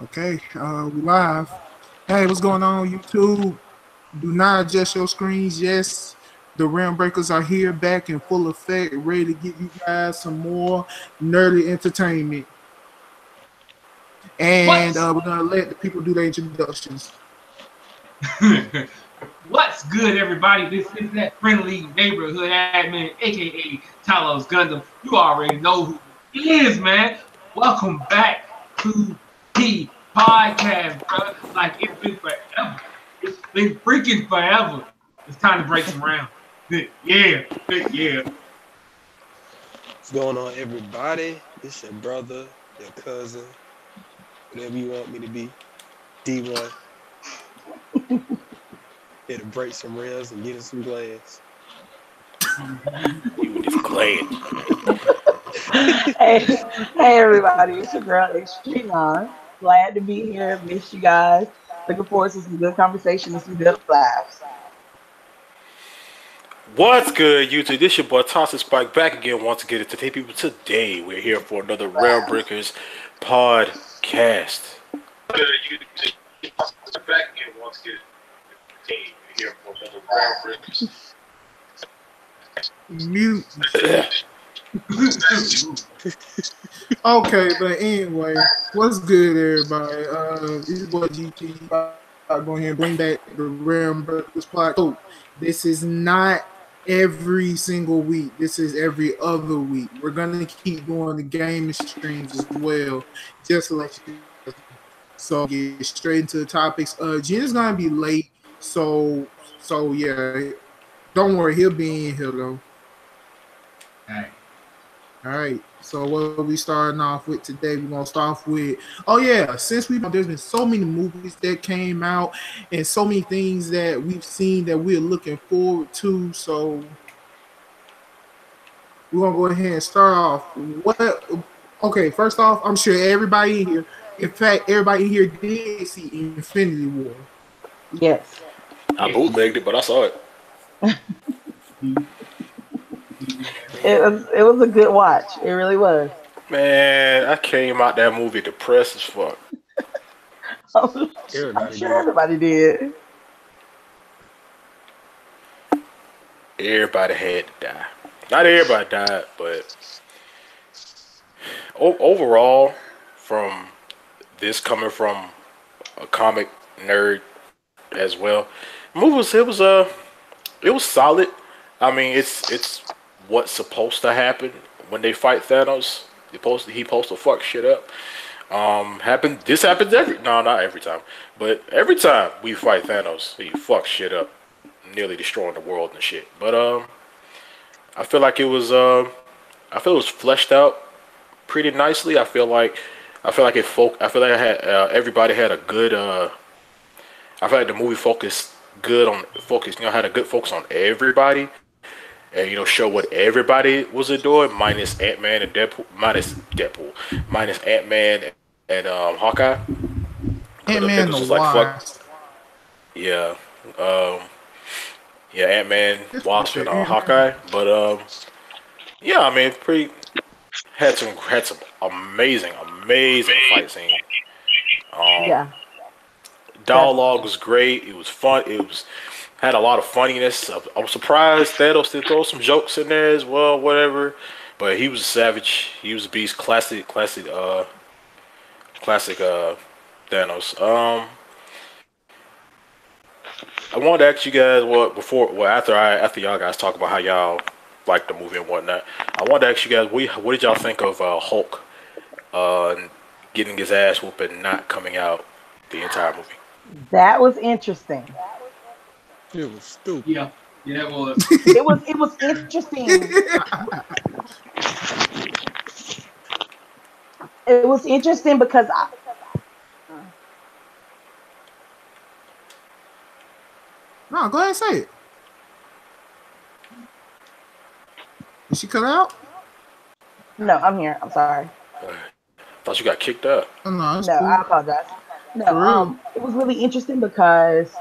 Okay, we live. Hey, what's going on, YouTube? Do not adjust your screens. Yes, the RealmBreakers are here, back in full effect, ready to give you guys some more nerdy entertainment. And What's we're gonna let the people do their introductions. What's good, everybody? This is that friendly neighborhood admin, aka TalosGundam. You already know who it is, man. Welcome back to the podcast, bro. Like it's been forever. It's been freaking forever. It's time to break some round. Yeah, yeah. What's going on, everybody? It's your brother, your cousin, whatever you want me to be. D1. Here to break some rails and get in some glass. You just glad. Hey, everybody, it's your girl Extreme On. Glad to be here. Miss you guys. Looking forward to some good conversation and some good laughs. What's good, YouTube? This your boy Thompson Spike back again once again to take people today. We're here for another RealmBreakers podcast. Good, YouTube. Back again once again today. We're here for another RealmBreakers. Mute. Okay, but anyway, what's good, everybody? This is boy GT. I'm going here and bring back the RealmBreakers podcast. Oh, this is not every single week. This is every other week. We're gonna keep doing the game streams as well, just to let you know. So get straight into the topics. Gina's gonna be late, so yeah. Don't worry, he'll be in here though. All right. So what are we starting off with today? We're gonna start off with since there's been so many movies that came out and so many things that we've seen that we're looking forward to. So we're gonna go ahead and start off. Okay, first off, I'm sure everybody in here, in fact, everybody in here did see Infinity War. Yes. I bootlegged it, but I saw it. It was a good watch. It really was. Man, I came out that movie depressed as fuck. I'm sure everybody did. Everybody had to die. Not everybody died, but overall, from this coming from a comic nerd as well, it was solid. I mean, it's what's supposed to happen when they fight Thanos. He supposed to fuck shit up. This happens not every time, but every time we fight Thanos, he fucks shit up, nearly destroying the world and shit. But I feel like it was fleshed out pretty nicely. I feel like everybody had a good. I feel like the movie focused, had a good focus on everybody. And show what everybody was doing, minus Ant-Man and minus Ant-Man and Hawkeye. Ant-Man was like fuck. Yeah, Ant-Man, Wasp, and Hawkeye. But yeah, I mean, had some amazing fight scenes. Yeah. Dialogue was great. It was fun. Had a lot of funniness. I was surprised Thanos did throw some jokes in there as well, whatever. But he was a savage. He was a beast. Classic Thanos. I wanted to ask you guys after y'all guys talk about how y'all like the movie and whatnot. I wanted to ask you guys, what did y'all think of Hulk getting his ass whooped and not coming out the entire movie? That was interesting. It was stupid. Yeah, it was. It was interesting. It was interesting because No, go ahead and say it. Did she cut out? No, I'm here. I'm sorry. Thought you got kicked out. Oh, no, Cool. I apologize. No, it was really interesting because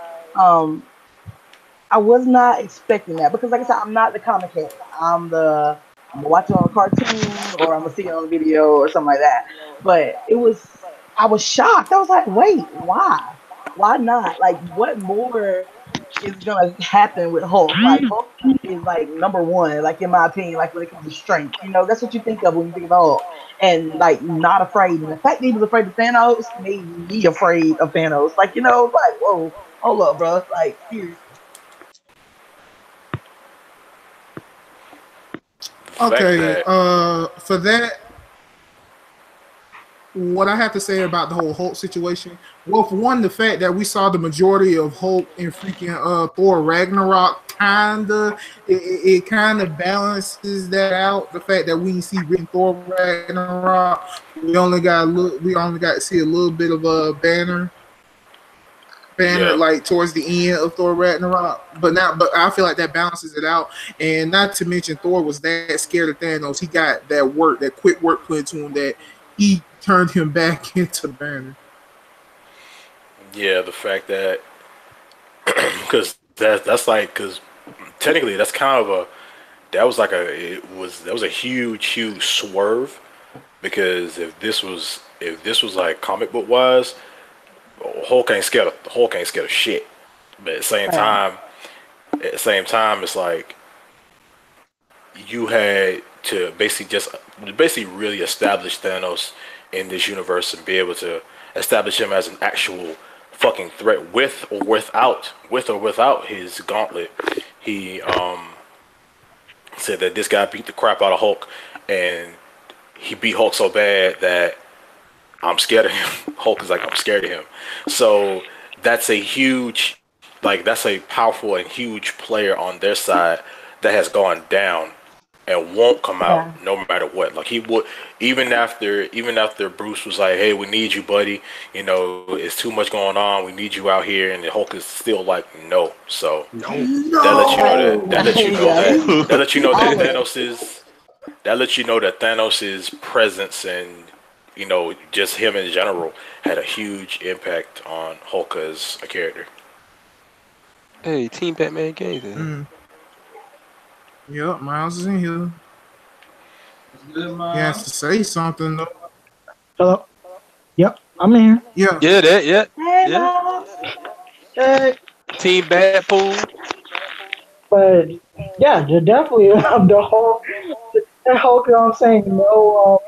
I was not expecting that because, like I said, I'm not the comic head. I'm gonna watch it on a cartoon or I'm gonna see it on a video or something like that. But it was I was shocked. I was like, wait, why? Why not? Like, what more is gonna happen with Hulk? Like, Hulk is like number one, like in my opinion, like when it comes to strength. You know, that's what you think of when you think of Hulk. And like not afraid. And the fact that he was afraid of Thanos made me afraid of Thanos. Like, you know, like, whoa, hold up, bro. Like, seriously. Okay, for that, what I have to say about the whole Hulk situation, well, for one, the fact that we saw the majority of Hulk in freaking Thor Ragnarok, it kind of balances that out. The fact that we didn't see written Thor Ragnarok, we only got to see a little bit of a banner like towards the end of Thor Ragnarok, but I feel like that balances it out. And not to mention, Thor was that scared of Thanos. He got that quick work put into him that he turned him back into Banner. Yeah, the fact that because because technically that's kind of that was a huge swerve, because if this was like comic book wise, Hulk ain't scared of shit. But at the same time, it's like you had to basically really establish Thanos in this universe and be able to establish him as an actual fucking threat with or without his gauntlet. He said that this guy beat the crap out of Hulk, and he beat Hulk so bad that I'm scared of him. Hulk is like, I'm scared of him. So that's a powerful and huge player on their side that has gone down and won't come out no matter what. Like he would, even after Bruce was like, hey, we need you, buddy. You know, it's too much going on. We need you out here. And the Hulk is still like, no. So that lets you know that Thanos's presence and, you know, just him in general had a huge impact on Hulk as a character. Hey, Team Batman game then. Yep, Miles is in here. Good, He has to say something though. Hello. Yep, I'm in here. Yeah. Hey, Team Badpool. But yeah, definitely the whole, you know what I'm saying? No,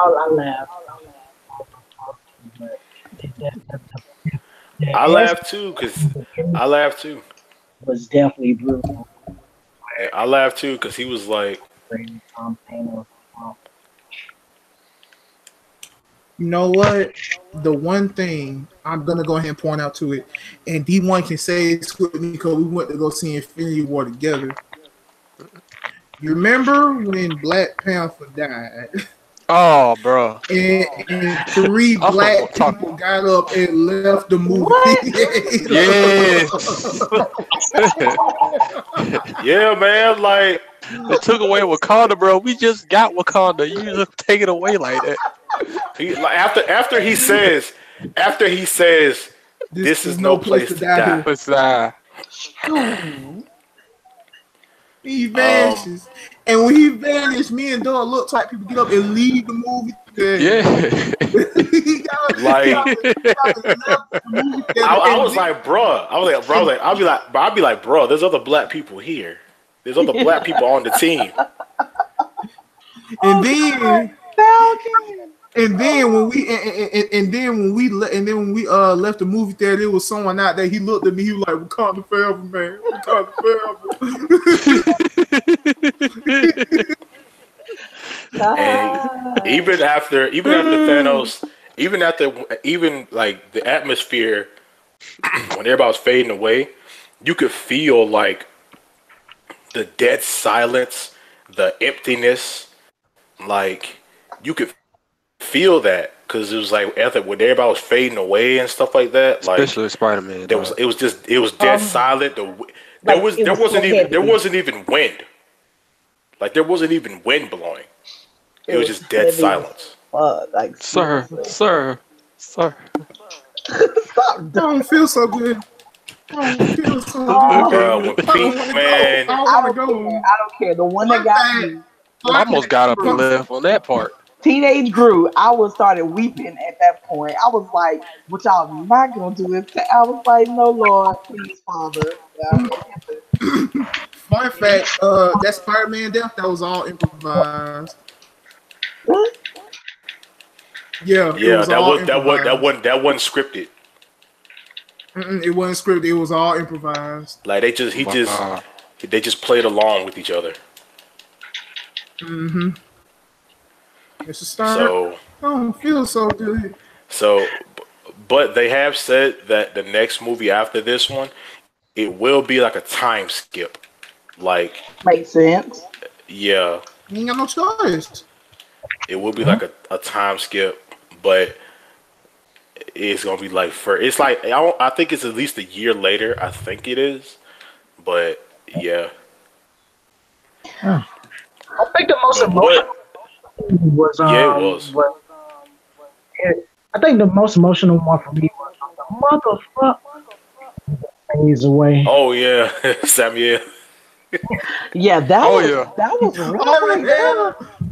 I laughed. I laughed too. Was definitely brutal. I laughed too because he was like, You know what? The one thing I'm gonna go ahead and point out to it, and D1 can say this with me because we went to go see Infinity War together. You remember when Black Panther died? Oh, bro. And three black people got up and left the movie. Yeah. yeah, man. Like, they took away Wakanda, bro. We just got Wakanda. You just take it away like that. After he says, this is no place to die. He vanishes. And when he vanished, me and Dog looked like people get up and leave the movie. I was like, bro. I'd be like, bro, there's other black people here. There's other black people on the team. And then when we left the movie theater, there was someone out there. He looked at me. He was like, "Wakanda forever, man. Wakanda forever." And even after Thanos, even like the atmosphere when everybody was fading away, you could feel like the dead silence, the emptiness. Like you could feel that because it was like when everybody was fading away and stuff like that. Like, especially Spider-Man. It was dead silent. There wasn't even wind. Like there wasn't even wind blowing. It was just dead silence. Sir. Stop. I don't feel so good. When Pink Man, I don't care. The one that got me. I almost got up and left on that part. Teenage Groot, I was started weeping at that point. I was like, "What y'all not gonna do is?" I was like, "No, Lord, please, Father." Yeah, Fun fact, that Spider-Man death, that was all improvised. what? Yeah, it Yeah, was all improvised. that wasn't scripted. It wasn't scripted. It was all improvised. Like they just played along with each other. Mm-hmm. It's a start. So I don't feel so good. so, but they have said that the next movie after this one, it will be like a time skip. Like, Makes sense. yeah, You ain't got no choice. it will be like a time skip, but it's gonna be like it's like I think it's at least a year later. I think it is, but yeah. I think the most But emotional was yeah, it was. I think the most emotional one for me was the motherfucker days away. Oh yeah, Samuel. Yeah, that was rough Oh, right there. yeah.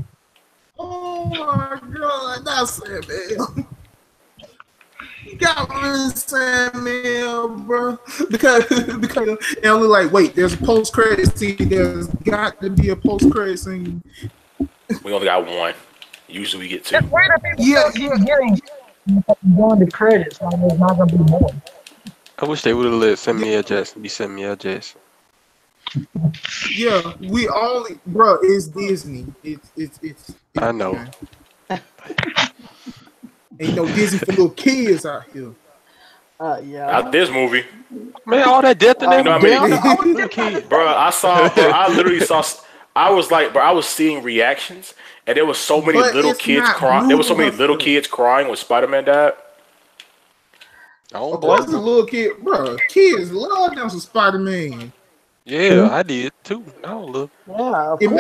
Oh my god, that's it, man. You got me Samuel, bro. Because and I'm like, wait, there's a post credit scene. There's got to be a post credit scene. We only got one. Usually we get two. It's weird that people Yeah, keep getting going to credits like there's not gonna be more. I wish they would have let Samuel Jackson be Samuel Jackson. yeah. We only, bro. It's Disney. It's I know. Ain't no Disney for little kids out here. Yeah. Not this movie, Man, all that death and you know what I mean? Damn. Little kid. Bro, I literally saw. I was like, bro, I was seeing reactions, and there was so many But little it's kids not crying. There was so many moving little us, kids crying when Spider-Man died. I don't Of course, blame the them. little kid, bro. Kids love them some Spider Man. Yeah, I did too. I don't look. Yeah, of course.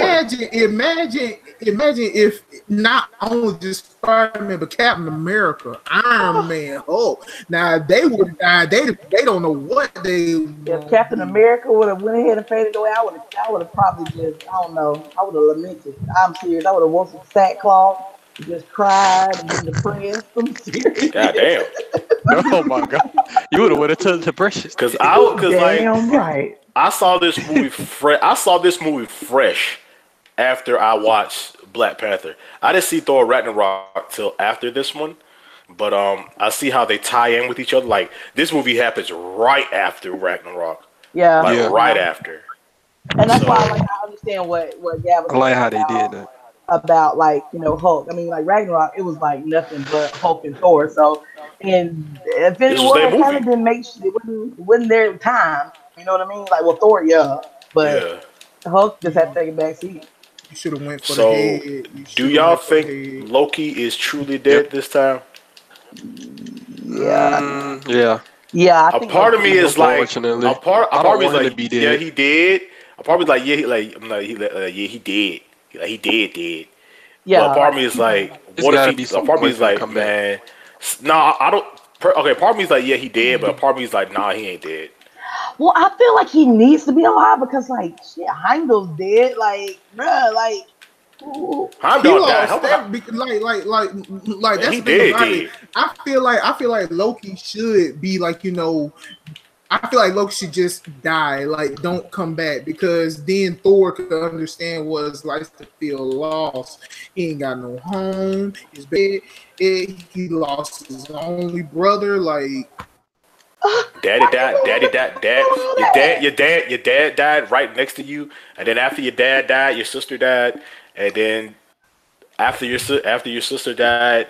Imagine if not only just Spider Man, but Captain America, Iron Man, Hulk. Now they would have died. They don't know what they. If Captain America would have went ahead and faded away, I would have probably just, I don't know, I would have lamented. I'm serious. I would have worn some sackcloth, just cried and been depressed. I'm serious. God damn. Oh my god, you would have went into depression. Cause Damn right. I saw this movie fresh after I watched Black Panther. I didn't see Thor Ragnarok till after this one, but I see how they tie in with each other. Like this movie happens right after Ragnarok, Yeah. like Yeah. right after. And that's why So I understand what Gab was I like saying how they did that. about like, Hulk. I mean, like Ragnarok, it was like nothing but Hulk and Thor. So, and Infinity this was War their kind of movie. didn't make it wasn't their time. You know what I mean? Like, well, Thor, yeah, but Yeah. Hulk just had to take a back seat. You should have went for So the head. You do shoulda y'all went for the think head. Loki is truly dead this time? Yeah, Yeah. yeah. I A think part of me is like Unfortunately, a part I of don't me is want him like to be yeah dead. he did. A part of me is like yeah he did. Like he dead. yeah. But a part of me is like, There's what if gotta he? be A some part of me point is for him to like, come back. man, no, I don't. Okay, part of me is like, yeah, he dead, but a part of me is like, nah, he ain't dead. Well, I feel like he needs to be alive because, like, shit, Heimdall's dead. Like, bruh, like, ooh. I'm He dog died. lost every like Man, that's he the thing dead, about it. dead. I feel like Loki should be like, I feel like Loki should just die, like don't come back, because then Thor could understand what it's like to feel lost. He ain't got no home. His bed. He lost his only brother. Like Daddy died. Daddy died. Your dad died right next to you, and then after your dad died, your sister died, and then after your sister died,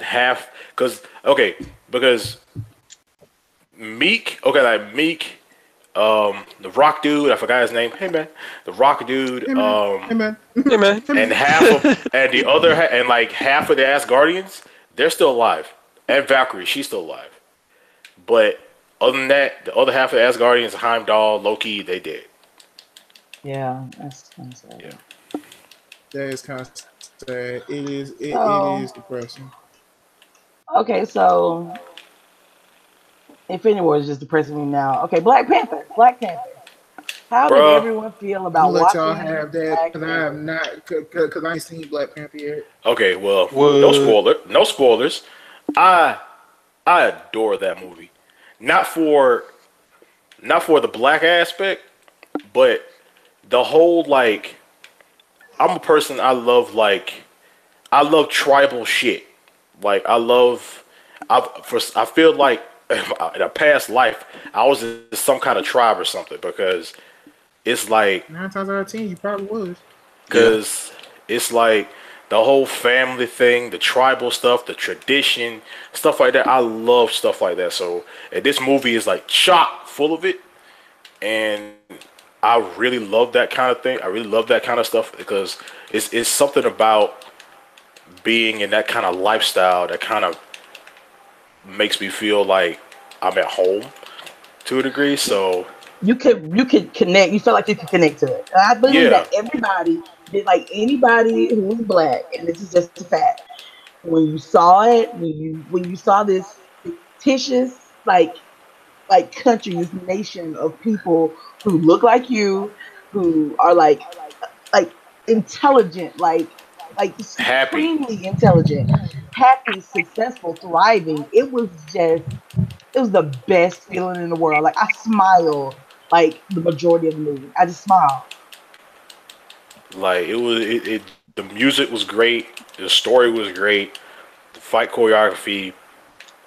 because Meek, the Rock dude, I forgot his name. Hey man, the Rock dude, hey man, Hey man, and and the other and like half of the Asgardians, they're still alive, and Valkyrie, she's still alive. But other than that, the other half of the Asgardians, Heimdall, Loki, they dead. Yeah, that's sad. Yeah. that is kind of sad. It So, is depressing. okay, so Infinity War is just depressing me now. Okay, Black Panther. Black Panther. How did Bruh, everyone feel I'm gonna about let y'all watching have that Black because I have Panther? not because I ain't seen Black Panther yet. okay, well, no What? spoiler, no spoilers. I I adore that movie. Not for not for the black aspect, but the whole like I'm a person I love tribal shit. Like I feel like in a past life I was in some kind of tribe or something because it's like 9 times out of 10, you probably was. Yeah. because it's like the whole family thing, the tribal stuff, the tradition, stuff like that. I love stuff like that. So and this movie is like chock full of it, and I really love that kind of thing. I really love that kind of stuff because it's something about being in that kind of lifestyle that kind of makes me feel like I'm at home to a degree. So You could connect. You felt like you could connect to it. And I believe yeah, that everybody did, like anybody who was black, and this is just a fact. When you saw it, when you saw this fictitious like country, this nation of people who look like you, who are like intelligent, like happy. supremely intelligent, happy, successful, thriving. It was the best feeling in the world. Like I smiled like the majority of the movie. I just smiled. Like it the music was great, the story was great, the fight choreography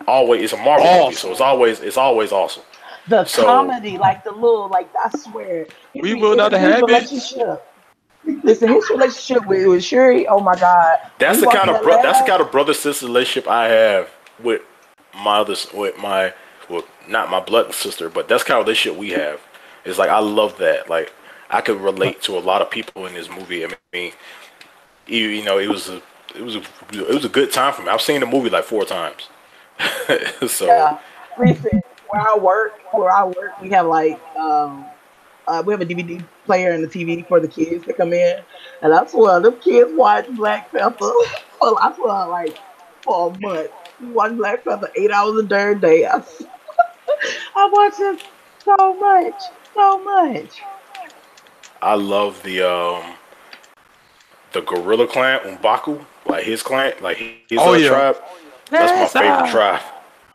always it's a Marvel movie, so Awesome. it's always awesome. The So comedy, like the little, like I swear, We will not his have it. relationship. Listen, his relationship with Shuri. Oh my God, when he walked in that that's the lab. kind of brother sister relationship I have with with my well not my blood sister, but that's kind of relationship we have. It's like I love that. Like I could relate to a lot of people in this movie. I mean, you know, it was a good time for me. I've seen the movie like 4 times. So Yeah, listen, where I work, we have we have a DVD player and a TV for the kids to come in, and I swear them kids watch Black Panther. Well, I swear, like for a month, we watch Black Panther 8 hours a darn day. I watch it so much, so much. I love the Gorilla Clan, Umbaku, like his clan, like his Oh tribe. yeah. That's my Yes, favorite tribe.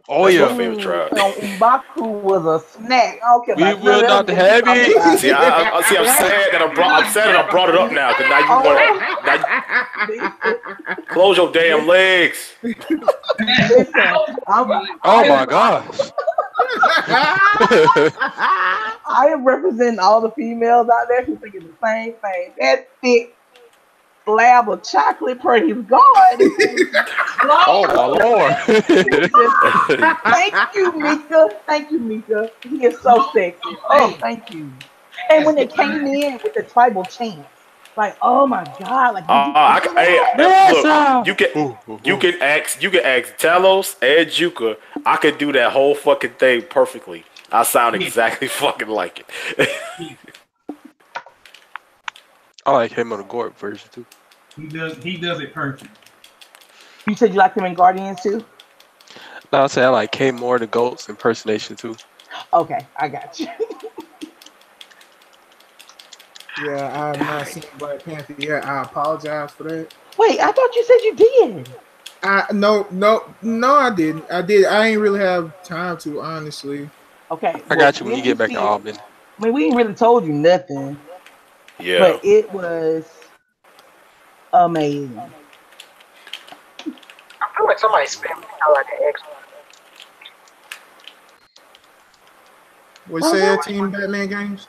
oh That's my yeah. favorite Ooh, tribe. Mbaku was a snack. I don't care We about none will of not them niggas you have talking it. about. See, I'm sad that I brought it up now because now you want Oh, now listen, close your damn legs. listen. Oh I my am gosh. I am representing all the females out there who thinking the same thing. That thick slab of chocolate praise God. Oh my lord. Listen, thank you, Mika. Thank you, Mika. He is so sexy. Oh, thank you. And when they came in with the tribal chants, like, oh my God, like, did you feel that? Yes. Look, Ooh, ooh, ooh. you can ask Talos and Juka. I could do that whole fucking thing perfectly. I sound exactly fucking like it. I like him on the Gort version too. He does it perfect. You said you liked him in Guardians too? No, I say I like K Moore the Goat's impersonation too. Okay, I got you. Yeah, I have not seen Black Panther yet. I apologize for that. Wait, I thought you said you did. No, I didn't. I did. I ain't really have time to, honestly. Okay, I well, got you when you when you get back to see it, Albany. I mean, we ain't really told you nothing, Yeah. but it was amazing. I feel like somebody spammed me out like an X. What What was said that? Team Batman Games?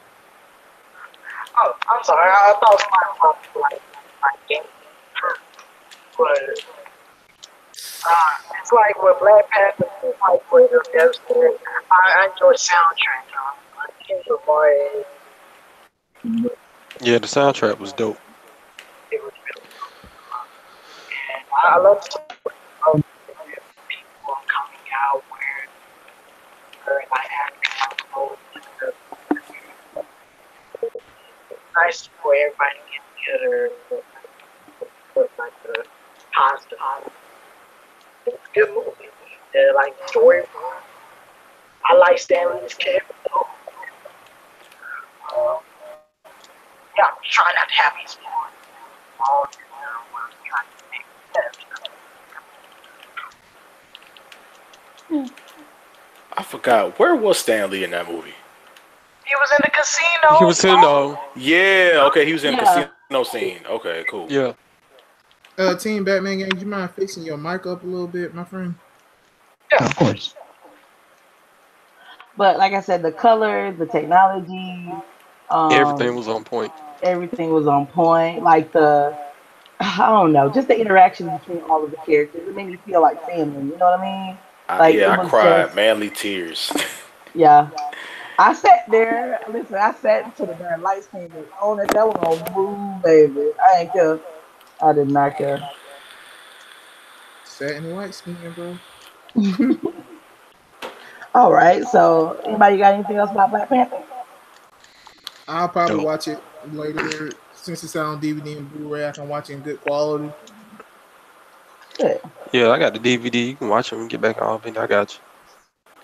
Oh, I'm sorry. I thought somebody was like game. But it's like with Black Panther, it's like with the Destiny. I enjoy soundtrack. Kendrick Lamar, Yeah, the soundtrack was dope. it was really and I love the of people coming out where like acting out nice for everybody to get together with like the positive. It's a good movie. Like the story. I like Stanley's character. happy story. All the was trying to make sense. I forgot where was Stanley in that movie. He was in the casino. He was in Yeah, okay, he was in the Yeah. casino scene. Okay, cool. yeah. Team Batman gang, you mind fixing your mic up a little bit, my friend? Yeah, of course. But like I said, the color, the technology, Everything was on point. everything was on point. Like I don't know, just the interactions between all of the characters. It made me feel like family. You know what I mean? Like it I was cried just, manly tears. yeah. I sat there. Listen, I sat until the darn lights came on. That was on move, baby. I ain't care. I did not care. Satin white skin, bro. All right. So, anybody got anything else about Black Panther? I'll probably Dope. watch it later since it's out on DVD and Blu-ray. I can watch it in good quality. Good. Yeah, I got the DVD. You can watch it and get back on. I got you.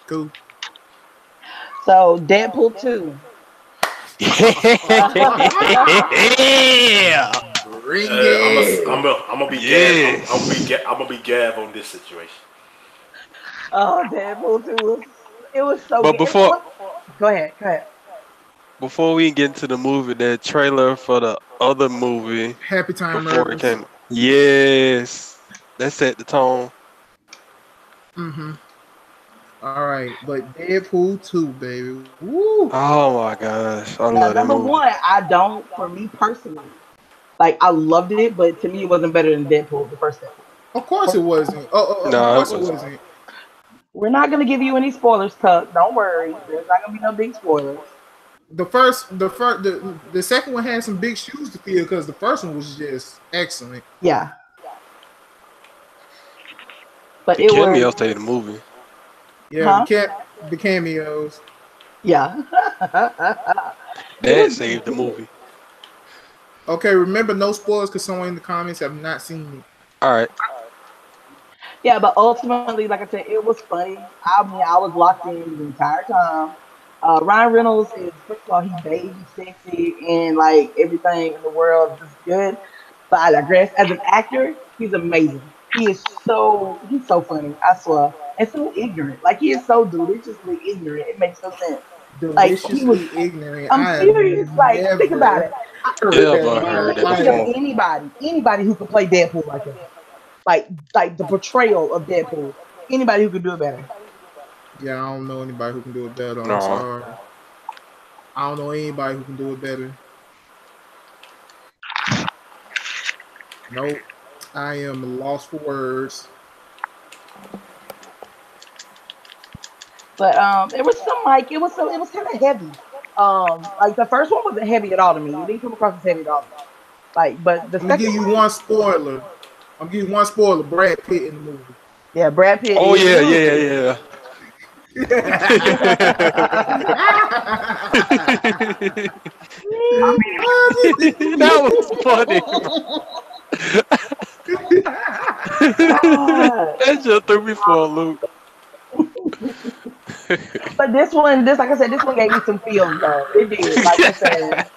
Cool. So, Deadpool 2. Yeah. Bring it. I'm gonna be Yes. I'm gonna be Gav on this situation. Oh, Deadpool 2 was so But good. before Go ahead. we get into the movie, that trailer for the other movie Happy Time before it Murders. came. Yes. That set the tone. Mm-hmm. All right, but Deadpool 2, baby. Woo! Oh my gosh. I Now, love that number movie. one, for me personally, like, I loved it, but to me, it wasn't better than Deadpool, the first Deadpool. Of course it wasn't. Of No, it course it wasn't. wasn't. We're not going to give you any spoilers, Tuck. Don't worry. There's not going to be no big spoilers. The second one had some big shoes to fill because the first one was just excellent. Yeah. But The it cameo was, stayed in the movie. Yeah, Huh? the cameos. yeah. That saved the movie. Okay, remember no spoilers because someone in the comments have not seen it. All right. Yeah, but ultimately, like I said, it was funny. I mean, I was locked in the entire time. Ryan Reynolds is, first of all, he's baby, sexy, and like everything in the world is good. But I digress. As an actor, he's amazing. He's so funny, I swear. And so ignorant. Like, he is so deliciously ignorant. It makes no sense. Like, he was, Deliciously ignorant. I'm I serious. have Like, never think about it. heard Yeah, that but I in my heard that life. Think of before. anybody who could play Deadpool like him. Like the portrayal of Deadpool. Anybody who could do it better. Yeah, I don't know anybody who can do it better. I'm No. sorry. I don't know anybody who can do it better. Nope. I am lost for words. But it was kind of heavy. Like the first one wasn't heavy at all to me. It didn't come across as heavy at all. Like, but the I'm gonna second give you one, one spoiler. I'm giving you one spoiler. Brad Pitt in the movie. yeah, Brad Pitt. Oh is yeah, good. That was funny. God. That just threw me for a loop. But this like I said, this one gave me some feels though. It did, like I said.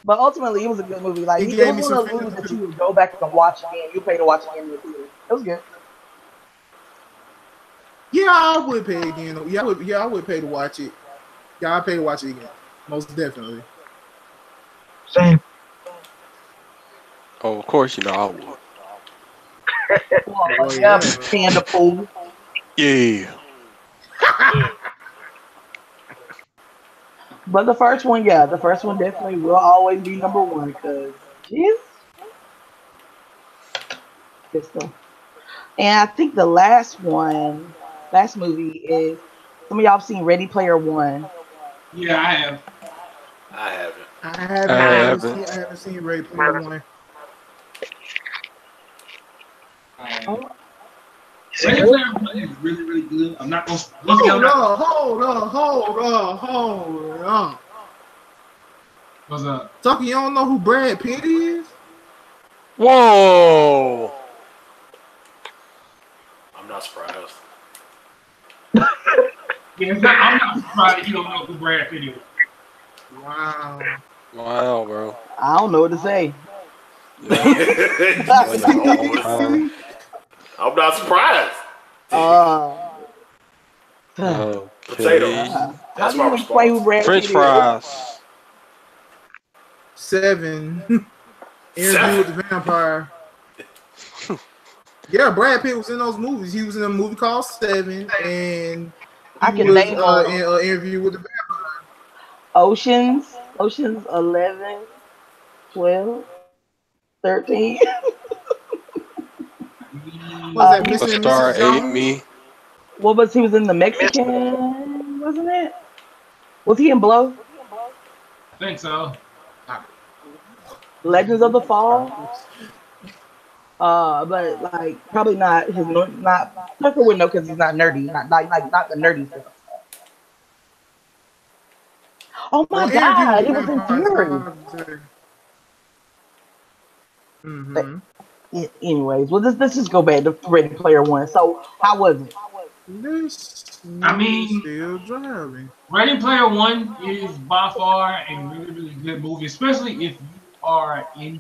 But ultimately, it was a good movie. Like, It it gave was me one some of those feelings movies that too. you would go back and watch again. You pay to watch again in the theater. It was good. Yeah, I would pay again. Yeah, I would pay to watch it. Yeah, I'd pay to watch it again. Most definitely. Same. Oh, of course, you know I would. Oh, yeah. yeah, Panda Pool. Yeah. But the first one definitely will always be number one because jeez, good stuff. And I think the last movie is some of y'all have seen Ready Player One. Yeah, I have. I haven't. I haven't seen Ready Player One. Oh, Ready Player One is really, really good. I'm not gonna. Once again, I'm not. Hold on. What's up? Tucker, you don't know who Brad Pitt is? Whoa. I'm not surprised. Yeah, I'm not surprised that you don't know who Brad Pitt is. Wow. Wow, bro. I don't know what to say. I'm not surprised. Potatoes. Okay. That's how my do you explain who response. Brad French Pitt is? fries. 7. Interview with 7. the Vampire. Yeah, Brad Pitt was in those movies. He was in a movie called 7, and I he can was name in an interview with the Vampire. Oceans 11, 12, 13. Was that A Mr. and Star Mrs. ate Jones? me. What was he was in the Mr. Mexican, wasn't it? Was he in Blow? I think so. Legends of the Fall? But like probably not not Tucker would know because he's not nerdy, not the nerdy stuff. Oh my Well, interview God, with he the was in Vampire. Fury. Mm-hmm. Anyways, well let's just go back to Ready Player One. So how was it? This I nigga mean, still driving. Ready Player One is by far a really, really good movie, especially if you are into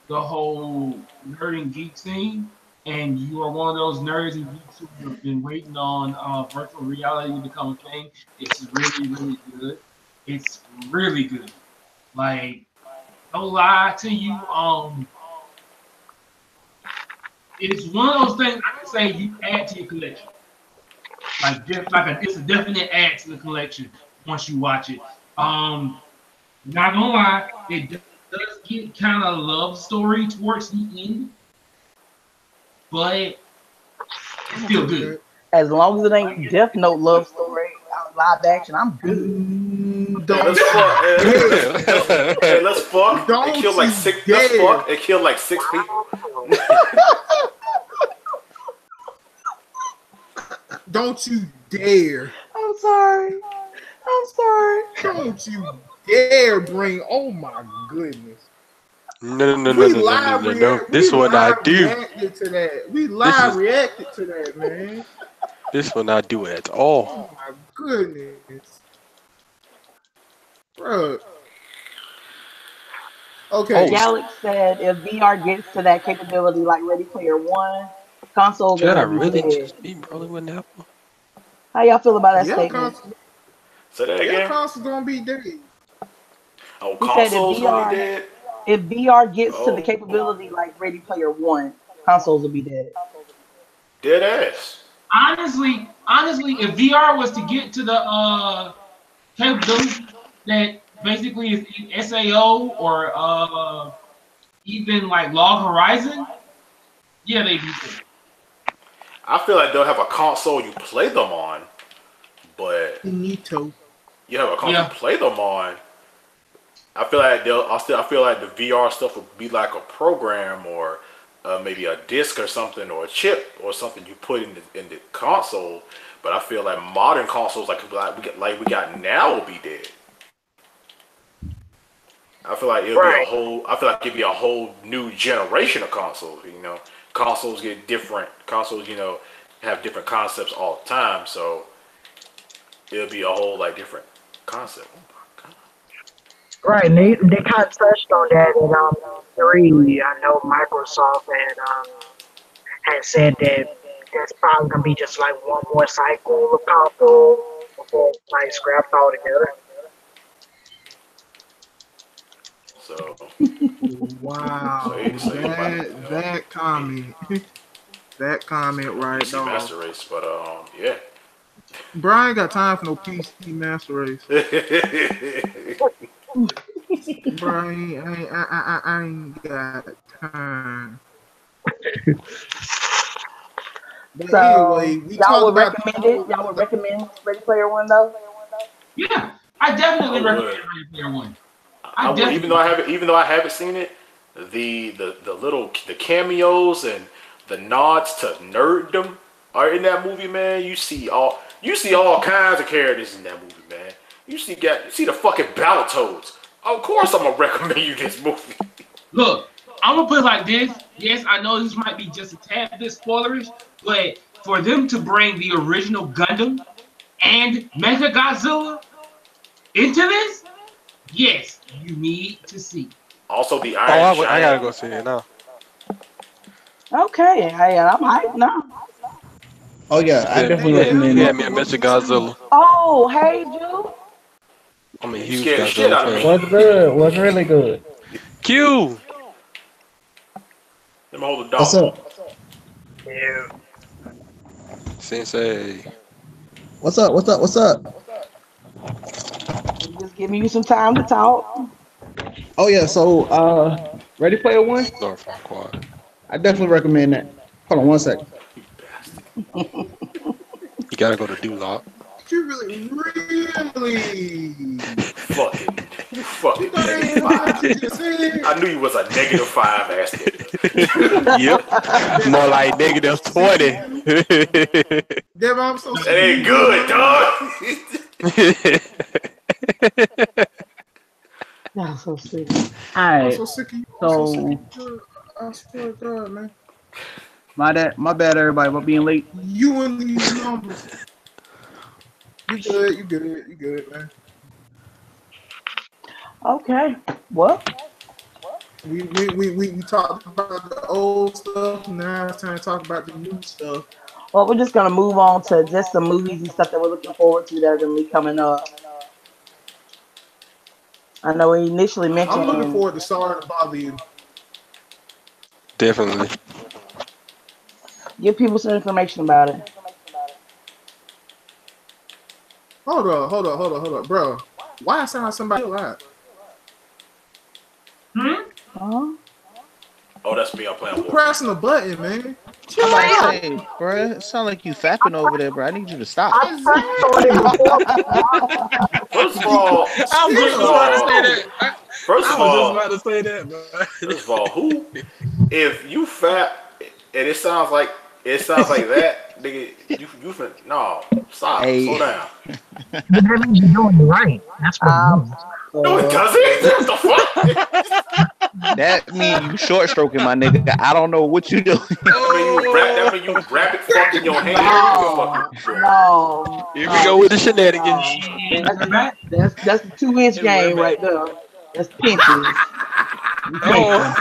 the whole nerd and geek scene, and you are one of those nerds and geeks who have been waiting on virtual reality to become a thing. It's really, really good. It's really good. Like, no lie to you, it's one of those things I can say you add to your collection. It's a definite add to the collection once you watch it. Not gonna lie, it does get kind of love story towards the end, but it's still good. As long as it ain't Death Note love story live action, I'm good. Hey, let's fuck. Hey, let's fuck. Don't It killed like you 6. dare. Let's fuck. It killed like 6 people. Don't you dare. I'm sorry. Don't you dare bring. Oh my goodness. No. React- This we one I live do. reacted to that. We live reacted to that, man. This one I do at all. Oh my goodness. Bro. Okay. Oh. Galax said if VR gets to that capability like Ready Player One, consoles Should I are gonna be really dead. just be rolling with that one? How y'all feel about that Yeah, statement? Say that again. console's gonna be dead. Oh, He said consoles gonna be dead. if VR gets to the Oh. capability like Ready Player One, consoles will be dead. Dead ass. Honestly, if VR was to get to the capability that basically is in SAO or even like Log Horizon, yeah, they'd be good. I feel like they'll have a console you play them on, but Finito. you have a console you play them on. I feel like I feel like the VR stuff will be like a program or maybe a disc or something or a chip or something you put in the console. But I feel like modern consoles like we got now will be dead. I feel like it'll be a whole. I feel like it'd be a whole new generation of consoles. You know, consoles get different. Consoles, have different concepts all the time. So it'll be a whole like different concept. Right, and they kind of touched on that in 3. I know Microsoft had said that that's probably gonna be just like one more cycle of console before it's like scrapped altogether. So Wow. That comment. That comment right PC there. Master Race, but yeah. Brian got time for no PC Master Race. Brian, I ain't got time. But So anyway, we y'all would talked about recommend it? Y'all would recommend Ready Player One though? Yeah, I definitely I recommend would. Ready Player One. I would, even though I haven't seen it, the cameos and the nods to nerddom are in that movie, man. You see all kinds of characters in that movie, man. You see the fucking Battletoads. Of course, I'm gonna recommend you this movie. Look, I'm gonna put it like this. Yes, I know this might be just a tad bit spoilerish, but for them to bring the original Gundam and Mechagodzilla into this, yes, you need to see. Also, the Oh, Iron I gotta Giant. go see it now. Okay, I'm hyped now. Oh yeah, I Yeah, definitely he recommend had it. me a Mr. Godzilla. Oh, hey, Jude. I'm a You huge scared the shit Godzilla out of me. fan. What's good? What's really good? Q. Let me hold the What's dog. up? Sensei. What's up? What's up? What's up? Just giving you some time to talk. Oh yeah, so Ready Player One? Lord Farquaad. I definitely recommend that. Hold on one second. You bastard. You gotta go to Duloc. You really? Fucking. You fucking You thought I negative ain't heard what you five. just said? I knew you was a -5 ass nigga. Yep. More like negative 20. Devin, I'm so That sick of ain't you. good, dog. I'm so sick. I'm Alright, so sick of you. I'm so sick of so you. I swear to God, man. my bad, everybody, for being late. You and these numbers. You good, you good, you good, man. Okay. Well, We talked about the old stuff, now it's time to talk about the new stuff. we're just gonna move on to just some movies and stuff that we're looking forward to that are gonna be coming up. I know we initially I'm looking mentioned. forward to Sorry to Bother You. Definitely. Give people some information about it. Hold up, bro. Why I sound like somebody alive? Huh? Oh, that's me. I'm playing Who Warframe. pressing the button, man? I'm about to say, bro, it sound like you fapping over there, bro. I need you to stop. I touched on it before. First of all, I was just about to say that. first I of was just all, about to say that, bro. first of all, who? If you fat and it sounds like that, nigga, you fin no, stop, Hey. slow down. But that means you're doing it right. That's what it means. No, it doesn't. What the fuck? That mean you short stroking, my nigga. I don't know what you doing. That mean you rabbit fucking your hand. No. Here we go with the shenanigans. That's the 2-inch game right there. That's pinches. Oh.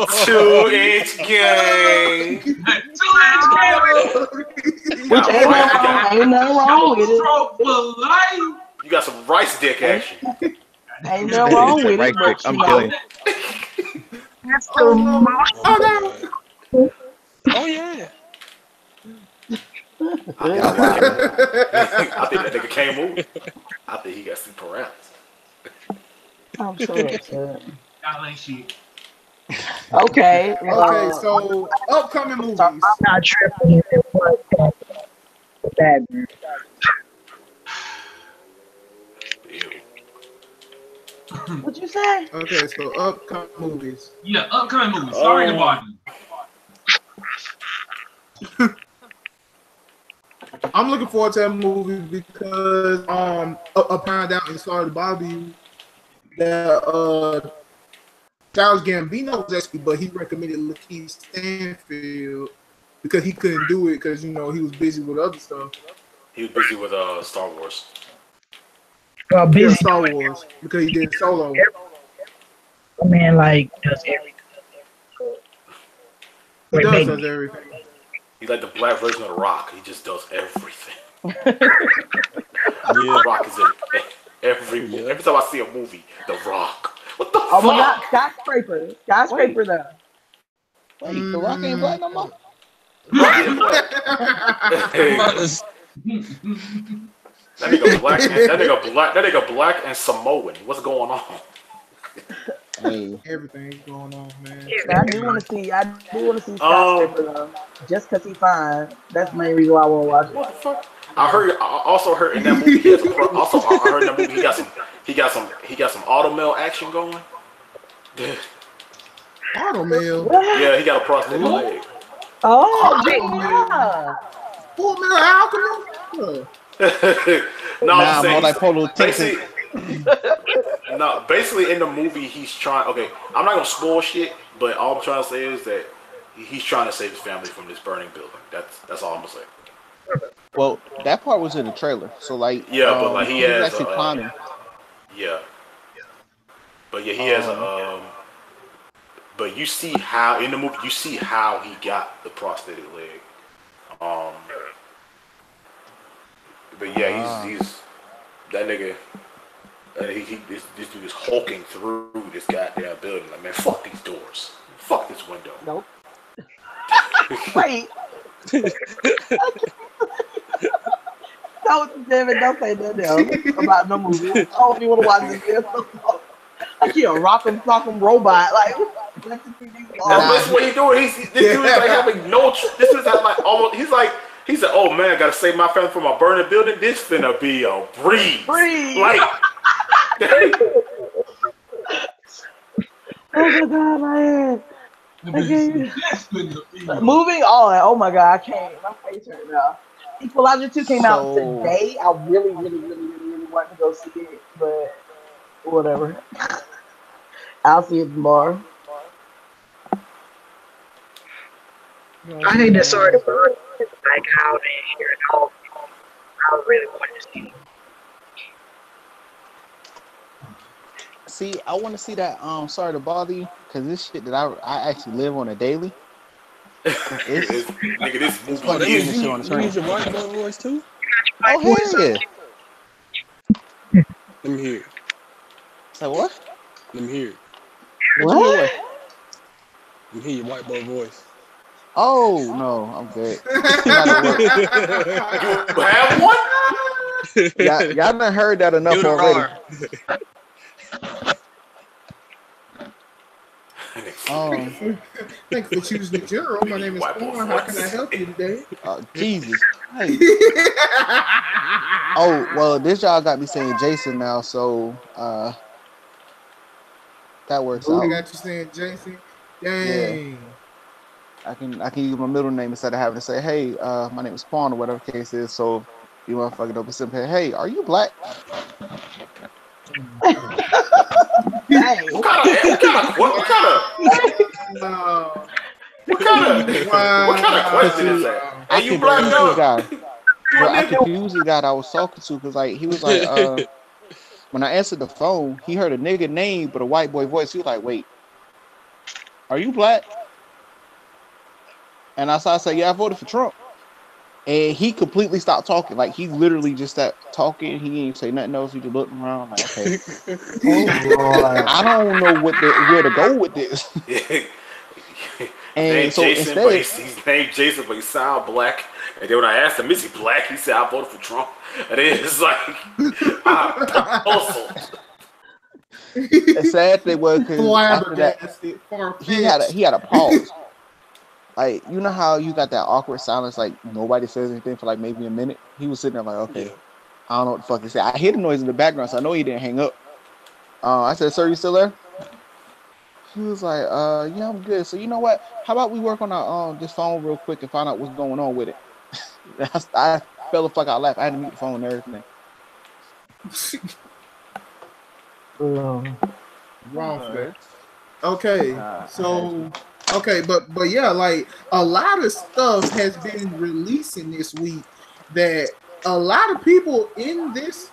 2-inch game. 2-inch Which ain't nothing wrong with it. You got some rice dick action. Ain't nothing wrong with Right it. quick, But I'm you know, killing. That's the Oh most. no! Oh yeah. I think that nigga can't move. I think he got some paralysis. I'm so upset. Y'all ain't shit. Okay. Okay, so upcoming movies. I'm not tripping if it was that. What you say? Okay, so upcoming movies. Yeah, upcoming movie. Sorry to bother you. I'm looking forward to that movie because I found out in Sorry to Bother You that Charles Gambino was actually, but he recommended Lakeith Stanfield because he couldn't do it because he was busy with other stuff. He was busy with Star Wars. Yeah, Busy Star doing Wars because he did Solo. everything. Man, like, does everything. He Wait, does maybe. everything. He's like the black version of The Rock. He just does everything. Yeah. The Rock is in every movie. Every time I see a movie, The Rock. What the Oh my God, fuck? skyscraper though. Wait, the Rock ain't black no more? Rock is black. That nigga black and Samoan. What's going on? Hey, Everything's going on, man. I do want to see skyscraper though. Just cause he fine. That's the main reason why I want to watch it. What the fuck? I also heard in that movie he has I heard in that movie he got some automail action going. Automail. Yeah, he got a prosthetic leg. Oh, yeah. Full Metal Alchemist. No, nah, I'm saying more like Polo basically, Texas. no, basically in the movie he's trying. Okay, I'm not gonna spoil shit, but all I'm trying to say is that he's trying to save his family from this burning building. That's all I'm gonna say. Well, that part was in the trailer, so like, Yeah, but like he was has actually climbing. yeah. But yeah, he has a. But you see how in the movie you see how he got the prosthetic leg. Um, but yeah, he's that nigga. This dude is hulking through this goddamn building. Like, man, fuck these doors, fuck this window. Nope. Wait. Don't say nothing else about no movie. I don't even want to watch this video. Like he a rock'em sock'em robot. Like That's what he's doing. This dude is like having no. This is like almost. He said, "Oh man, I gotta save my family from a burning building. This finna be a breeze." Like, oh my god, my head. Moving on. Oh my god, I can't. My face hurt now. Equalizer 2 came out today. I really want to go see it, but whatever. I'll see it tomorrow. I think the sort of like how they hear it all. I really want to see it. See, I want to see that. Sorry to bother you, because this shit that I actually live on a daily. Nigga, this Oh, that means you use your white boy voice too? Oh hell yeah! Let me hear it. So what? Let me hear it. What? Let me hear your white boy voice. Oh no, I'm good. You have one? Y'all done heard that enough already. Thanks for choosing the general. My name is Quan. How can I help you today? Jesus. Hey. Oh well, this y'all got me saying Jason now, so that works out. I got you saying Jason. Dang. Yeah. I can use my middle name instead of having to say, hey, my name is Quan or whatever the case is. So you motherfucker don't be simple. Hey, are you black? What kind of question is that? Are you black guy? I confused the guy that I was talking to because like he was like when I answered the phone, he heard a nigga name but a white boy voice. He was like, wait, are you black? And I said, yeah, I voted for Trump. And he completely stopped talking. Like, he literally just stopped talking. He didn't say nothing else. He just looked around like, okay. I don't know where to go with this. And named so Jason, instead, but he's named Jason, but he sound black. And then when I asked him, is he black? He said, I voted for Trump. And it's like, also. The sad thing was because after that, he had a pause. Like, you know how you got that awkward silence, like nobody says anything for like maybe a minute? He was sitting there like, okay, I don't know what the fuck he said. I hear the noise in the background, so I know he didn't hang up. I said, sir, you still there? He was like, yeah, I'm good. So you know what? How about we work on our this phone real quick and find out what's going on with it? I fell the fuck out laughing. I had to mute the phone and everything. Wrong for that. Okay, so but yeah, like a lot of stuff has been releasing this week that a lot of people in this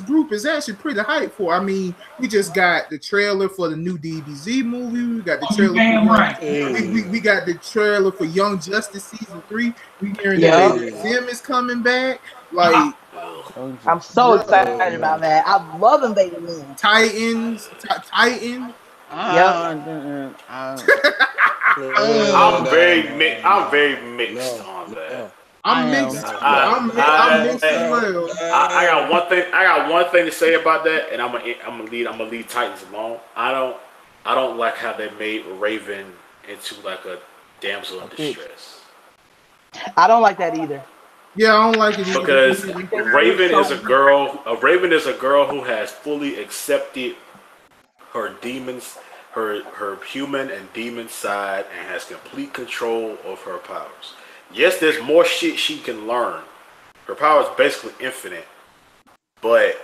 group is actually pretty hyped for. I mean, we just got the trailer for the new DBZ movie. We got the trailer we got the trailer for Young Justice season 3. We hearing that Zim is coming back. Like, I'm so excited about that. I love Invader Moon. Titan. I'm very mixed on that. I'm mixed as well. I got one thing to say about that, and I'm gonna leave Titans alone. I don't like how they made Raven into like a damsel in distress. I don't like that either. Yeah, I don't like it either. Because Raven is a girl. Raven is a girl who has fully accepted her demons, her human and demon side, and has complete control of her powers. Yes, there's more shit she can learn. Her power is basically infinite, but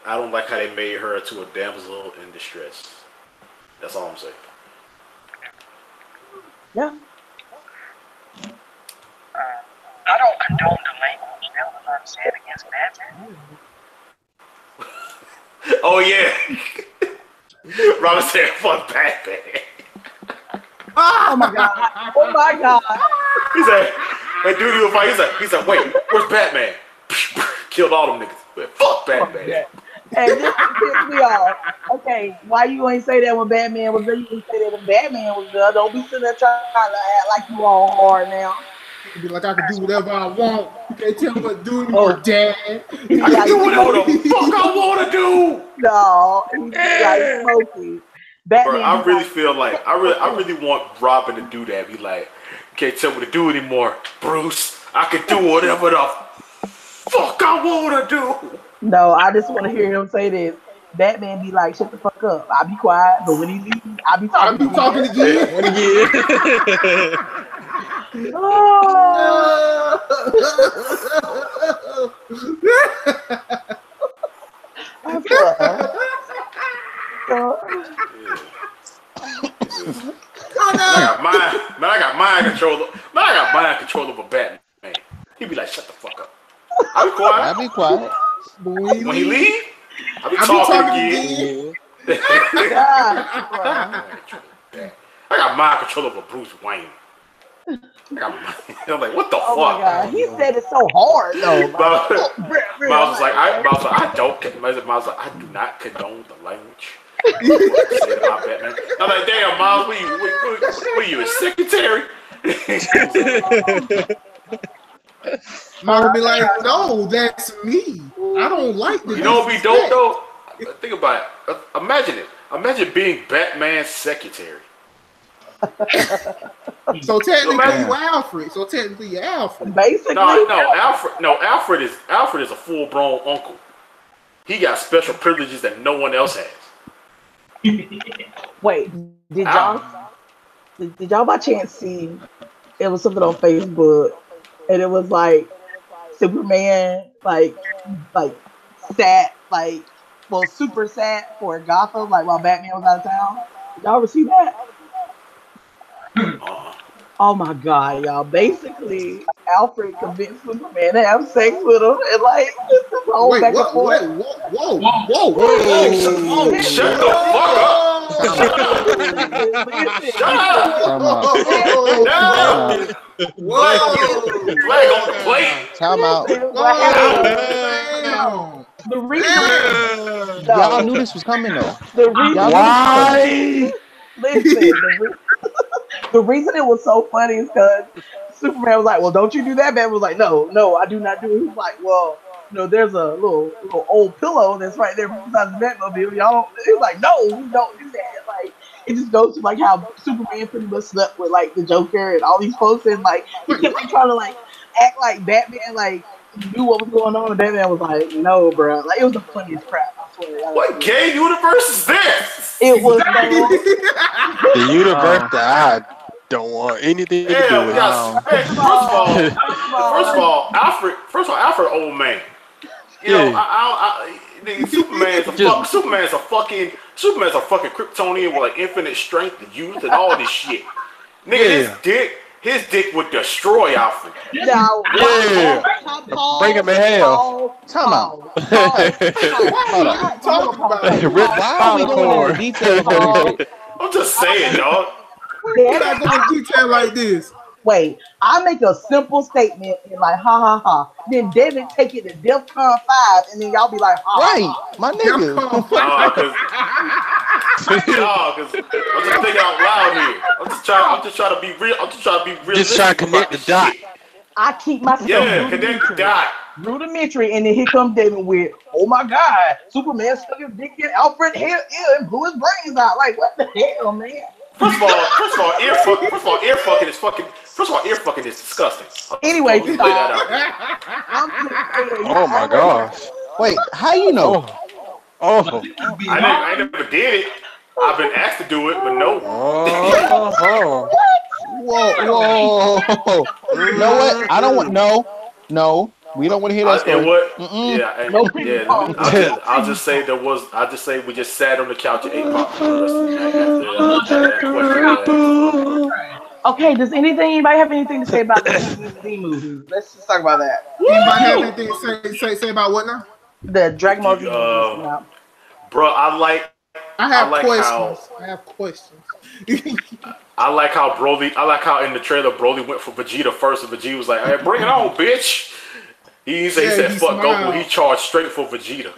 I don't like how they made her into a damsel in distress. That's all I'm saying. Yeah. I don't condone the language that was said against Batman. Oh yeah. Robin said, "Fuck Batman." Oh my god! Oh my god! He said, "Hey, dude, you fight." He's like, "Wait, where's Batman?" Killed all them niggas. Fuck Batman. And this pissed me off. Okay, why you ain't say that when Batman was there? You didn't say that when Batman was there. Don't be sitting there trying to act like you all hard now. You be like, I can do whatever I want. You can't tell me what to do anymore, Dad. I can do whatever the fuck I want to do. No, he's like smoky. Batman. Bro, I really feel like I really want Robin to do that. Be like, you can't tell me what to do anymore, Bruce. I can do whatever the fuck I want to do. No, I just want to hear him say this. Batman be like, shut the fuck up. I'll be quiet, but when he leaves, I'll be talking again. Oh. I got mind control. Man, I got mind control over Batman. He be like, shut the fuck up. I'll be quiet. When he leave, I'll be talking again. I got mind control over Bruce Wayne. I'm like, what the fuck? My God. He said it so hard though. Miles was like, I do not condone the language. Say about Batman. I'm like, damn, Miles, what are you, a secretary? Miles would be like, no, that's me. I don't like this. You know what we don't though? Think about it. Imagine it. Imagine being Batman's secretary. So technically you Alfred. Basically. Alfred is a full-blown uncle. He got special privileges that no one else has. Wait, did y'all by chance see it was something on Facebook and it was like Superman super sad for Gotham while Batman was out of town? Did y'all ever see that? Oh my god, y'all. Basically, Alfred convinced Superman to have sex with him and this whole back and forth. Whoa. Shut the fuck up. Shut up. Flag on the plate. Time out. The reason y'all knew this was coming though. Why? Listen, the reason it was so funny is because Superman was like, well, don't you do that? Batman was like, no, I do not do it. He was like, well, there's a little old pillow that's right there beside the Batmobile. Y'all don't. He's like, no, we don't do that. It just goes to how Superman pretty much slept with the Joker and all these folks, and he kept trying to act like Batman knew what was going on, and Batman was like, no, bro. It was the funniest crap. I swear. What gay universe is this? It was the universe that I don't want anything to do with. First of all, Alfred, old man. You know, Superman's a fucking Kryptonian with Infinite strength and youth and all this shit. Nigga, his dick would destroy Alfred. Bring him in hell. Time out. I'm just saying, dog. We're not going to detail like this. Wait, I make a simple statement and ha ha ha. Then David take it to DEFCON 5, and then y'all be like, ha, right, my nigga. Because I'm just thinking out loud here. I'm just trying to be real. Just trying to connect the dot. I keep myself connect the dot. Rudimentary, and then here comes David with, oh my God, Superman stuck his dick in Alfred's ear and blew his brains out. What the hell, man? First of all, ear fucking is disgusting. Anyway, oh my gosh. Wait, how you know? Oh. I never did it. I've been asked to do it, but no. Whoa. You know what? I don't want no. We don't want to hear that story. I'll just say we just sat on the couch and ate popcorn. Okay, does anybody have anything to say about the D movie? Let's just talk about that. Anybody have anything to say about what now? The Dragon Ball Z bro, I I have like questions. I have questions. I like how Broly. I like how in the trailer Broly went for Vegeta first, and Vegeta was like, "Hey, bring it on, bitch." He said, he "Fuck Goku." smiled. He charged straight for Vegeta.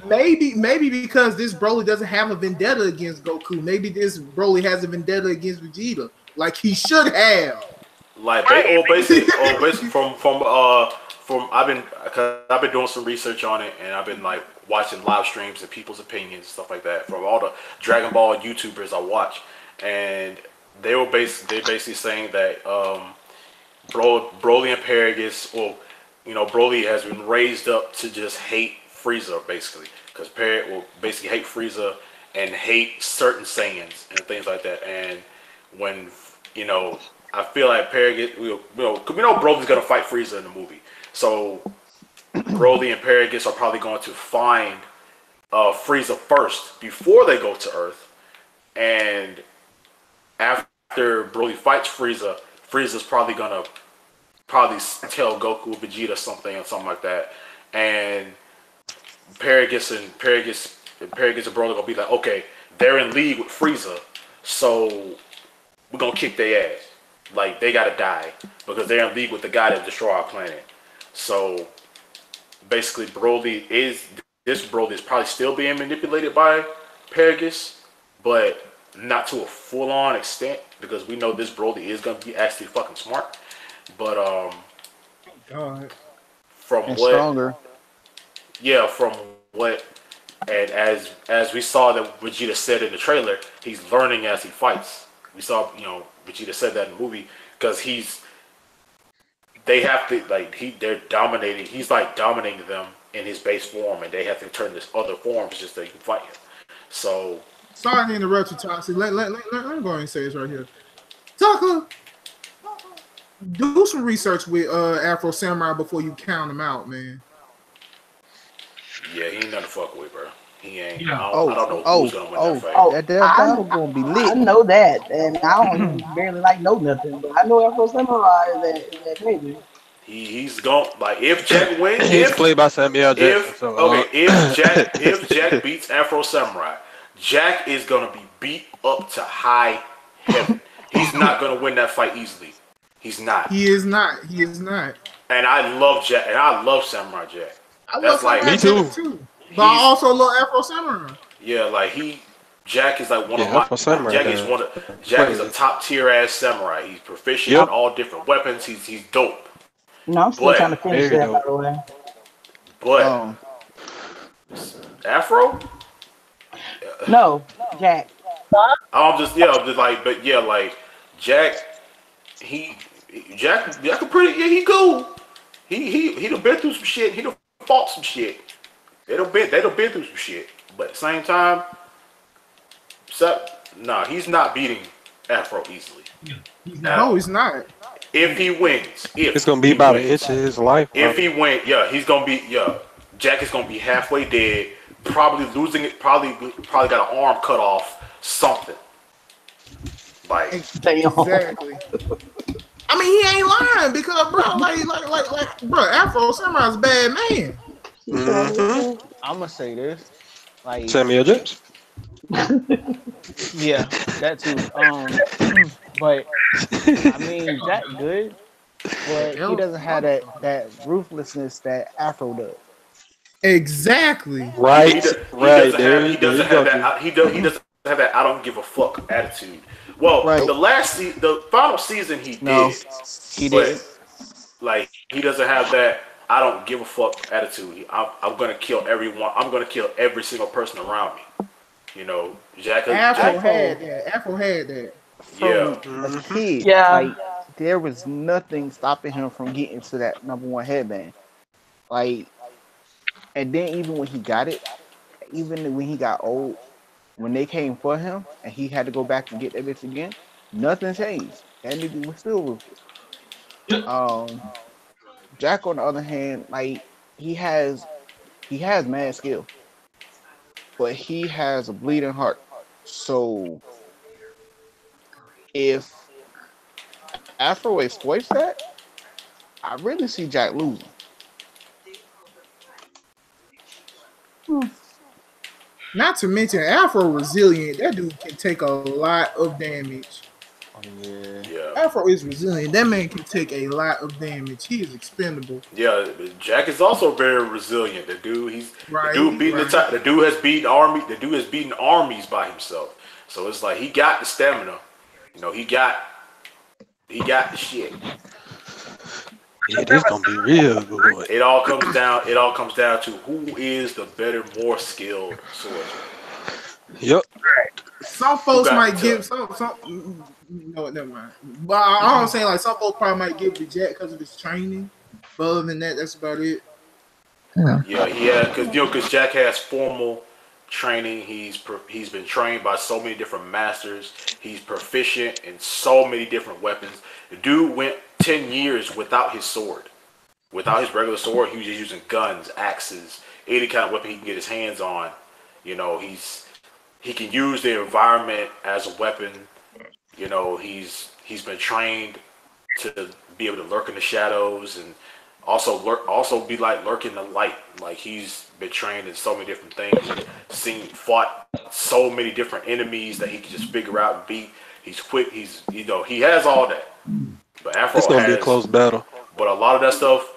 Maybe because this Broly doesn't have a vendetta against Goku. Maybe this Broly has a vendetta against Vegeta, like he should have. Like basically from I've been doing some research on it, and I've been like watching live streams and people's opinions and stuff like that from all the Dragon Ball YouTubers I watch, and they're basically saying that Broly and Paragus, well, Broly has been raised up to just hate Frieza basically, because Paragus will basically hate Frieza and hate certain Saiyans and things like that, and when I feel like Paragus, we know Broly's gonna fight Frieza in the movie, so Broly and Paragus are probably going to find Frieza first before they go to Earth, and after Broly fights Frieza, Frieza's probably gonna tell Goku or Vegeta something like that, and Paragus and Broly gonna be like, okay, they're in league with Frieza, so we're gonna kick their ass. Like, they gotta die because they're in league with the guy that destroyed our planet. So basically, Broly is probably still being manipulated by Paragus, but not to a full-on extent, because we know this Broly is gonna be actually fucking smart. But God. Stronger. Yeah, from what, and as we saw that Vegeta said in the trailer, he's learning as he fights. We saw, Vegeta said that in the movie, because they're dominating. He's like dominating them in his base form, and they have to turn this other forms just so they can fight him. So sorry to interrupt you, Toxic. Let me go ahead and say this right here. Tucker, do some research with Afro Samurai before you count him out, man. Yeah, he ain't nothing to fuck with, bro. He ain't. Yeah. I don't know who's gonna win that fight. That damn battle gonna be lit. I know that, and I don't barely know nothing, but I know Afro Samurai is that crazy. He's going, like, if Jack wins, He's played by Samuel Jackson. If Jack beats Afro Samurai, Jack is gonna be beat up to high heaven. He's not gonna win that fight easily. He's not. He is not. He is not. And I love Jack, and I love Samurai Jack. I love Samurai me too. But I also love Afro Samurai. Yeah, like Jack is like one of Afro Samurai. Jack is a top tier ass samurai. He's proficient in all different weapons. He's dope. No, I'm still trying to finish that, by the way. But Afro? No, Jack. I'm just like, but yeah, like Jack. Jack a pretty, he cool. He done been through some shit. He done fought some shit. They done been through some shit. But at the same time, he's not beating Afro easily. No, he's not. If he wins, it's gonna be about an inch of his life. If he wins, he's gonna be Jack is gonna be halfway dead, probably losing it, probably got an arm cut off, something. Like exactly. I mean, he ain't lying because, bro, bro, Afro Samurai's a bad man. Mm-hmm. I'm gonna say this, like Samuel Jackson. Yeah, that too. But I mean, that good, but he doesn't have that ruthlessness that Afro does. Exactly. Right. He doesn't have that I don't give a fuck attitude. Well, the final season he did. He did. Like, he doesn't have that I don't give a fuck attitude. I'm gonna kill everyone. I'm gonna kill every single person around me. Jack. Afro had that. From a kid, like there was nothing stopping him from getting to that number one headband. Like, and then even when he got it, even when he got old, when they came for him and he had to go back and get that bitch again, nothing changed. That nigga was still ruthless. Jack, on the other hand, like he has mad skill, but he has a bleeding heart. So if Afro exploits that, I really see Jack losing. Not to mention Afro resilient. That dude can take a lot of damage. Yeah. Afro is resilient. That man can take a lot of damage. He is expendable. Yeah, Jack is also very resilient. The dude, Right, the dude beating right. the dude has beaten army. The dude has beaten armies by himself. So it's like he got the stamina. You know, he got the shit. Yeah, this gonna be real good. It all comes down to who is the better, more skilled swordsman. Yep. Some folks got might the give no, never mind. But I'm saying like some folks probably might give the Jack because of his training. But other than that, that's about it. Yeah, because Jack has formal training. He's been trained by so many different masters. He's proficient in so many different weapons. The dude went 10 years without his sword. Without his regular sword, he was just using guns, axes, any kind of weapon he can get his hands on. You know, he can use the environment as a weapon. You know, he's been trained to be able to lurk in the shadows and also be like lurking the light. Like he's been trained in so many different things, fought so many different enemies that he can just figure out and beat. He's quick. He has all that. But Afro It's gonna be a close battle. But a lot of that stuff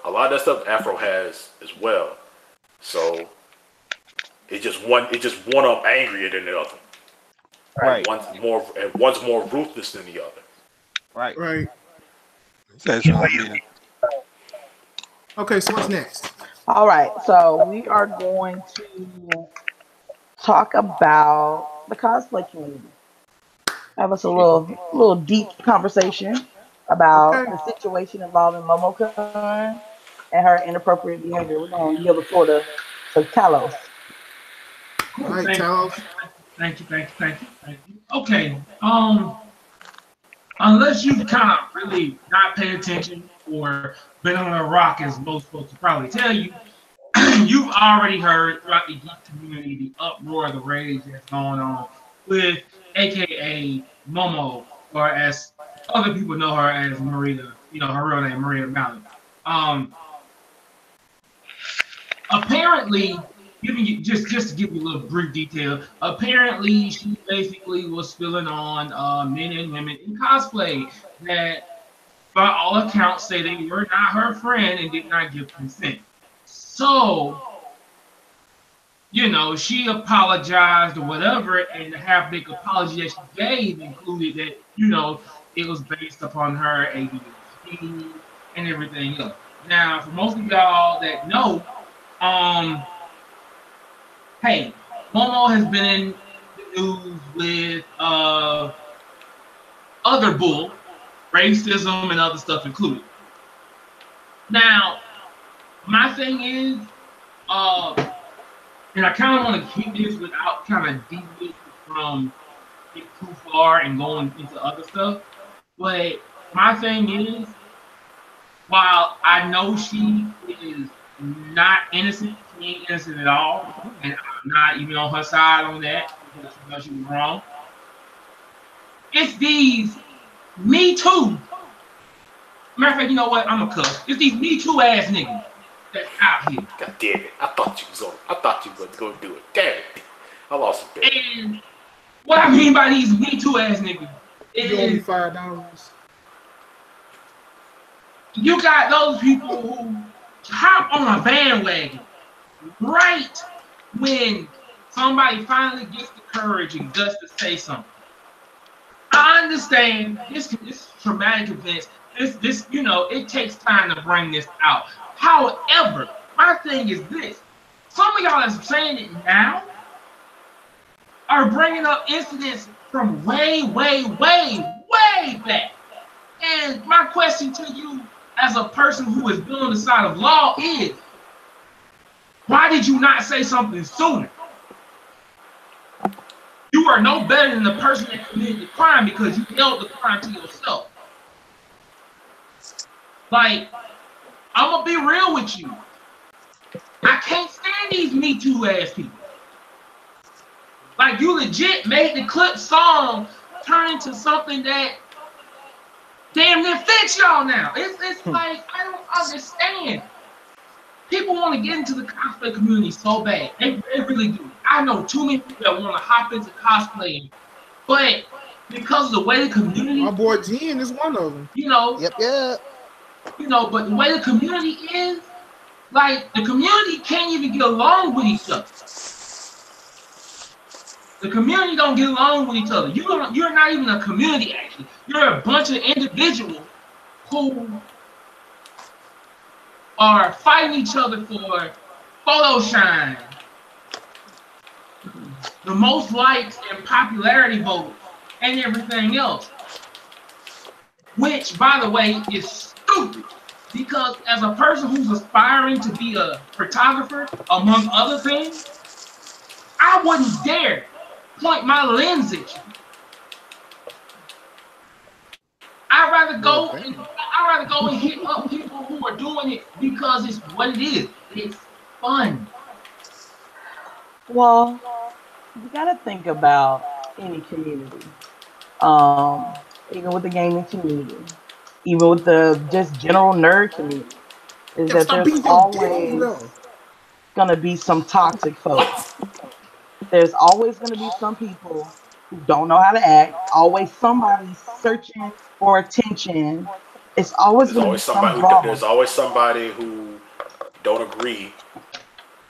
Afro has as well. So it just one up angrier than the other. Right. One's more ruthless than the other. Right. Right. That's what I mean. Okay, so what's next? All right, so we are going to talk about the cosplay community. Have us a little deep conversation about the situation involving Momocon and her inappropriate behavior. We're going to yield the floor to Talos. All right, Talos. Thank you. Okay. Unless you kind of really not pay attention or been on a rock, as most folks will probably tell you, you've already heard throughout the geek community the uproar, the rage that's going on with AKA Momo, or as other people know her as Marita. You know, her real name, Marita Mallett. Apparently, just to give you a little brief detail, apparently she basically was spilling on men and women in cosplay that, by all accounts, say they were not her friend and did not give consent. So, you know, she apologized or whatever, and the half-baked apology that she gave included that, you know, it was based upon her ADHD and everything else. Now, for most of y'all that know, hey, Momo has been in the news with other bull, racism and other stuff included. Now, my thing is, and I kind of want to keep this without kind of deviating from it too far and going into other stuff, but my thing is, while I know she is not innocent, she ain't innocent at all, and I'm not even on her side on that because she knows she was wrong. It's these Me Too. Matter of fact, you know what? I'm a cuss. It's these Me Too ass niggas that's out here. God damn it! I thought you was gonna do it. Damn it! I lost a bit. And what I mean by these Me Too ass niggas is $5. you got those people who hop on a bandwagon right when somebody finally gets the courage and guts to say something. I understand this traumatic events. This you know, it takes time to bring this out. However, my thing is this: some of y'all that's saying it now are bringing up incidents from way back. And my question to you, as a person who has been on the side of law, is why did you not say something sooner? You are no better than the person that committed the crime because you held the crime to yourself. Like, I'm gonna be real with you. I can't stand these Me Too ass people. Like, you legit made the clip song turn into something that damn near fits y'all now. It's like, I don't understand. People want to get into the cosplay community so bad. They really do. I know too many people that want to hop into cosplaying, but because of the way the community, my boy Jen is one of them. you know, Yep. but the way the community is, like the community can't even get along with each other. The community don't get along with each other. You're not even a community actually. You're a bunch of individuals who are fighting each other for photo shine, the most likes and popularity votes, and everything else. Which, by the way, is stupid. Because as a person who's aspiring to be a photographer, among other things, I wouldn't dare point my lens at you. I'd rather go and hit up people who are doing it because it's what it is. It's fun. Well, you gotta think about any community. Even with the gaming community, even with the just general nerd community, is that there's always gonna be some toxic folks. There's always gonna be some people who don't know how to act. Always somebody searching for attention. It's always gonna be some drama. There's always somebody who don't agree.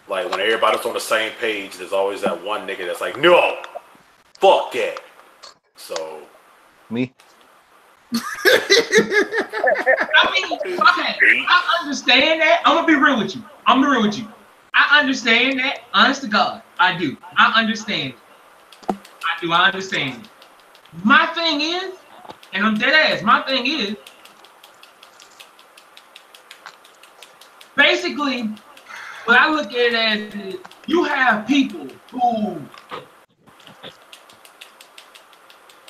Like when everybody's on the same page, there's always that one nigga that's like, no, fuck that. So me. I mean, okay, I understand that. I'm gonna be real with you. I understand that. Honest to God, I do. I understand. I understand. My thing is, and I'm dead ass. My thing is, basically, what I look at it as is, you have people who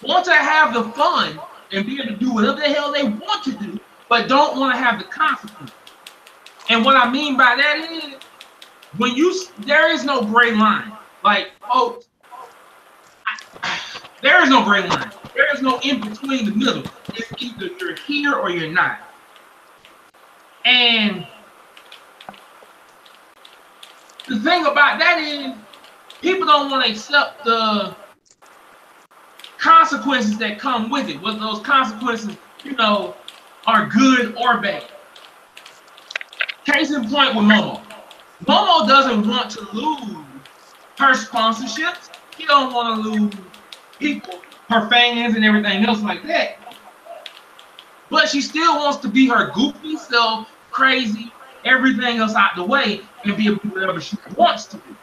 want to have the fun and be able to do whatever the hell they want to do, but don't want to have the consequences. And what I mean by that is, when there is no gray line. Like, folks, there is no gray line. There is no in between the middle. It's either you're here or you're not. And the thing about that is, people don't want to accept the consequences that come with it, whether those consequences, are good or bad. Case in point with Momo. Momo doesn't want to lose her sponsorships. She don't want to lose people, her fans and everything else like that. But she still wants to be her goofy self, crazy, everything else out the way, and be able to do whatever she wants to do.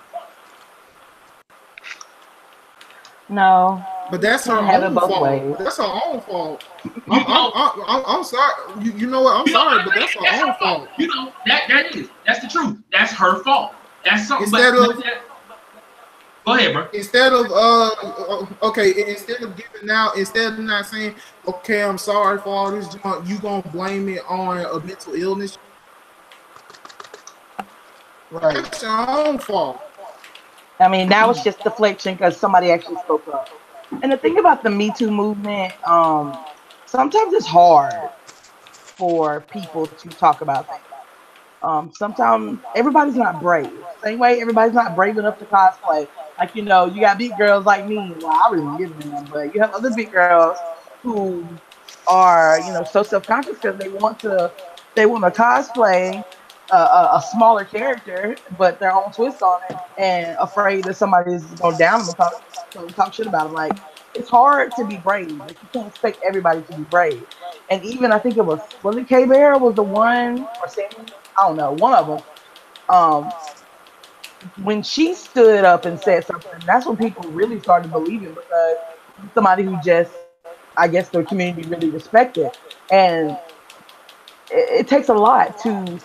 No. But that's her own fault. That's her own fault. I'm sorry. You know what? I'm sorry, but that's her own fault. That's the truth. That's her fault. That's something. Go ahead, bro. Instead of instead of not saying, okay, I'm sorry for all this junk, you gonna blame it on a mental illness. Right. That's your own fault. I mean, now it's just deflection because somebody actually spoke up. And the thing about the Me Too movement, sometimes it's hard for people to talk about things. Sometimes everybody's not brave. Same way everybody's not brave enough to cosplay. Like, you got big girls like me. Well, I really don't give them, but you have other big girls who are, so self-conscious because they want to cosplay a smaller character, but their own twist on it, and afraid that somebody's going down them and talk shit about them. Like, it's hard to be brave. Like, you can't expect everybody to be brave. And even I think it was it K-Bear was the one, or Sammy? I don't know, one of them. When she stood up and said something, that's when people really started believing, because somebody who just, I guess, the community really respected. And it takes a lot to,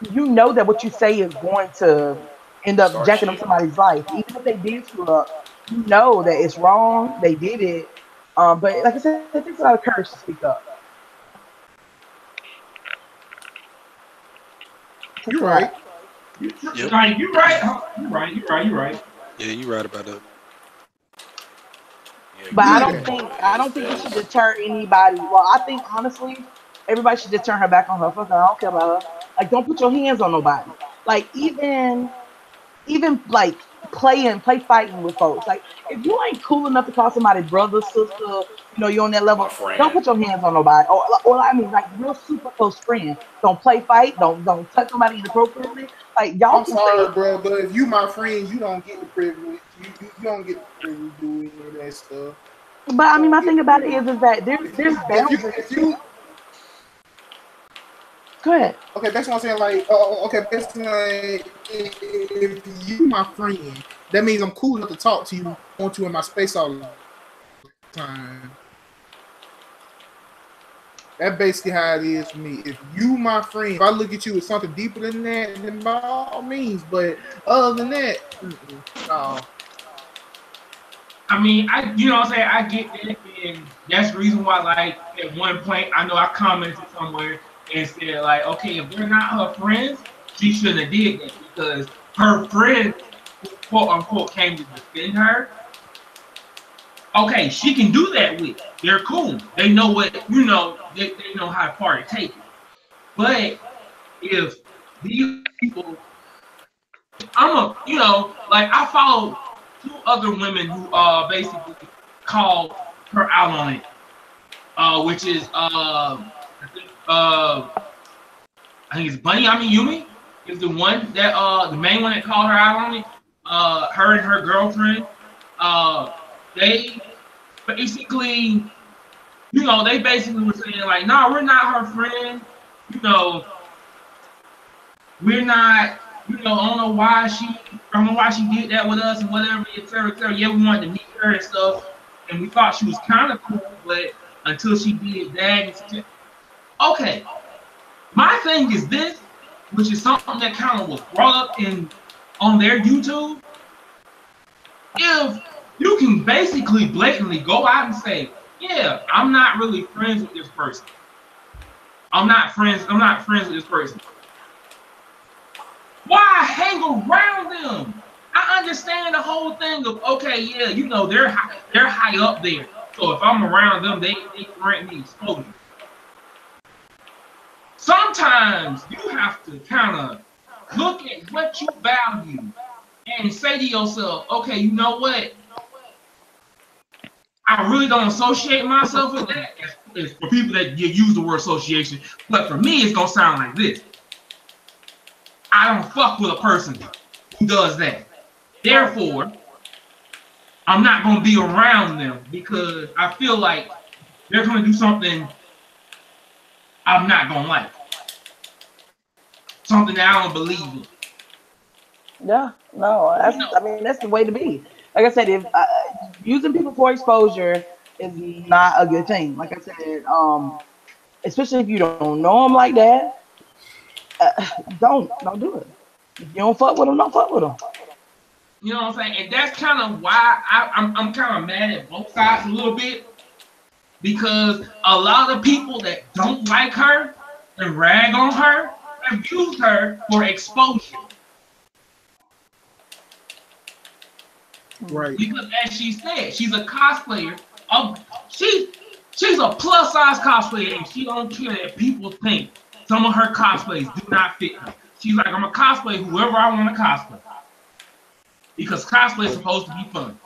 that what you say is going to end up jacking up somebody's life. Even if they did screw up, that it's wrong, they did it. But like I said, it takes a lot of courage to speak up. You're right. You're right. You're right. Yeah, you're right about that. But I don't think it should deter anybody. Well, I think honestly, everybody should just turn her back on her. Fuck her, I don't care about her. Like, don't put your hands on nobody. Like, even like play fighting with folks. Like if you ain't cool enough to call somebody brother, sister, you're on that My level. Don't friend. put your hands on nobody. Or I mean, like real super close friend. Don't play fight. Don't touch somebody inappropriately. Like y'all I'm can say sorry, bro, but if you my friend, you don't get the privilege. You don't get the privilege to do any of that stuff. But I You mean, don't my get thing the about it privilege. is that there's boundaries. If you Go ahead. okay, that's what I'm saying. Like, okay, that's like if you my friend, that means I'm cool enough to talk to you, want you in my space all the time. That's basically how it is for me. If you my friend, if I look at you as something deeper than that, then by all means. But other than that, no. I mean, you know what I'm saying? I get that, and that's the reason why, like, at one point, I know I commented somewhere and said, like, okay, if they're not her friends, she shouldn't have did that because her friends, quote unquote, came to defend her. Okay, she can do that with. They're cool. They know what, they know how far to take it. But if these people, like I follow two other women who basically called her out on it, which is I think it's Bunny Yumi is the one that the main one that called her out on it. Her and her girlfriend, they basically, they basically were saying like, no, we're not her friend. We're not. I don't know why she did that with us and whatever, et cetera, et cetera. Yeah, we wanted to meet her and stuff, and we thought she was kind of cool, but until she did that, okay. My thing is this, which is something that kind of was brought up on their YouTube. If you can basically blatantly go out and say, yeah, I'm not really friends with this person. I'm not friends with this person. Why hang around them? I understand the whole thing of, okay, yeah, they're high up there. So if I'm around them, they grant me exposure. Sometimes you have to kind of look at what you value and say to yourself, okay, you know what? I really don't associate myself with that. It's for people that use the word association, but for me, it's gonna sound like this. I don't fuck with a person who does that. Therefore, I'm not gonna be around them because I feel like they're gonna do something I'm not gonna like. Something that I don't believe in. Yeah, no, I mean that's the way to be. Like I said, if using people for exposure is not a good thing. Like I said, especially if you don't know them like that, don't do it. If you don't fuck with them, don't fuck with them. You know what I'm saying? And that's kind of why I'm kind of mad at both sides a little bit, because a lot of people that don't like her and rag on her have used her for exposure. Right. Because as she said, she's a cosplayer. She's a plus size cosplayer, and she don't care that people think some of her cosplays do not fit her. She's like, I'm a cosplay whoever I want to cosplay. Because cosplay is supposed to be fun.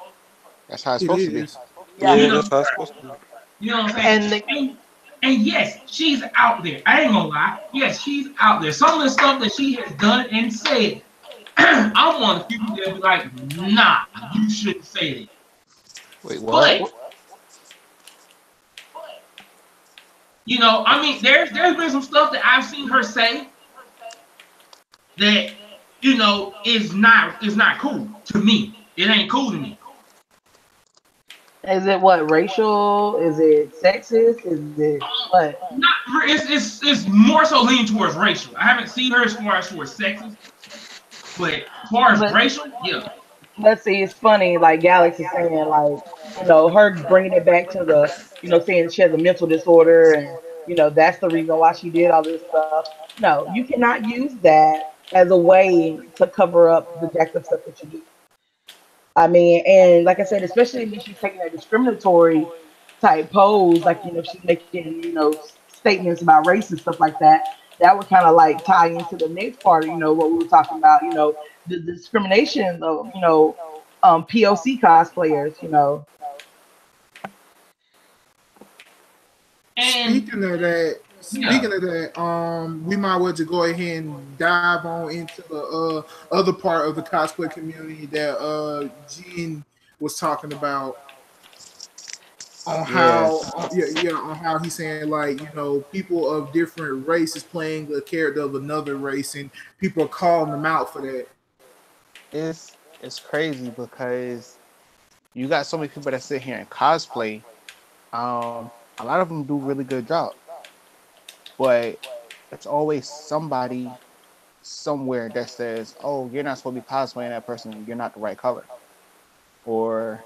That's how it's supposed to be. Yeah, that's how it's supposed to be. You know what I'm saying? And yes, she's out there. I ain't gonna lie. Yes, she's out there. Some of the stuff that she has done and said, I'm one of the people that be like, nah, you shouldn't say that. Wait, what? But, I mean, there's been some stuff that I've seen her say that, is not cool to me. It ain't cool to me. Is it what, racial? Is it sexist? Is it what? It's more so leaning towards racial. I haven't seen her as far as towards sexist, but as far as racial, yeah. Let's see, it's funny, like Galaxy saying, like, her bringing it back to the, saying she has a mental disorder and, that's the reason why she did all this stuff. No, you cannot use that as a way to cover up the jacked up stuff that you do. I mean, and like I said, especially when she's taking a discriminatory type pose, like, she's making, statements about race and stuff like that, that would kind of like tie into the next part, what we were talking about, the discrimination of POC cosplayers. And yeah, Speaking of that, we might well just go ahead and dive on into the other part of the cosplay community that Gene was talking about on Yeah, how on how he's saying like people of different races playing the character of another race and people are calling them out for that. it's crazy because you got so many people that sit here and cosplay. A lot of them do really good job, but it's always somebody somewhere that says, "Oh, you're not supposed to be cosplaying that person. You're not the right color, or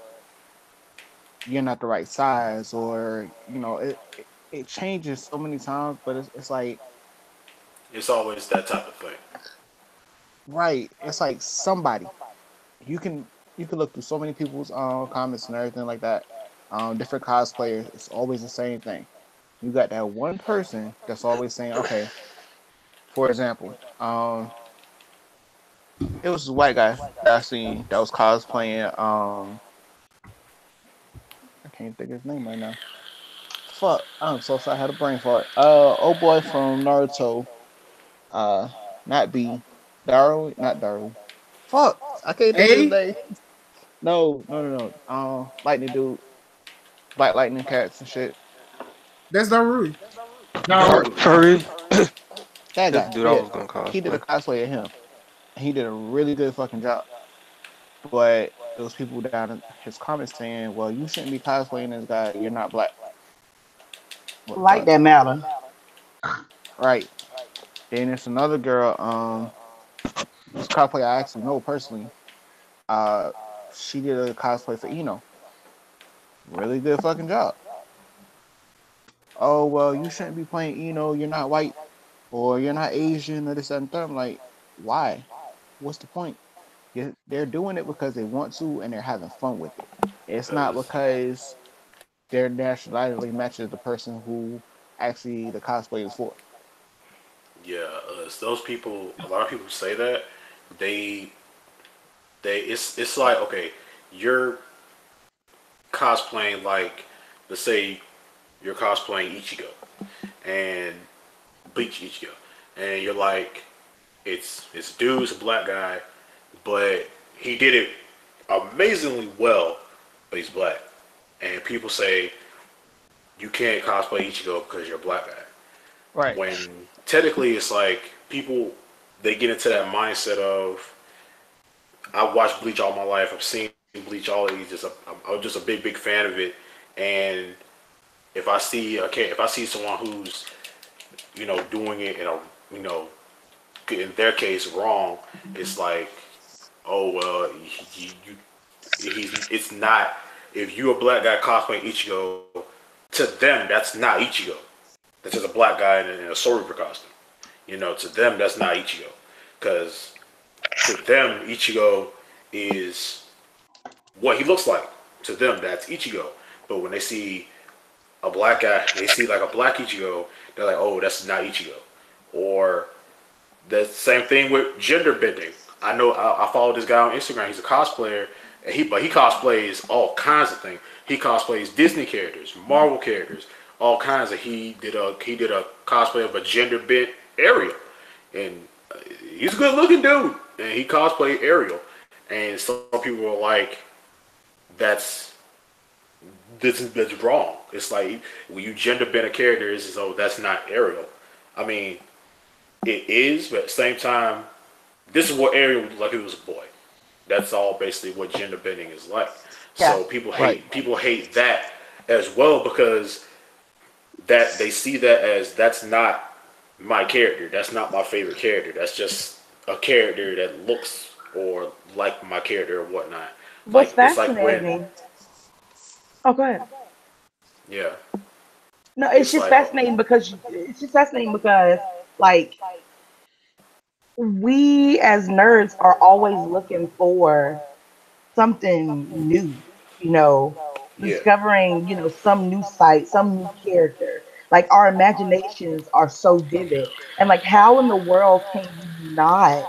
you're not the right size," or it changes so many times. But it's like It's always that type of thing. right, it's like somebody you can you can look through so many people's comments and everything like that. Different cosplayers, it's always the same thing. You got that one person that's always saying, okay, for example, it was this white guy that I seen that was cosplaying. I can't think of his name right now. Fuck, I'm so sorry. I had a brain fart. Old boy from Naruto. Uh, not B. Daru, not Daru. Fuck, I can't think of his A name. No, no, no, no. Lightning dude, Black Lightning cats and shit. that's Daru. no, Furry. That That's guy. the dude I Yeah, was gonna he did a cosplay. cosplay of him. He did a really good fucking job. But there was people down in his comments saying, "Well, you shouldn't be cosplaying this guy. You're not black." What the Like fuck? that matter. Right. Then there's another girl. This cosplay I actually know personally. Uh, she did a cosplay for Eno. Really good fucking job. Oh well, you shouldn't be playing Eno. You're not white, or you're not Asian, or this that, and third. I'm like, why? What's the point? They're doing it because they want to, and they're having fun with it. It's not Because because their nationality matches the person who actually the cosplay is for. yeah, it's those people. A lot of people say that they it's like okay, you're cosplaying like let's say you're cosplaying Ichigo and Bleach Ichigo, and you're like it's dude's a black guy, but he did it amazingly well, but he's black, and people say you can't cosplay Ichigo because you're a black guy. Right. When technically it's like people they get into that mindset of I've watched Bleach all my life. I've seen Bleach all of these. I'm just a big fan of it. And if I see someone who's doing it in a you know in their case wrong, it's like oh well it's not if you a black guy cosplaying Ichigo to them that's not Ichigo. That's just a black guy in a Soul Reaper costume. To them that's not Ichigo because to them Ichigo is what he looks like. To them, that's Ichigo. But when they see a black guy, they see like a black Ichigo, they're like, oh, that's not Ichigo. Or the same thing with gender bending. I know I follow this guy on Instagram. He's a cosplayer, but he cosplays all kinds of things. He cosplays Disney characters, Marvel characters, all kinds of. He did a cosplay of a gender bent Ariel, and he's a good looking dude, and he cosplayed Ariel. And some people are like, that's that's wrong. It's like when you gender bend a character, it's as though that's not Ariel. I mean, it is, but at the same time, this is what Ariel would look like if it was a boy. That's all basically what gender bending is like. Yeah. So people Right. hate that as well because that they see that as that's not my character. That's not my favorite character. That's just a character that looks or like my character or whatnot. What's Like it's like when fascinating? Oh, go ahead. yeah, No, it's like it's just fascinating because like we as nerds are always looking for something new, you know, yeah, discovering, some new site, some new character. Like our imaginations are so vivid. And like how in the world can you not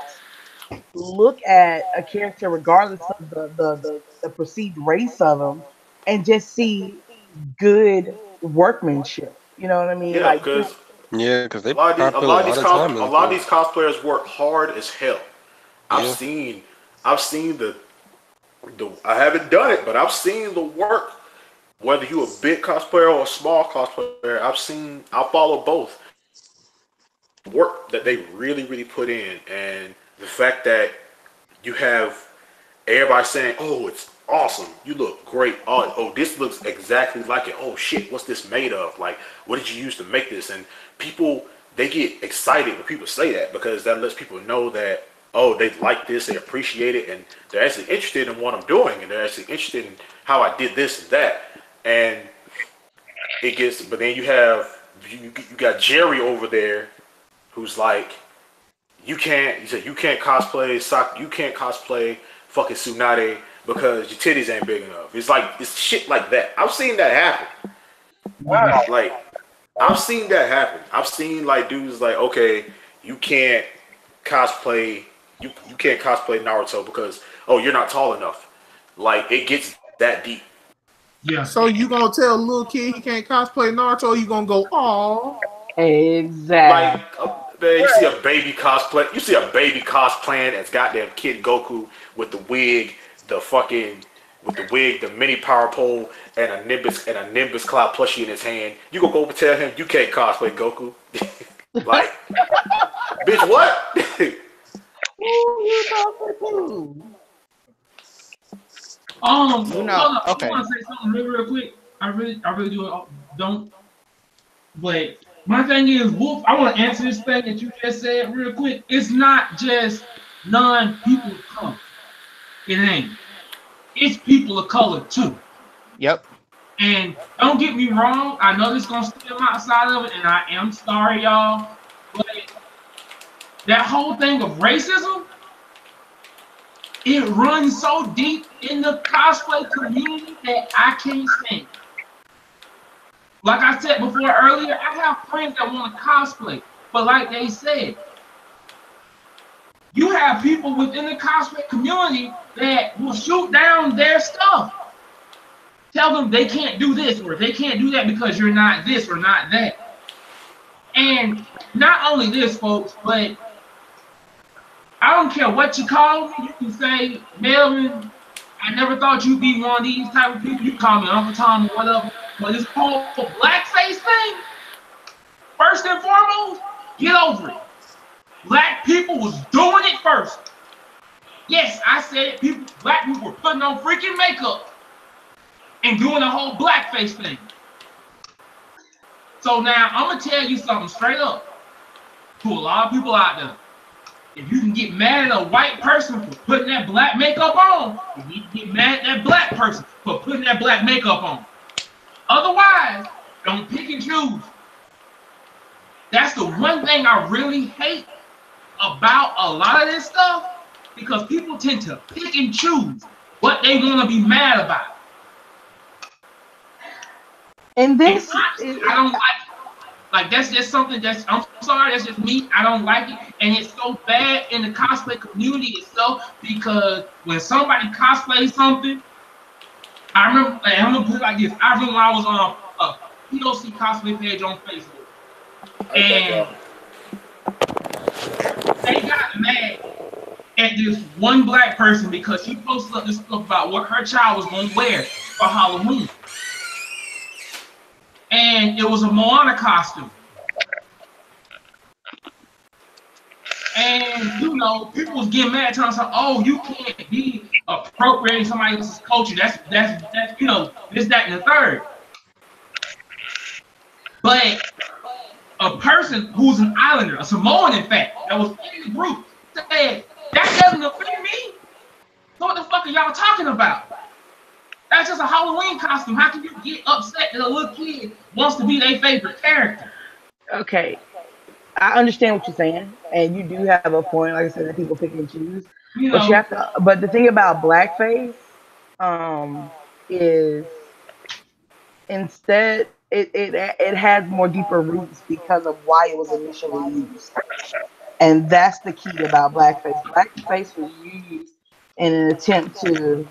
look at a character regardless of the perceived race of them and just see good workmanship. You know what I mean? Yeah, Like because Yeah, because a they lot of these, a popular lot a of these, lot of time in a the lot of field. these cosplayers work hard as hell. I've Yeah. seen, I've seen the. I haven't done it, but I've seen the work. Whether you a big cosplayer or a small cosplayer, I follow both. Work that they really put in, and the fact that you have everybody saying, "Oh, it's awesome! You look great! Oh, this looks exactly like it! Oh shit, what's this made of? Like, what did you use to make this?" And people, they get excited when people say that because that lets people know that, oh, they like this, they appreciate it, and they're actually interested in what I'm doing, and they're actually interested in how I did this and that. And it gets, but then you got Jerry over there who's like, he said you can't cosplay you can't cosplay fucking Tsunade because your titties ain't big enough. It's like, it's shit like that. I've seen that happen. Like, I've seen that happen. I've seen like dudes like, okay, you can't cosplay you can't cosplay Naruto because, oh, you're not tall enough. Like, it gets that deep. Yeah. So you gonna tell a little kid he can't cosplay Naruto? You gonna go, "Aw"? Like, Exactly. man, you see a baby cosplay. You see a baby cosplaying as goddamn Kid Goku with the wig, the fucking with the wig, the mini power pole, and a Nimbus cloud plushie in his hand. You gonna go over and tell him you can't cosplay Goku? Like, bitch, what? Who you talking to? You know, Hold up. I okay. want to say something real quick. I really do. Don't. But my thing is, Wolf. I want to answer this thing that you just said real quick. It's not just non-people of color. It ain't. It's people of color too. Yep. And don't get me wrong. I know this gonna steal outside of it, and I am sorry, y'all. But that whole thing of racism, it runs so deep in the cosplay community that I can't stand. Like I said before earlier, I have friends that want to cosplay, but like they said, you have people within the cosplay community that will shoot down their stuff. Tell them they can't do this or they can't do that because you're not this or not that. And not only this, folks, but I don't care what you call me. You can say, Melvin, I never thought you'd be one of these type of people. You call me Uncle Tom or whatever. But this whole blackface thing, first and foremost, get over it. Black people was doing it first. Yes, I said it. Black people were putting on freaking makeup and doing the whole blackface thing. So now I'm gonna tell you something straight up to a lot of people out there. If you can get mad at a white person for putting that black makeup on, you need to get mad at that black person for putting that black makeup on. Otherwise, don't pick and choose. That's the one thing I really hate about a lot of this stuff, because people tend to pick and choose what they want to be mad about. And this, I don't like it. Like, that's just something that's, I'm sorry, that's just me. I don't like it. And it's so bad in the cosplay community itself, because when somebody cosplays something, I remember, and I'm gonna put it like this. I remember when I was on a POC cosplay page on Facebook, and they got mad at this one black person because she posted up this stuff about what her child was gonna wear for Halloween. And it was a Moana costume. And, you know, people was getting mad, trying to say, oh, you can't be appropriating somebody else's culture. That's you know, this, that, and the third. But a person who's an islander, a Samoan, in fact, that was in the group, said, that doesn't offend me. So what the fuck are y'all talking about? That's just a Halloween costume. How can you get upset that a little kid wants to be their favorite character? okay, I understand what you're saying, and you do have a point. Like I said, that people pick and choose, You but you know, have to. But the thing about blackface, is instead it has more deeper roots because of why it was initially used. And that's the key about blackface. Blackface was used in an attempt to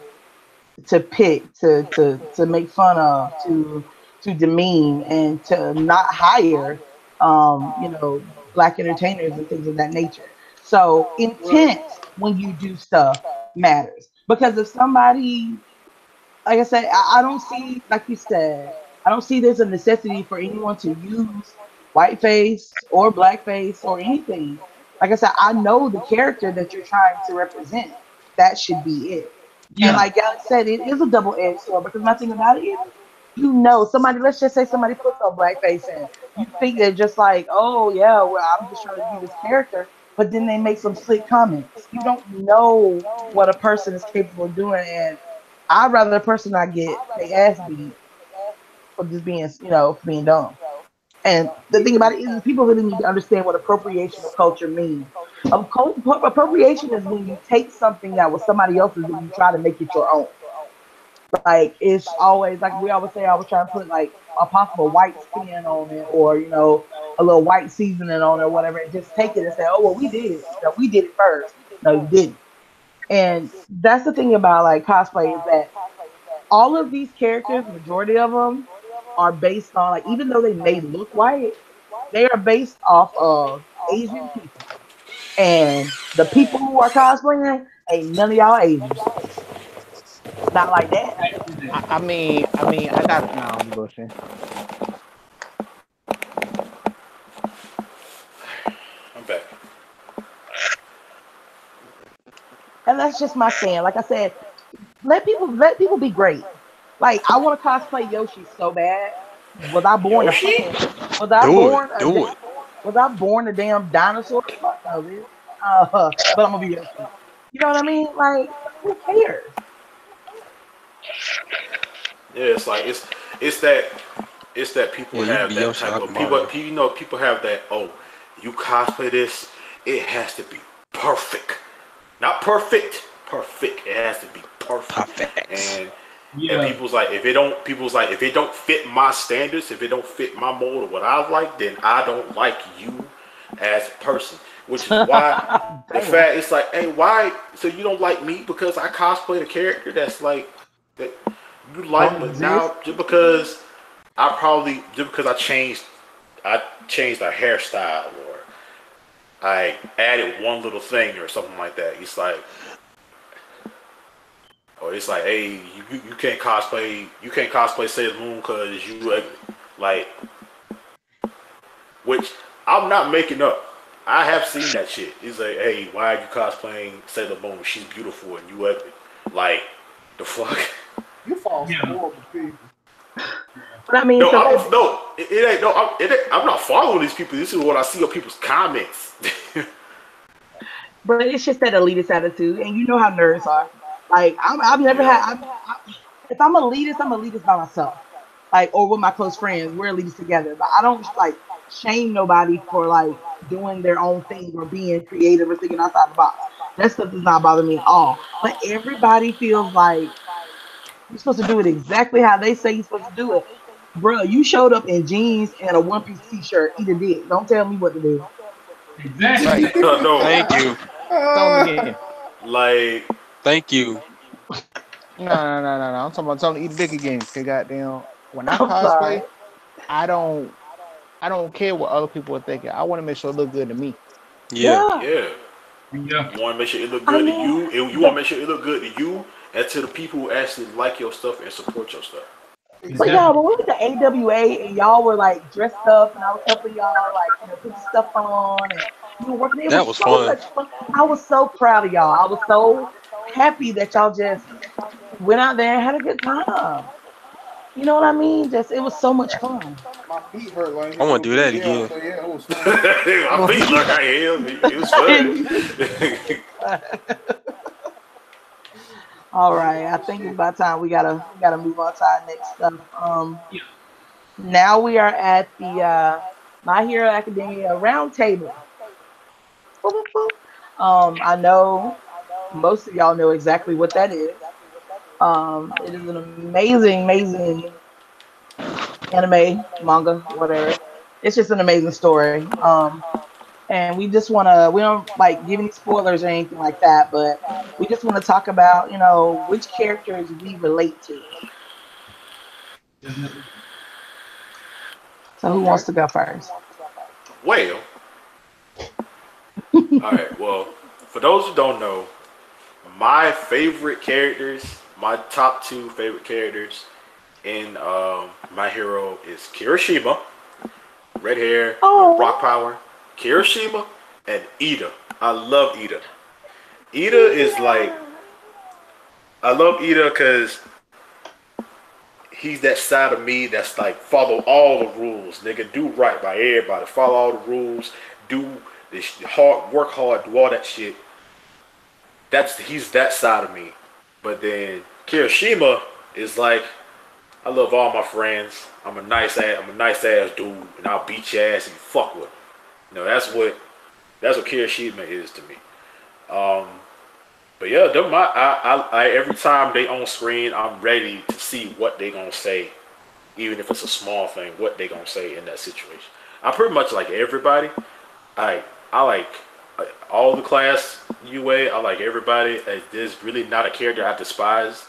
pick, to make fun of, to demean, and to not hire, black entertainers and things of that nature. So intent when you do stuff matters, because if somebody, like I said, I don't see, like you said, I don't see there's a necessity for anyone to use whiteface or blackface or anything. Like I said, I know the character that you're trying to represent. That should be it. And Yeah. like Alex said, it is a double-edged sword, because my thing about it is, somebody, let's just say somebody puts on blackface and you think they're just like, oh yeah, well, I'm just trying to be this character, but then they make some slick comments. You don't know what a person is capable of doing, and I'd rather a person not get their ass beat for just being, for being dumb. And the thing about it is people really need to understand what appropriation of culture means. Appropriation is when you take something that was somebody else's and you try to make it your own. Like, it's always like we always say, I was trying to put like a possible white spin on it, or a little white seasoning on it, or whatever, and just take it and say, oh well, we did it. We did it first. No, you didn't. And that's the thing about like cosplay, is that all of these characters, majority of them, are based on, like, even though they may look white, they are based off of Asian people. And the people who are cosplaying ain't none of y'all Asian. Not like that. I mean, I got no. I'm bullshit. I'm back. And that's just my stand. Like I said, let people be great. Like, I want to cosplay Yoshi so bad. Was I born Yoshi? Was I born Do it. Was I born a damn dinosaur? Fuck no, bitch. But I'm gonna be Yoshi. You know what I mean? Like, who cares? Yeah, it's like it's that people Yeah, you have be that Yoshi type of Akamaru. people have that, oh, you cosplay this, it has to be perfect. Not perfect, perfect. It has to be perfect. Perfect. And people's like, if it don't fit my standards, if it don't fit my mold of what I like, then I don't like you as a person. Which is why the fact it's like, hey, why? So you don't like me because I cosplay a character that's like that you like, but now just because I changed a hairstyle, or I added one little thing or something like that. It's like, or it's like, hey, you can't cosplay Sailor Moon because you like, which I'm not making up. I have seen that shit. It's like, hey, why are you cosplaying Sailor Moon? She's beautiful and you ugly. Like, the fuck? You fall for horrible people. But I mean, No, it ain't. No, I'm not following these people. This is what I see on people's comments. but it's just that elitist attitude, and you know how nerds are. Like, I've never had. If I'm elitist by myself, like, or with my close friends. We're elitists together, but I don't like shame nobody for like doing their own thing or being creative or thinking outside the box. That stuff does not bother me at all. But everybody feels like you're supposed to do it exactly how they say you're supposed to do it. Bro, you showed up in jeans and a one-piece t-shirt. Eat a dick. Don't tell me what to do. Exactly. Right. No, Thank you. Tell me again. like, Thank you. No. I'm talking about telling eat a dick again. Cause goddamn, when I I'm sorry. cosplay, I don't care what other people are thinking. I want to make sure it look good to me. Yeah. yeah. Yeah. You want to make sure it look I good to mean, you. You want to make sure it look good to you and to the people who actually like your stuff and support your stuff. but y'all, when we went to AWA and y'all were like dressed up and I was helping y'all like put the stuff on and you were working, it That was was so fun. much fun. I was so proud of y'all. I was so happy that y'all just went out there and had a good time. You know what I mean? Just, it was so much fun. My feet hurt like I hell. want to do that Yeah, again. so yeah, it was fun. I feel like I am. It was fun. All right, I think it's about time we gotta move on to our next stuff. Now we are at the My Hero Academia roundtable. Boop, boop, boop. I know most of y'all know exactly what that is. It is an amazing anime, manga, whatever. It's just an amazing story. and we just want to, we don't like give any spoilers or anything like that, but we just want to talk about, which characters we relate to. So who wants to go first? Well, all right. Well, for those who don't know, my favorite characters, my top two favorite characters in My Hero is Kirishima, red hair, rock power. Kirishima and Ida. I love Ida. Ida is like, I love Ida because he's that side of me that's like follow all the rules, nigga. Do right by everybody. Follow all the rules. Do this hard, work hard, do all that shit. He's that side of me. But then Kirishima is like, I love all my friends. I'm a nice ass dude, and I'll beat your ass and you fuck with him. That's what Kirishima is to me. But yeah, I every time they on screen, I'm ready to see what they gonna say, even if it's a small thing. What they gonna say in that situation? I pretty much like everybody. I like all the class UA. I like everybody. There's really not a character I despise,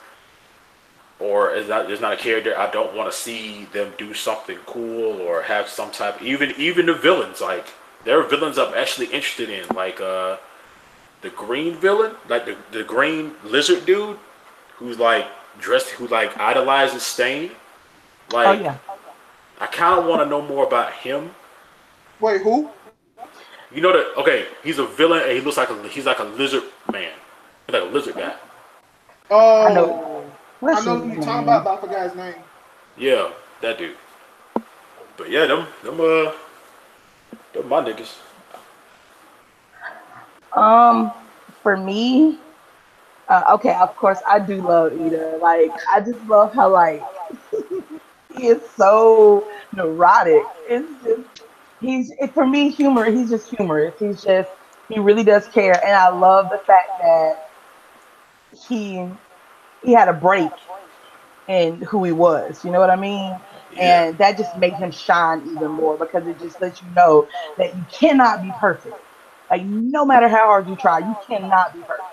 or there's not a character I don't want to see them do something cool or have some type. Even the villains, like there are villains I'm actually interested in, like the green villain, like the green lizard dude, who's like dressed, who like idolizes Stain. Like, I kind of want to know more about him. Wait, who? You know that? Okay, he's a villain, and he looks like he's like a lizard man, he's like a lizard guy. Oh, I know who you're talking about, but I forgot his name. Yeah, that dude. But yeah, them my niggas. For me, okay, of course, I do love Ida. Like, I just love how, like, he is so neurotic. It's just, for me, he's just humorous. He really does care. And I love the fact that he had a break in who he was. You know what I mean? Yeah. And that just made him shine even more because it just lets you know that you cannot be perfect. Like, no matter how hard you try, you cannot be perfect.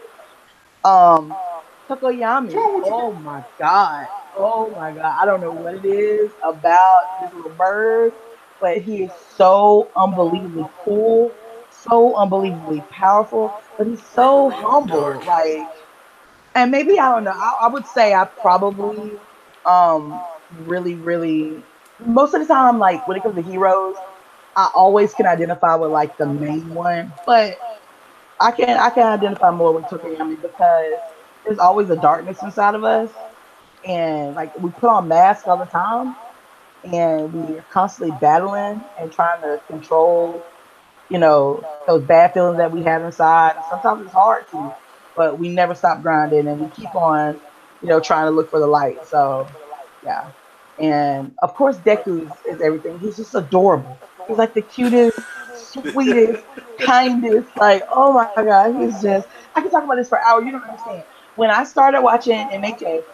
Tokoyami, oh my god. I don't know what it is about this little bird, but he is so unbelievably cool, so unbelievably powerful, but he's so humble. Like, and maybe, I don't know, I would say I probably really most of the time, like when it comes to heroes, I always can identify with like the main one, but I can identify more with Tokoyami because there's always a darkness inside of us, and like we put on masks all the time, and we're constantly battling and trying to control, those bad feelings that we have inside. And sometimes it's hard to, but we never stop grinding and we keep on, trying to look for the light. So yeah, and of course Deku is everything. He's just adorable. He's like the cutest, sweetest, kindest. Like, oh my god, he's just. I can talk about this for hours. You don't understand. When I started watching MHA,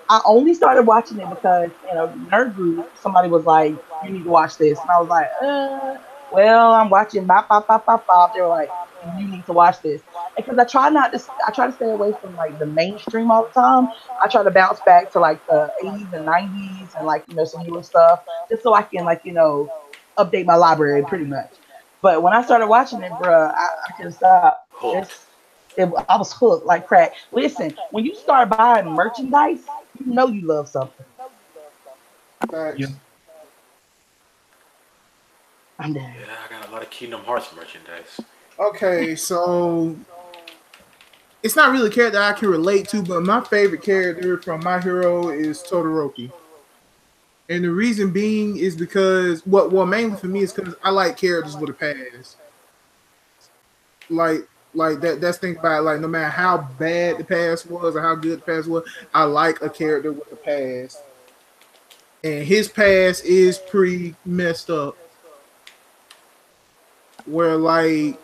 I only started watching it because Nerd Group. Somebody was like, "You need to watch this," and I was like, "Well, I'm watching." Bop, bop, bop, bop, bop. They were like, "You need to watch this," because I try to stay away from like the mainstream all the time. I try to bounce back to like the 80s and 90s and like some newer stuff, just so I can update my library pretty much. But when I started watching it, bruh, I couldn't stop. I was hooked like crack. Listen, when you start buying merchandise, you know you love something. Yeah. I'm dead. Yeah, I got a lot of Kingdom Hearts merchandise. Okay, so it's not really a character I can relate to, but my favorite character from My Hero is Todoroki. And the reason being is because mainly for me is because I like characters with a past. Like that's think about it, like no matter how bad the past was or how good the past was, I like a character with a past. And his past is pretty messed up. Where like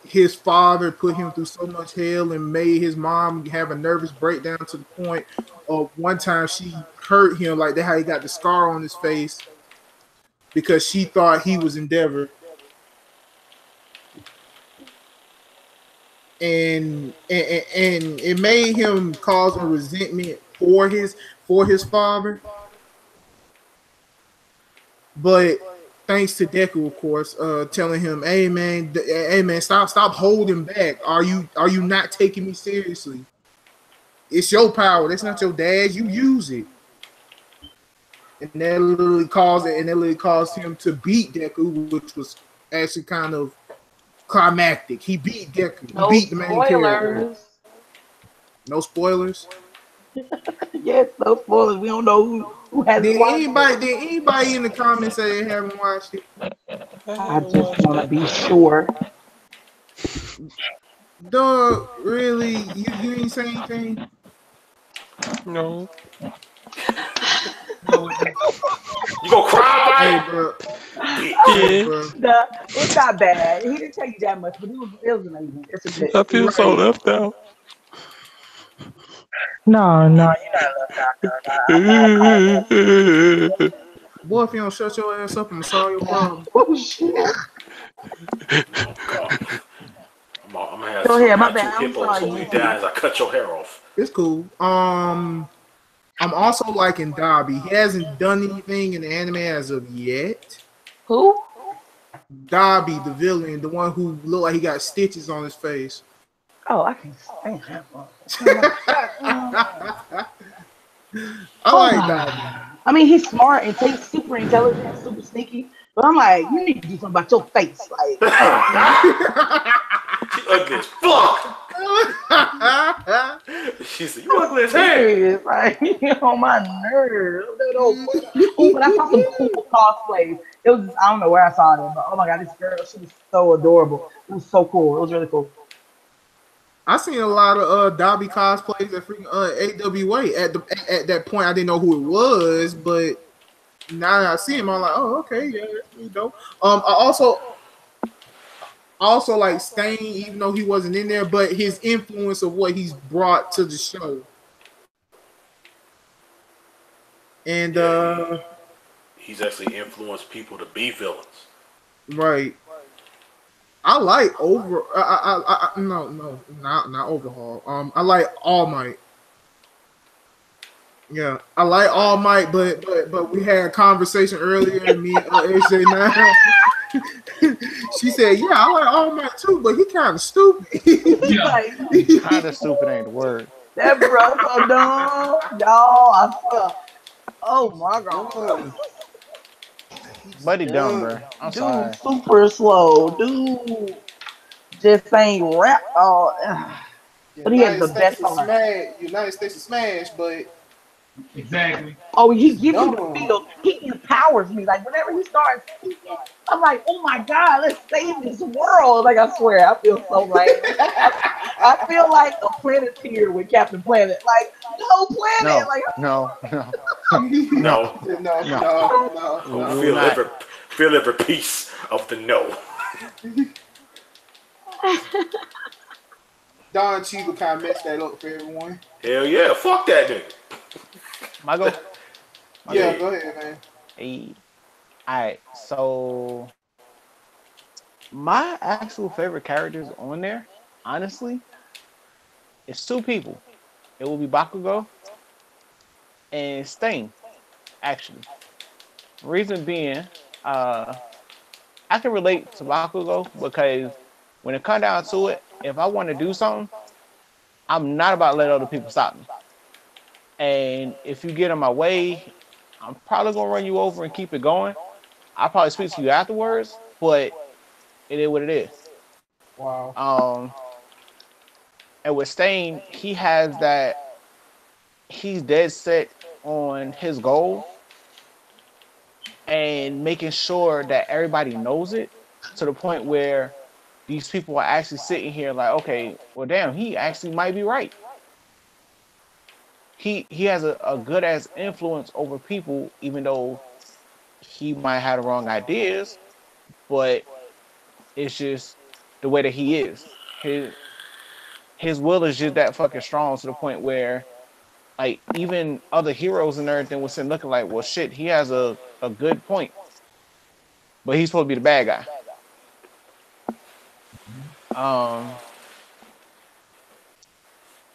his father put him through so much hell and made his mom have a nervous breakdown to the point of one time she hurt him, like that how he got the scar on his face because she thought he was Endeavor. and it made him cause a resentment for his father. But thanks to Deku, of course, telling him, hey man, stop holding back. Are you not taking me seriously? It's your power. That's not your dad's. You use it. And that literally caused him to beat Deku, which was actually kind of climactic. He beat Deku. He beat the main character. No spoilers. Yes, no spoilers. We don't know who hasn't watched it. Did anybody in the comments say they haven't watched it? I just want to be sure. Dog, really? You ain't say anything? No. You gonna cry, Hey, Mike? bro. Yeah. Bro. It's not bad. He didn't tell you that much, but it was amazing. It's a bit. I feel so left out. No, you're not left out. Boy, if you don't shut your ass up, I'm gonna solve your problem. Oh shit! I'm gonna have Go ahead, my two bad. I'm hippos sorry. hold you down as I cut your hair off. It's cool. I'm also liking Dobby. He hasn't done anything in the anime as of yet. Who? Dobby, the villain, the one who looked like he got stitches on his face. Oh, I can't stand that one. I like Dobby. I mean, he's smart and he's super intelligent, super sneaky. But I'm like, you need to do something about your face. Like, She ugly as fuck. She said, "You ugly as hell." serious, like, on my nerves. Oh, but I saw some cool cosplays. It was, I don't know where I saw them, but oh my god, this girl, she was so adorable. It was so cool. It was really cool. I seen a lot of Dobby cosplays at freaking AWA. At that point, I didn't know who it was, but now that I see him, I'm like, oh, okay, yeah, that's pretty dope. I also like Stain, even though he wasn't in there, but his influence of what he's brought to the show. And he's actually influenced people to be villains. Right. I like not Overhaul. I like All Might. Yeah, I like All Might, but we had a conversation earlier, and me and AJ now. She said, "Yeah, I like All Might too, but he kind of stupid." Kind of stupid ain't the word. That bro so dumb, y'all. I swear. Oh my god. Buddy dumb, bro. I'm sorry. Super slow. Dude just ain't rap all. But he has the best song. United States of Smash, but Exactly. Oh, he gives you the feel. He empowers me. Like whenever he starts speaking, I'm like, oh my god, let's save this world. Like I swear, I feel so like I feel like a Planeteer with Captain Planet. Like no planet. No. Feel every piece of the no. Don Cheadle kind of messed that up for everyone. Hell yeah, fuck that nigga. Go ahead, man. Hey. Alright, so my actual favorite characters on there, honestly, is two people. It will be Bakugo and Stain, actually. Reason being, I can relate to Bakugo because when it comes down to it, if I want to do something, I'm not about to let other people stop me. And if you get in my way, I'm probably going to run you over and keep it going. I'll probably speak to you afterwards, but it is what it is. Wow. And with Stain, he has that, he's dead set on his goal and making sure that everybody knows it to the point where these people are actually sitting here like, okay, well, damn, he actually might be right. He has a good ass influence over people, even though he might have the wrong ideas, but it's just the way that he is. His will is just that fucking strong to the point where, like, even other heroes and everything was sitting looking like, well, shit, he has a good point, but he's supposed to be the bad guy.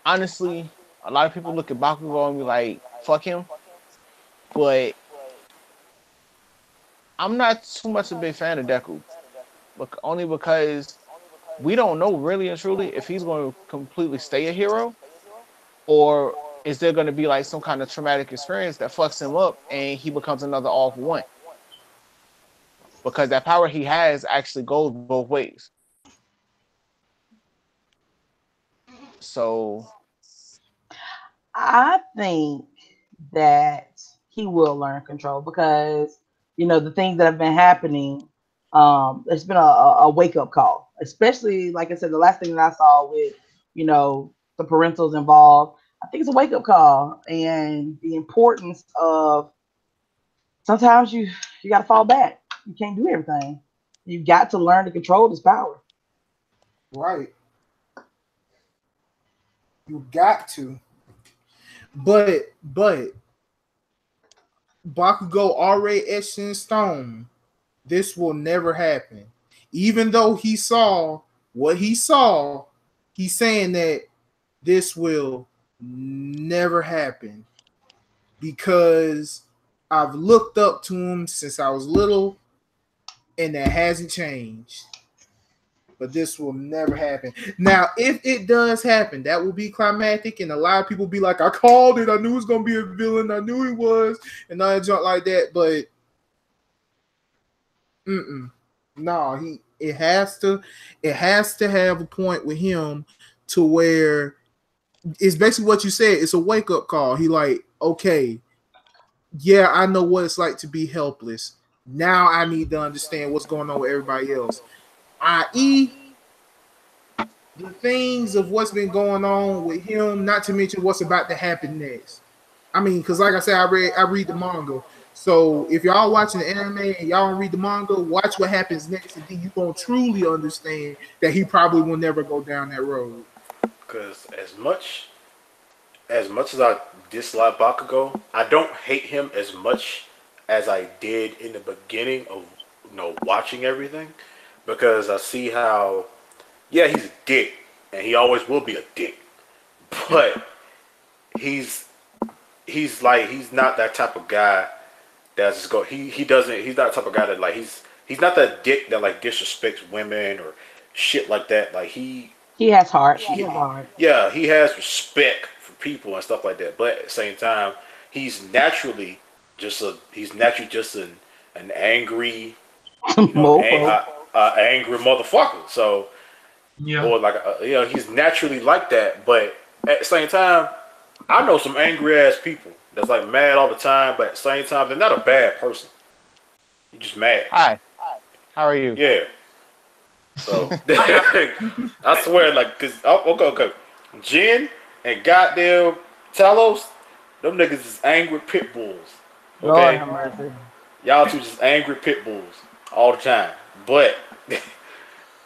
honestly, a lot of people look at Bakugo and be like, "Fuck him," but I'm not too much a big fan of Deku, but only because we don't know really and truly if he's going to completely stay a hero, or is there going to be like some kind of traumatic experience that fucks him up and he becomes another All for One? Because that power he has actually goes both ways. So I think that he will learn control because the things that have been happening. It's been a wake up call, especially like I said, the last thing that I saw with the parentals involved. I think it's a wake up call and the importance of sometimes you got to fall back. You can't do everything. You got to learn to control this power. Right. You got to. But Bakugo already etched in stone. This will never happen. Even though he saw what he saw, he's saying that this will never happen because I've looked up to him since I was little and that hasn't changed. But this will never happen. Now, if it does happen, that will be climactic, and a lot of people be like, I called it, I knew he was gonna be a villain, I knew he was, and all that junk like that, but no, it has to have a point with him to where it's basically what you said, it's a wake-up call. He like, okay, yeah, I know what it's like to be helpless. Now I need to understand what's going on with everybody else. I.e., the things of what's been going on with him, not to mention what's about to happen next. I mean, because like I said, I read the manga. So if y'all watching the anime and y'all don't read the manga, watch what happens next, and then you gonna truly understand that he probably will never go down that road. Because as much as I dislike Bakugo, I don't hate him as much as I did in the beginning of watching everything, because I see how he's a dick and he always will be a dick, but he's not that type of guy that's just go he doesn't he's not the type of guy that like he's not that dick that like disrespects women or shit like that. Like he has heart. He has heart. Yeah, he has respect for people and stuff like that. But at the same time, he's naturally just an angry, angry motherfucker. So, or like he's naturally like that. But at the same time, I know some angry ass people that's like mad all the time. But at the same time, they're not a bad person. You're just mad. Hi, how are you? Yeah. So I swear, like, cause okay, Jin and goddamn Talos, them niggas is angry pit bulls. Okay, y'all two just angry pit bulls all the time. But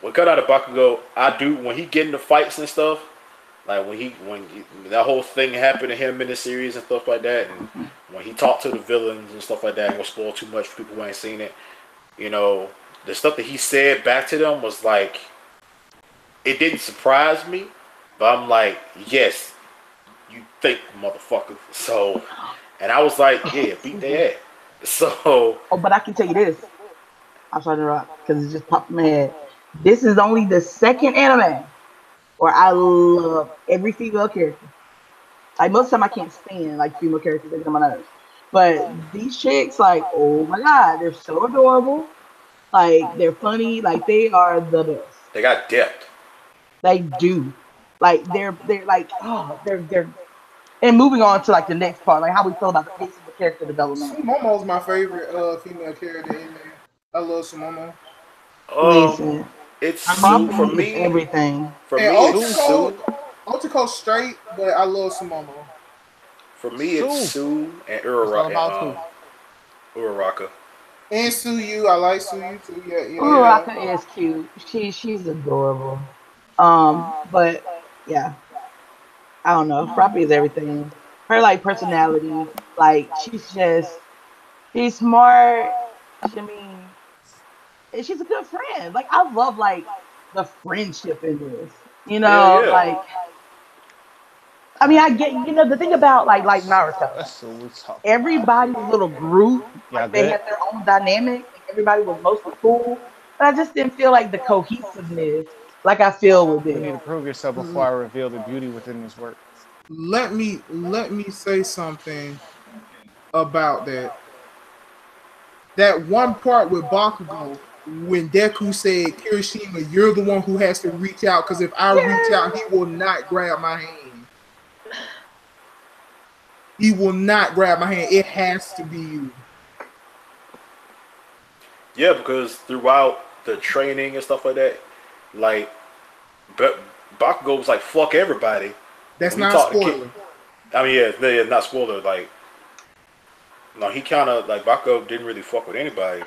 what cut out of Bakugo, I do when he get into fights and stuff. Like when that whole thing happened to him in the series and stuff like that, and when he talked to the villains and stuff like that, I ain't gonna spoil too much for people who ain't seen it. The stuff that he said back to them was like, it didn't surprise me, but I'm like, yes, you think, motherfucker. So, and I was like, yeah, beat their ass. So. Oh, but I can tell you this. I'm sorry to interrupt because it just popped in my head. This is only the second anime where I love every female character. Like most of the time I can't stand like female characters that get on my nerves. But these chicks, like, oh my god, they're so adorable. Like they're funny. Like they are the best. They got depth. They do. Like they're like they're. And moving on to like the next part, like how we feel about the pace of the character development. Sumomo's my favorite female character in there. I love Sumomo. Listen, it's Sue for me. Everything. For me, it's Sue. Otako straight, but I love Sumomo. For me, it's Sue and Uraraka. And Suyu, I like Suyu too. Yeah. Uraraka is cute. She's adorable. But yeah, I don't know. Probably is everything. Her like personality, like she's smart. I mean, and she's a good friend. Like I love like the friendship in this. Like I mean, I get, the thing about like Naruto, So we talk. everybody's little group, Yeah, like they good. had their own dynamic, and everybody was mostly cool. But I just didn't feel like the cohesiveness like I feel with You need this. to prove yourself before I reveal the beauty within this work. Let me say something about that. That one part with Bakugo when Deku said, Kirishima, you're the one who has to reach out because if I reach out, he will not grab my hand. He will not grab my hand. It has to be you. Yeah, because throughout the training and stuff like that, like, but Bakugo was like, fuck everybody. That's When he not a talked to Kid, spoiler. I mean, yeah, not spoiler. Like, no, he kind of like Bakugo didn't really fuck with anybody.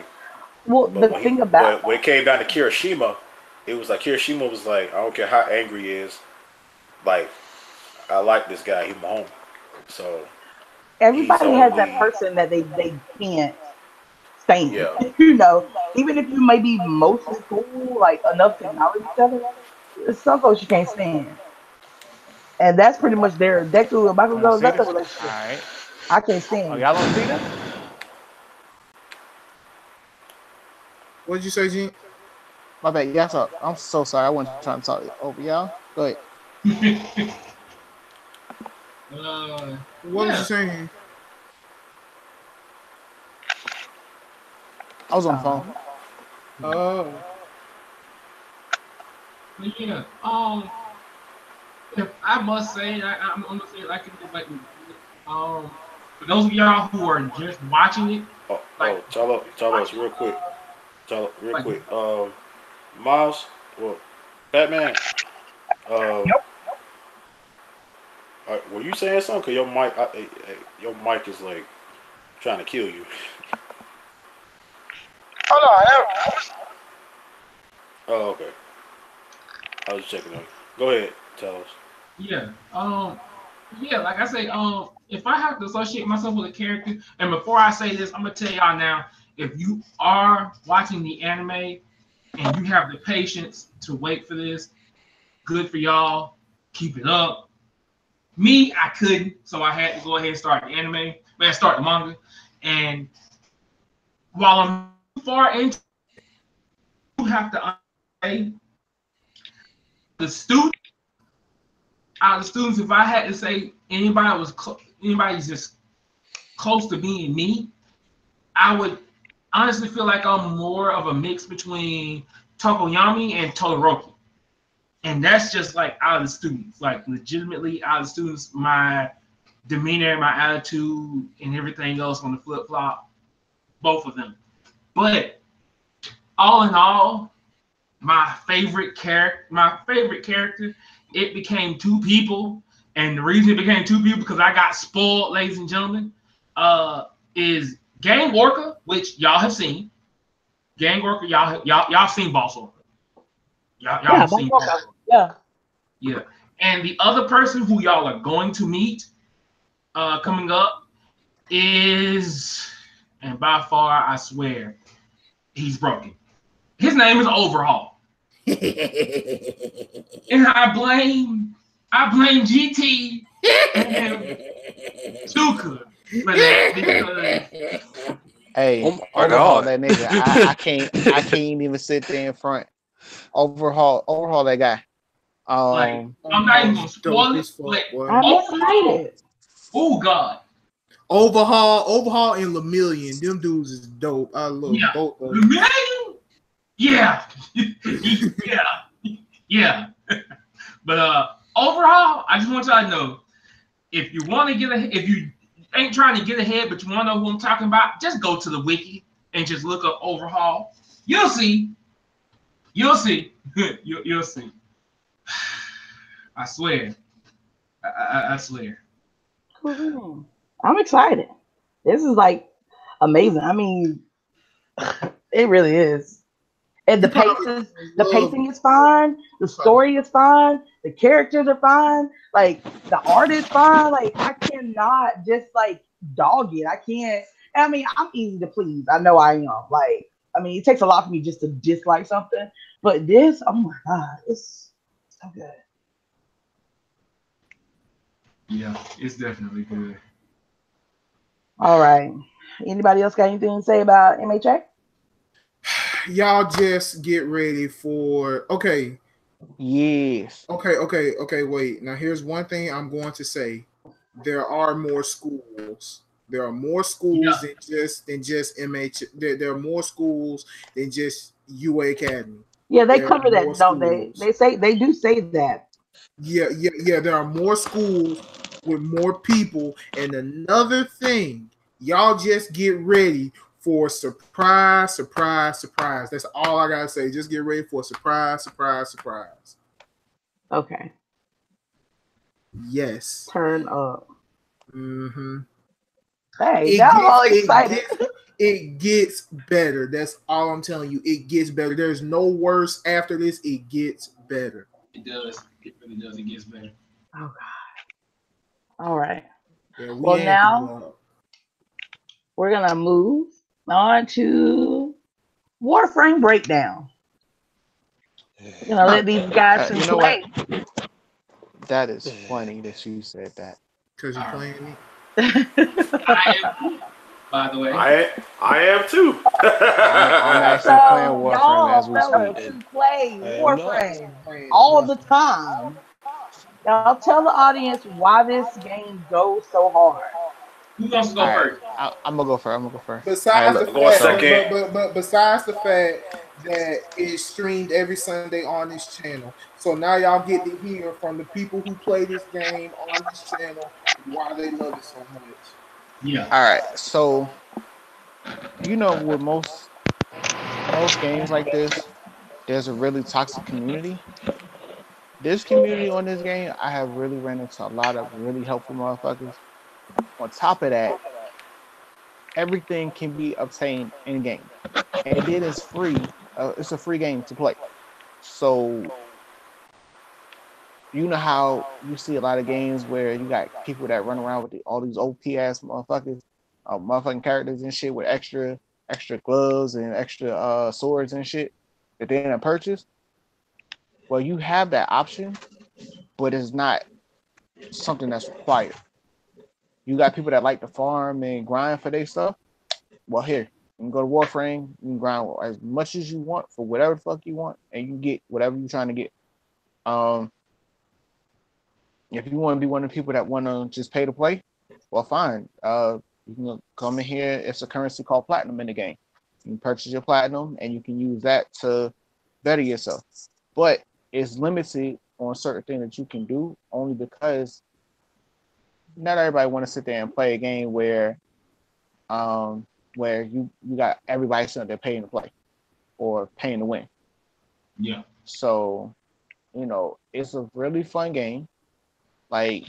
Well, But the thing about but when it came down to Kirishima, it was like Kirishima was like, I don't care how angry he is, like, I like this guy. He's my home. So he's everybody has that only person that they can't stand. yeah. Even if you may be mostly cool, like enough to acknowledge each other, there's some folks you can't stand. And that's pretty much their Deku and Wanna Bakugo. see That's their this? relationship. Alright. I can't Oh, stand. y'all don't see this? What'd you say, Gene? My bad. Yeah, so I'm so sorry. I wasn't trying to talk over y'all. Go ahead. What was Yeah. you saying? I was on the phone. Oh. But yeah. If I must say, I'm gonna say it like for those of y'all who are just watching it, like Tell us real quick. Real like quick. Miles, well, Batman. Um, were you saying something? Cause your mic is like trying to kill you. Oh no, I was Oh, okay. I was checking on you. Go ahead, tell us. yeah. Yeah, like I say, if I have to associate myself with a character, and before I say this, I'm gonna tell y'all now, if you are watching the anime and you have the patience to wait for this, good for y'all. Keep it up. Me, I couldn't, so I had to go ahead and start the anime. Man, start the manga. And while I'm far into, you have to say the student out of the students, if I had to say anybody's just close to being me, I would honestly feel like I'm more of a mix between Tokoyami and Todoroki. And that's just like out of the students, like legitimately out of the students, my demeanor, my attitude, and everything else on the flip flop, both of them. But all in all, my favorite character, it became two people, and the reason it became two people because I got spoiled, ladies and gentlemen, is Gang Orca, which y'all have seen. Gang Orca, y'all seen Boss Orca. Y'all Yeah, have seen Boss Orca. yeah. Yeah. And the other person who y'all are going to meet coming up is, and by far, I swear, he's broken. His name is Overhaul. And I blame GT and Tuka for that because Hey, Oh my overhaul God. that nigga. I can't even sit there in front. Overhaul that guy. like I'm not even gonna spoil it, but I'm excited. oh God. Overhaul, and Lemillion. Them dudes is dope. I love both of them. Yeah. Yeah. But overall, I just want y'all to know if you want to if you ain't trying to get ahead, but you want to know who I'm talking about, just go to the wiki and just look up Overhaul. You'll see. You'll see. You'll see. I swear. I swear. I'm excited. This is like amazing. I mean, it really is. And the pacing is fine. The story is fine. The characters are fine. Like the art is fine. Like I cannot just like dog it. I can't. I mean, I'm easy to please. I know I am. Like, I mean, it takes a lot for me just to dislike something. But this, oh my God, it's so good. Yeah, it's definitely good. All right. Anybody else got anything to say about MHA? Y'all just get ready for Yes. okay. Wait. Now here's one thing I'm going to say. There are more schools. There are more schools Yeah. than just MH. There are more schools than just UA Academy. Yeah, they There are cover more that, don't they? schools. They do say that. Yeah. There are more schools with more people. And another thing, y'all just get ready for surprise. That's all I gotta say. Just get ready for surprise. Okay. Yes. Turn up. Mm-hmm. Hey, It now I'm gets all excited. it gets better. That's all I'm telling you. It gets better. There's no worse after this. It gets better. It does. It really does. It gets better. Oh God. All right. Yeah, we Well, amping you now up. we're gonna move on to Warframe breakdown. We're gonna let these guys You know play. what? That is funny that you said that. Because you're All right. playing it. I am, by the way. I am too. I'm actually playing So Warframe as y'all we fellas speak. who play I am not. Warframe all the time, y'all tell the audience why this game goes so hard. Who wants to All go right, first? I'm gonna go first. I'm gonna go first. All right, Besides the look. I'm going fact, So second. but besides the fact that it's streamed every Sunday on this channel, so now y'all get to hear from the people who play this game on this channel why they love it so much. Yeah. all right, so with most games like this, there's a really toxic community. This community on this game, I have really ran into a lot of really helpful motherfuckers. On top of that, everything can be obtained in game, and then it's free. It's a free game to play. So you know how you see a lot of games where you got people that run around with all these OP ass motherfuckers, motherfucking characters and shit with extra gloves and extra swords and shit that they didn't purchase. Well, you have that option, but it's not something that's required. You got people that like to farm and grind for their stuff. Well, here you can go to Warframe. You can grind as much as you want for whatever the fuck you want, and you get whatever you're trying to get. Um, if you want to be one of the people that want to just pay to play, well, fine. You can come in here. It's a currency called platinum in the game. You can purchase your platinum, and you can use that to better yourself. But it's limited on certain things that you can do, only because not everybody want to sit there and play a game where you got everybody sitting there paying to play or paying to win. Yeah. So, it's a really fun game. Like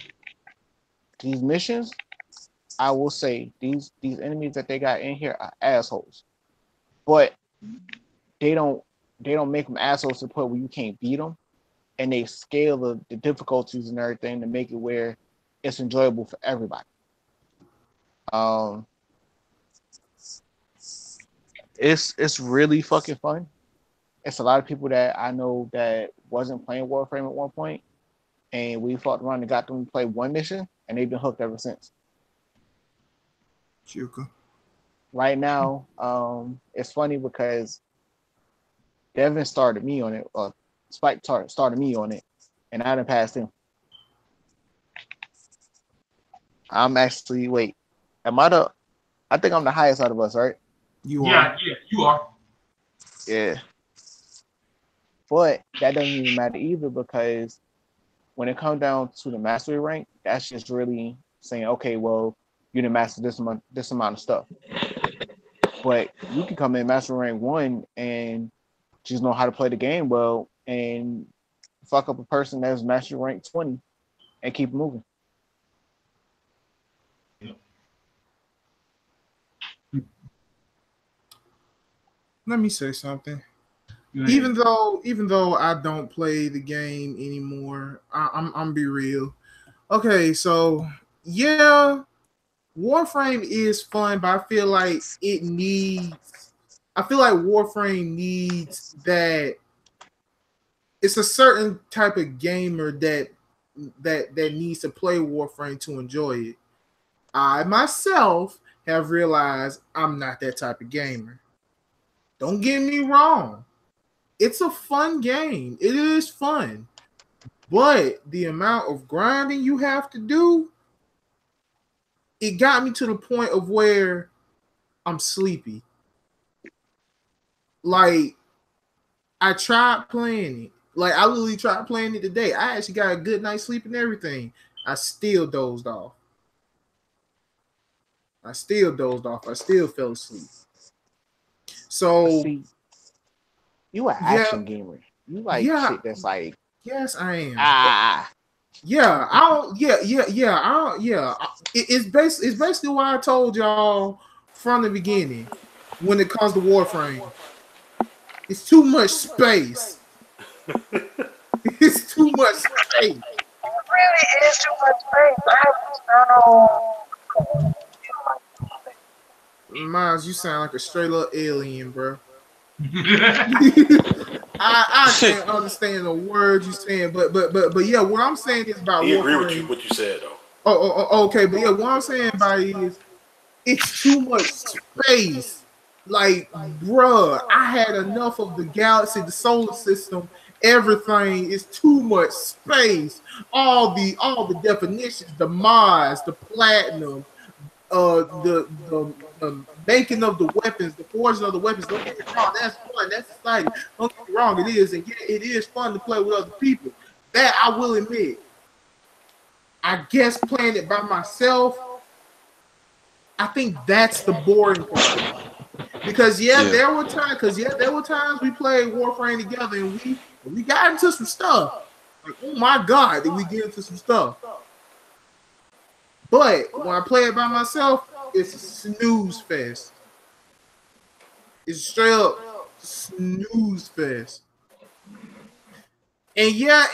these missions, I will say these enemies that they got in here are assholes, but they don't make them assholes to the point where you can't beat them, and they scale the difficulties and everything to make it where it's enjoyable for everybody. It's really fucking fun. It's a lot of people that I know that wasn't playing Warframe at one point, and we fought around and got them to play one mission, and they've been hooked ever since. Chuka. Right now, it's funny because Devin started me on it, or Spike started me on it, and I didn't pass him. I'm actually I think I'm the highest out of us, right? You Yeah, are. you are. Yeah. But that doesn't even matter either, because when it comes down to the mastery rank, that's just really saying, okay, well, you didn't master this amount of stuff. But you can come in master rank 1 and just know how to play the game well and fuck up a person that's master rank 20 and keep moving. Let me say something. Even though I don't play the game anymore, I'm be real. Okay, so yeah, Warframe is fun, but I feel like Warframe needs that. It's a certain type of gamer that that needs to play Warframe to enjoy it. I myself have realized I'm not that type of gamer. Don't get me wrong. It's a fun game. It is fun. But the amount of grinding you have to do, it got me to the point of where I'm sleepy. Like, I tried playing it. Like, I literally tried playing it today. I actually got a good night's sleep and everything. I still dozed off. I still fell asleep. So, see, you an action gamer. You like shit that's like. Yes, I am. Yeah, I don't. It's basically what I told y'all from the beginning. When it comes to Warframe, it's too much space. It's too much space. It really is too much space. Miles, you sound like a straight up alien, bro. I can't understand the words you're saying, but yeah, what I'm saying is about He agree Warframe. with you what you said though. Okay, but yeah, what I'm saying about it is it's too much space. Like, bruh, I had enough of the galaxy, the solar system, everything. Is too much space. All the definitions, the mods, the platinum, the making of the weapons, the forging of the weapons. Don't get me wrong, that's fun, that's exciting. Don't get me wrong, it is, and yeah, it is fun to play with other people. That I will admit. I guess playing it by myself, I think that's the boring part. Because there were times we played Warframe together and we got into some stuff. Like, oh my God, did we get into some stuff? But when I play it by myself, it's a snooze fest. It's straight up snooze fest. And yeah,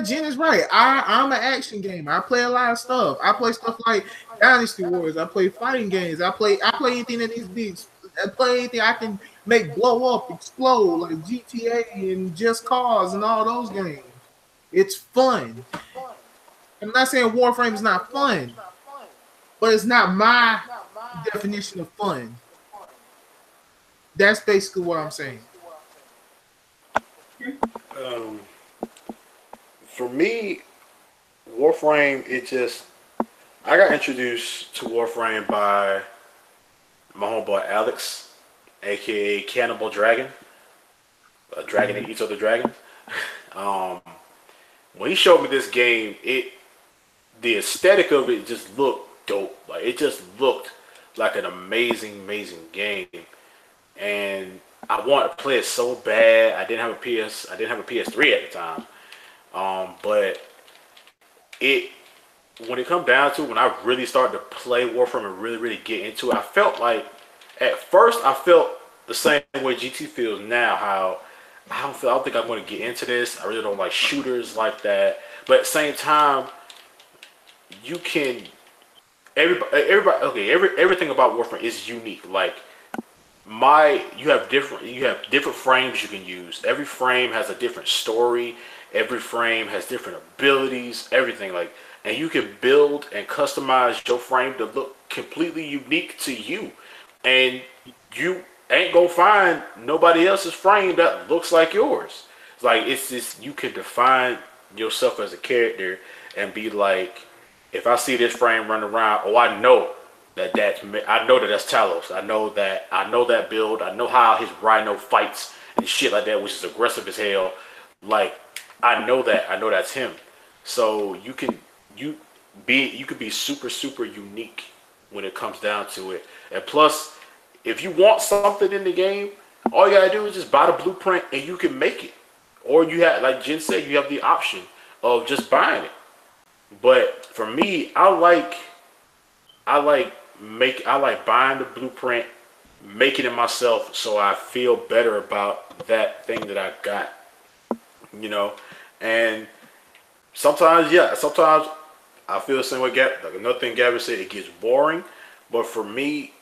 Jen is right. I'm an action gamer. I play a lot of stuff. I play stuff like Dynasty Wars. I play fighting games. I play anything that needs to be. I play anything I can make blow up, explode, like GTA and Just Cause and all those games. It's fun. I'm not saying Warframe is not fun, but it's not my definition of fun. That's basically what I'm saying. For me, Warframe, I got introduced to Warframe by my homeboy Alex, aka Cannibal Dragon, a dragon that eats other dragons. When he showed me this game, the aesthetic of it just looked dope. Like, it just looked like an amazing game, and I wanted to play it so bad. I didn't have a PS3 at the time. But when it come down to when I really started to play Warframe and really get into it, I felt like at first I felt the same way GT feels now. How I don't think I'm going to get into this. I really don't like shooters like that. But at the same time, everything about Warframe is unique. Like, you have different frames you can use. Every frame has a different story. Every frame has different abilities, everything, and you can build and customize your frame to look completely unique to you. And you ain't gonna find nobody else's frame that looks like yours. It's just, you can define yourself as a character and be like, if I see this frame run around, I know that's Talos. I know that build. I know how his Rhino fights and shit like that, which is aggressive as hell. Like, I know that's him. So you could be super unique when it comes down to it. And plus, if you want something in the game, all you gotta do is just buy the blueprint and you can make it. Or you have, like Jen said, you have the option of just buying it. But for me, I like buying the blueprint, making it myself, so I feel better about that thing that I got. And sometimes I feel the same way. Like another thing Gavin said, it gets boring. But for me,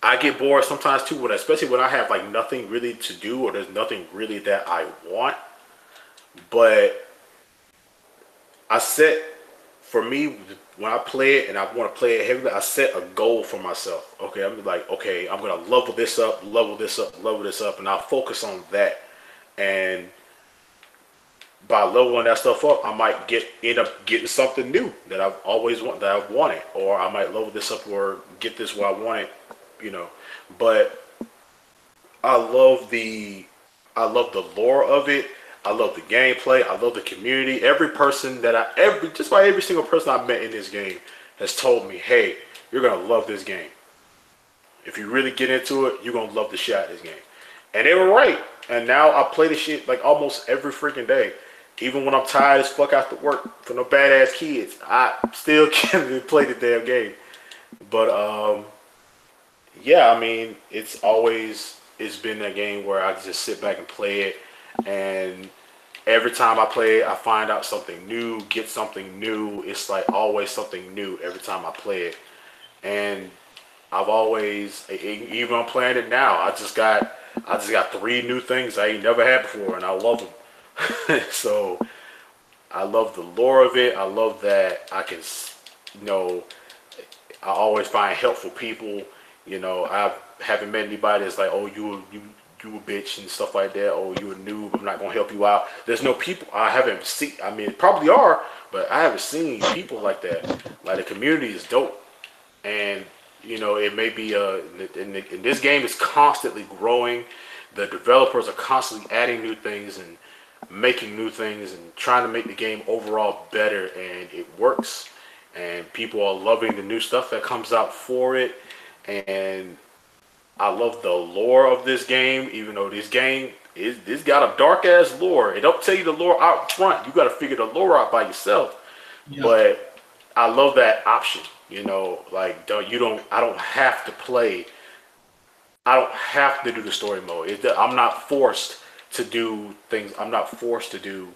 I get bored sometimes too, especially when I have like nothing really to do or there's nothing really that I want. But I set, for me, when I play it and I want to play it heavily, I set a goal for myself. Okay, I'm like, okay, I'm gonna level this up, level this up, level this up, and I'll focus on that. And by leveling that stuff up, I might end up getting something new that I've always that I've wanted, or I might level this up or get this where I want it, you know. But I love the lore of it. I love the gameplay. I love the community. Every person that just about every single person I met in this game has told me, "Hey, you're gonna love this game. If you really get into it, you're gonna love the shit out of this game." And they were right. And now I play this shit like almost every freaking day. Even when I'm tired as fuck after work for no badass kids, I still can't play the damn game. But yeah, I mean, it's been that game where I can just sit back and play it, and every time I play it, I find out something new, get something new. It's like always something new every time I play it, and I've always, even I'm playing it now, I just got 3 new things I ain't never had before, and I love them. So I love the lore of it. I love that I can, I always find helpful people. I haven't met anybody that's like, oh, you a bitch and stuff like that. Oh, you a noob, I'm not gonna help you out. There's no people I haven't seen. I mean, probably are, but I haven't seen people like that. Like, the community is dope, and it may be and this game is constantly growing. The developers are constantly adding new things and making new things and trying to make the game overall better, and it works. And people are loving the new stuff that comes out for it. And I love the lore of this game, even though this game it's got a dark ass lore. It don't tell you the lore out front. You got to figure the lore out by yourself. Yeah. But I love that option. Like, I don't have to play. I don't have to do the story mode. I'm not forced to do things. I'm not forced to do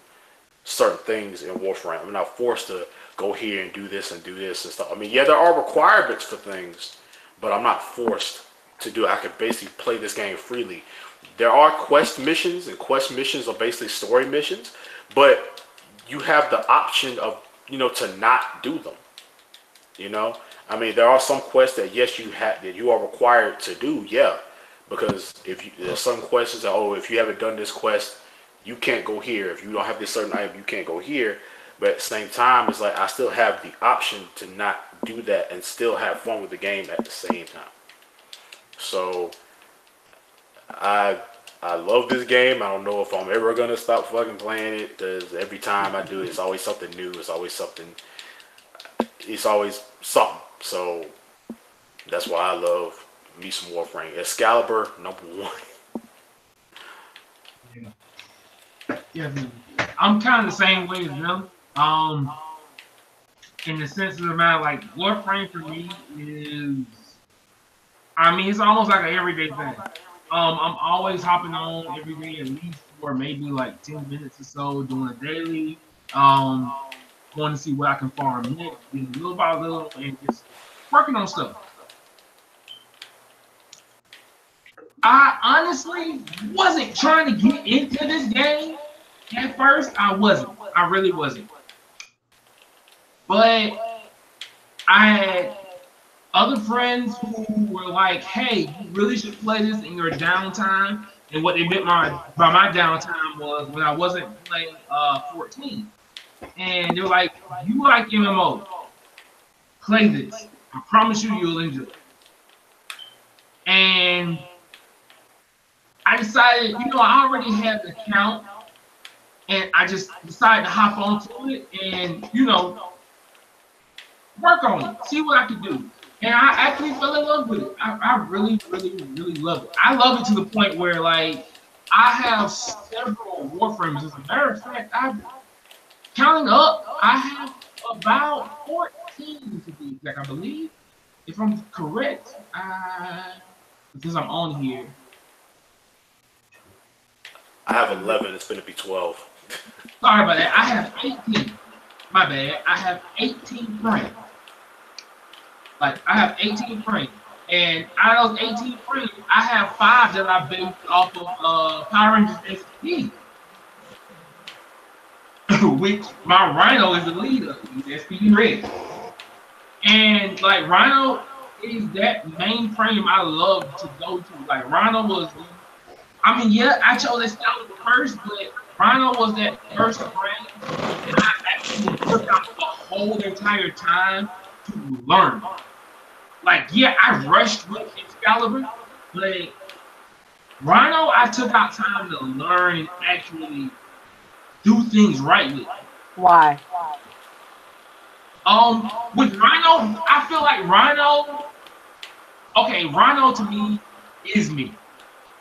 certain things in Warframe. I'm not forced to go here and do this and stuff. I mean, yeah, there are requirements for things, but I'm not forced to do it. I can basically play this game freely. There are quest missions, and quest missions are basically story missions, but you have the option of, to not do them. I mean, there are some quests that, yes, that you are required to do, yeah, because there's some questions that, if you haven't done this quest, you can't go here. If you don't have this certain item, you can't go here. But at the same time, it's like I still have the option to not do that and still have fun with the game at the same time. So I love this game. I don't know if I'm ever gonna stop fucking playing it, because every time I do it, it's always something new. It's always something. So that's why I love me some Warframe. Excalibur #1. Yeah, I'm kind of the same way as them. In the sense of the matter, like, Warframe for me is, I mean, it's almost like an everyday thing. I'm always hopping on every day, at least for maybe like 10 minutes or so, doing a daily. Going to see what I can farm next, little by little, and just working on stuff. I honestly wasn't trying to get into this game at first. I wasn't. I really wasn't. But I had other friends who were like, hey, you really should play this in your downtime. And what they meant by my downtime was when I wasn't playing 14. And they're like, you like MMO, play this. I promise you'll enjoy it. And I decided, I already had the account, and I just decided to hop onto it and, work on it, see what I could do. And I actually fell in love with it. I really, really, really love it. I love it to the point where, like, I have several Warframes. As a matter of fact, counting up, I have about 14 to be exact, I believe. If I'm correct, because I'm on here. I have 11. It's going to be 12. Sorry about that. I have 18. My bad. I have 18 frames. Like, I have 18 frames. And out of those 18 frames, I have 5 that I built off of Power Rangers SP. which my Rhino is the leader. He's SPD Red. And like Rhino is that main frame I love to go to. Like Rhino was, I mean, yeah, I chose Excalibur first, but Rhino was that first frame that I actually took out the whole entire time to learn. Like, yeah, I rushed with Excalibur, but Rhino, I took out time to learn and actually do things right with. Why? With Rhino, I feel like Rhino. Okay, Rhino to me is me.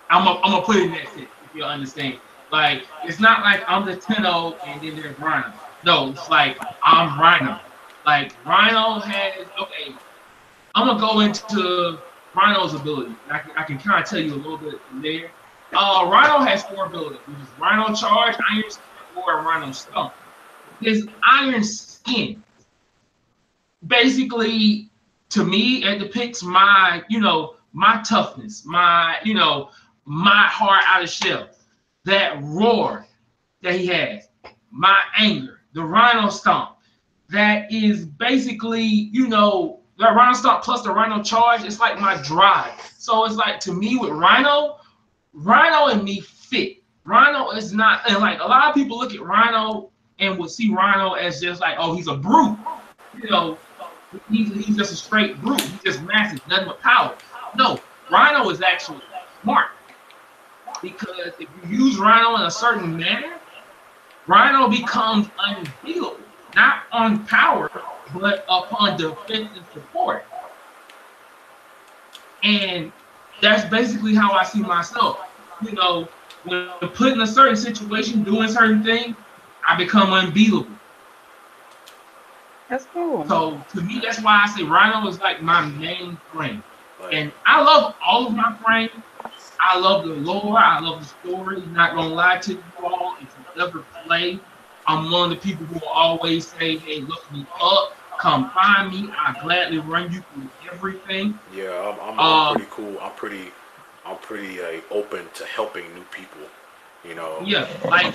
I'm gonna put it in that sense, if you understand. Like, it's not like I'm the Tenno and then there's Rhino. No, it's like I'm Rhino. Like Rhino has okay. I'm gonna go into Rhino's ability. I can kind of tell you a little bit from there. Rhino has 4 abilities, which is Rhino Charge, Iron Skin, or Rhino Stomp. His Iron Skin, basically, to me, it depicts my, my toughness, my, my heart out of shell, that roar that he has, my anger, the Rhino Stomp, that is basically, the Rhino Stomp plus the Rhino Charge, it's like my drive. So it's like, to me, with Rhino and me fit. Rhino is not, and like a lot of people look at Rhino and would see Rhino as just like, oh, he's a brute. He's just a straight brute. He's just massive, nothing but power. No, Rhino is actually smart. Because if you use Rhino in a certain manner, Rhino becomes unbeatable. Not on power, but upon defense and support. And that's basically how I see myself. When put in a certain situation, doing certain things, I become unbeatable. That's cool. So to me, that's why I say Rhino is like my main frame. And I love all of my frames. I love the lore. I love the story. Not gonna lie to you all. If you ever play, I'm one of the people who will always say, "Hey, look me up. Come find me. I gladly run you through everything." Yeah, I'm pretty cool. I'm pretty open to helping new people. Yeah, like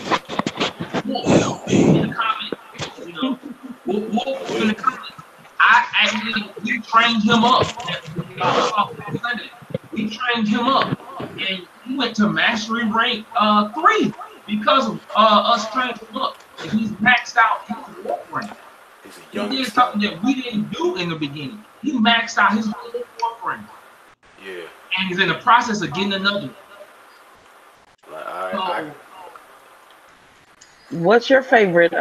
Wolf in the comments. Wolf in the comments. We trained him up. We trained him up, and he went to mastery rank 3 because of us training him up. And he's maxed out his warp rank. He did something that we didn't do in the beginning. He maxed out his whole warp rank. Yeah. And he's in the process of getting another. What's your favorite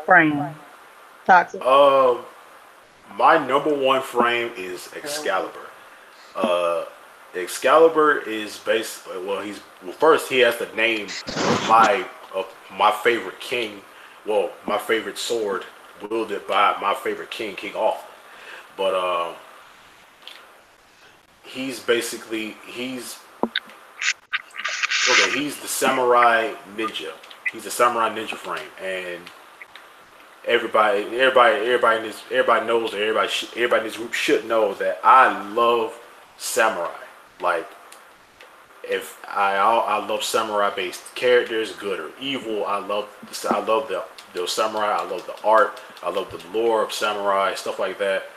frame? Toxic. My number 1 frame is Excalibur. Excalibur is first he has the name of my favorite king. Well, my favorite sword wielded by my favorite king, King Arthur. But he's the samurai ninja. He's a samurai ninja frame, and everybody knows, everybody in this group should know that I love samurai. Like, if I love samurai based characters, good or evil. I love the samurai. I love the art. I love the lore of samurai, stuff like that.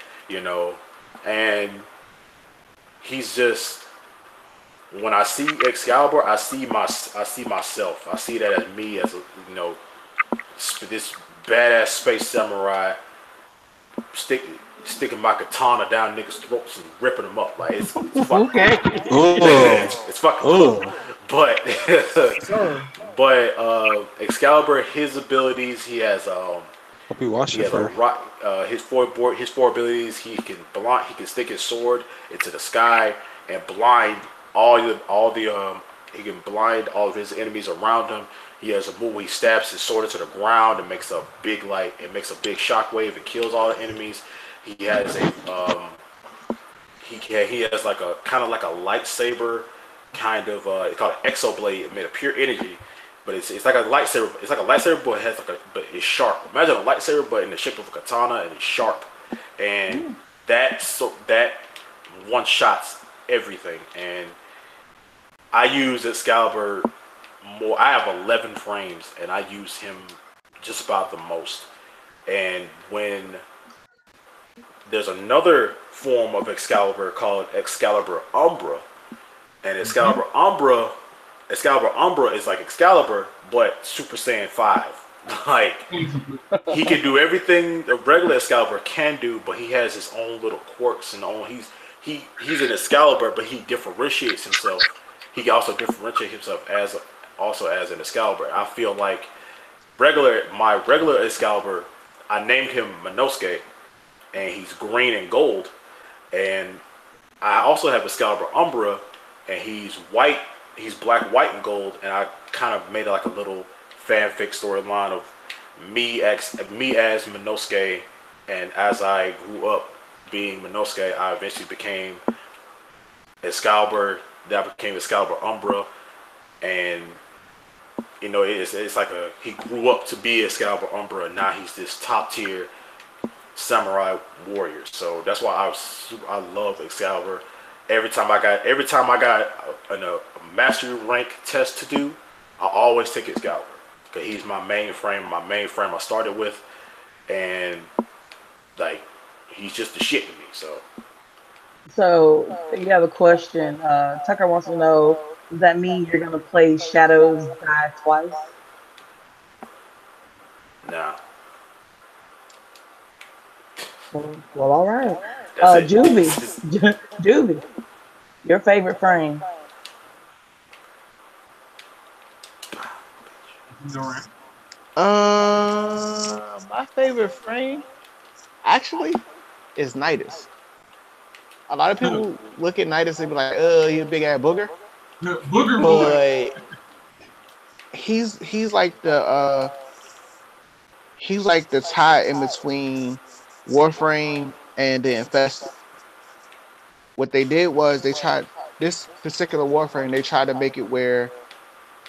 And he's just, when I see Excalibur, I see myself. I see that as me, as this badass space samurai sticking my katana down niggas' throats and ripping them up. Like, it's fucking okay. It's fucking cool. But Excalibur, his abilities, he has his four abilities. He can stick his sword into the sky and blind he can blind all of his enemies around him. He has a move where he stabs his sword into the ground and makes a big shockwave and kills all the enemies. He has he has like a kind of like a lightsaber, kind of it's called an exoblade, made of pure energy. But it's like a lightsaber. It's like a lightsaber, but but it's sharp. Imagine a lightsaber, but in the shape of a katana, and it's sharp. And that one shots everything. And I use Excalibur more. I have 11 frames, and I use him just about the most. And when there's another form of Excalibur called Excalibur Umbra, and Excalibur Umbra is like Excalibur, but Super Saiyan 5. Like, he can do everything a regular Excalibur can do, but he has his own little quirks and he's an Excalibur, but he differentiates himself. He can also differentiate himself as an Excalibur. I feel like my regular Excalibur, I named him Minosuke, and he's green and gold. And I also have Excalibur Umbra, and he's white. He's black, white, and gold. And I kind of made like a little fanfic storyline of me as Minosuke, and as I grew up being Minosuke, I eventually became Excalibur. That became Excalibur Umbra, and you know, it's like he grew up to be Excalibur Umbra, and now he's this top tier samurai warrior. So that's why I love Excalibur. Every time I got a mastery rank test to do, I always take Excalibur because he's my main frame I started with, and like he's just the shit to me. So you have a question. Tucker wants to know, does that mean you're gonna play Shadows Die twice? Nah. Well, all right. Juby, your favorite frame? My favorite frame actually is Nidus. A lot of people look at Nidus and be like, "He a big ass booger." Booger boy. But he's like the tie in between Warframe and the Infested. What they did was they tried this particular Warframe. They tried to make it where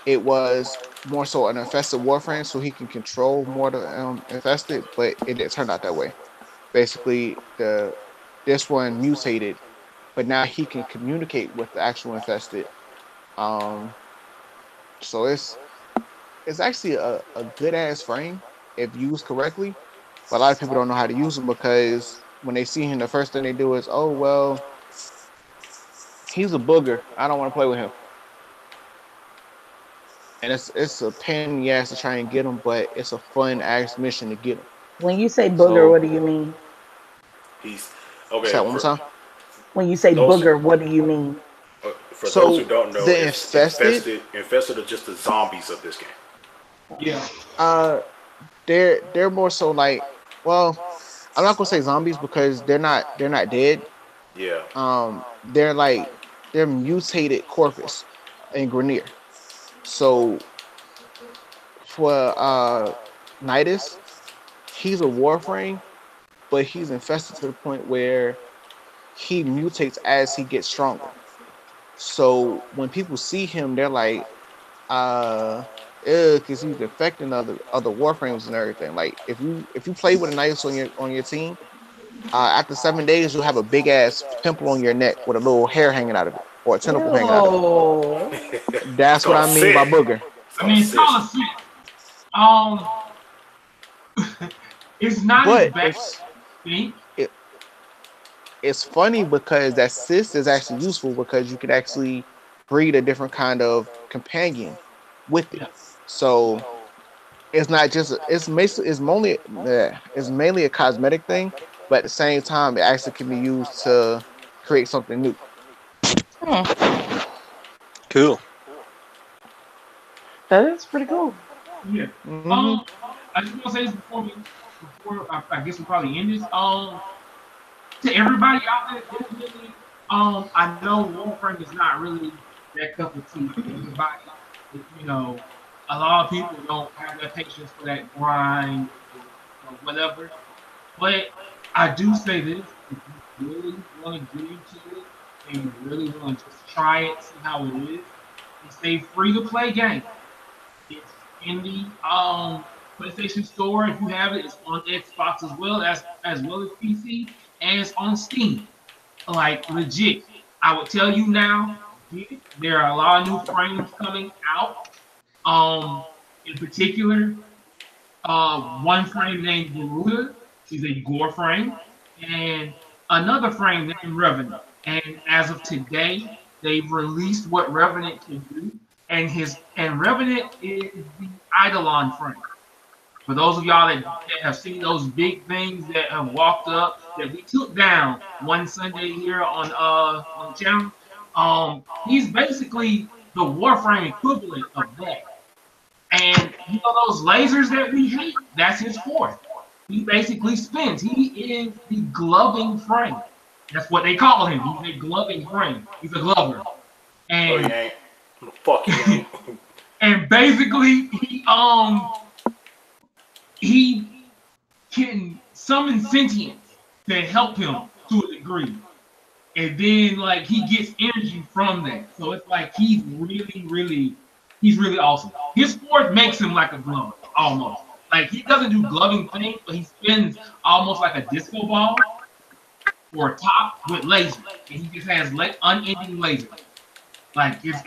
it was more so an Infested Warframe, so he can control more the Infested, but it didn't turn out that way. Basically, this one mutated, but now he can communicate with the actual Infested. So it's actually a good ass frame if used correctly. But a lot of people don't know how to use them because when they see him, the first thing they do is, "Oh well, he's a booger. I don't want to play with him." And it's a pain in the ass to try and get him, but it's a fun ass mission to get him. When you say booger, what do you mean? He's okay. Say one more time. When you say booger, what do you mean? For those who don't know, the infested are just the zombies of this game. Yeah. They're more so like, well, I'm not gonna say zombies because they're not dead. Yeah. They're mutated Corvus and Grenier. So for Nidus, he's a Warframe, but he's infested to the point where he mutates as he gets stronger. So when people see him, they're like, because he's affecting other Warframes and everything. Like if you play with a Nidus on your team, after 7 days you'll have a big ass pimple on your neck with a little hair hanging out of it or a tentacle hanging out of it. That's what I mean by booger. I mean, it's kind of sick. It's not as bad. It's funny because that cyst is actually useful because you could actually breed a different kind of companion with it. So it's not just it's mainly a cosmetic thing, but at the same time it actually can be used to create something new. Cool. That is pretty cool. Yeah. Mm-hmm. I just want to say this before I guess we probably end this. To everybody out there, definitely, I know Warframe is not really that cup of tea for everybody. You know, a lot of people don't have that patience for that grind or whatever. But I do say this: if you really want to get into it and you really want to just try it, see how it is, it's a free-to-play game. It's in the PlayStation Store if you have it. It's on Xbox as well as PC, and it's on Steam. Like legit, I would tell you now. There are a lot of new frames coming out. In particular, one frame named Garuda. She's a gore frame, and another frame named Revenant. And as of today, they've released what Revenant can do, and Revenant is the Eidolon frame. For those of y'all that have seen those big things that have walked up that we took down one Sunday here on the channel, he's basically the Warframe equivalent of that. And you know those lasers that we hate, that's his fourth. He basically spins. He is the gloving frame. That's what they call him. He's a gloving frame. He's a glover. And he ain't. Fuck he ain't. And basically he can summon sentience to help him to a degree. And then like he gets energy from that. So it's like he's really awesome. His fourth makes him like a glover, almost. Like he doesn't do gloving things, but he spins almost like a disco ball or a top with lasers. And he just has unending lasers. Like it's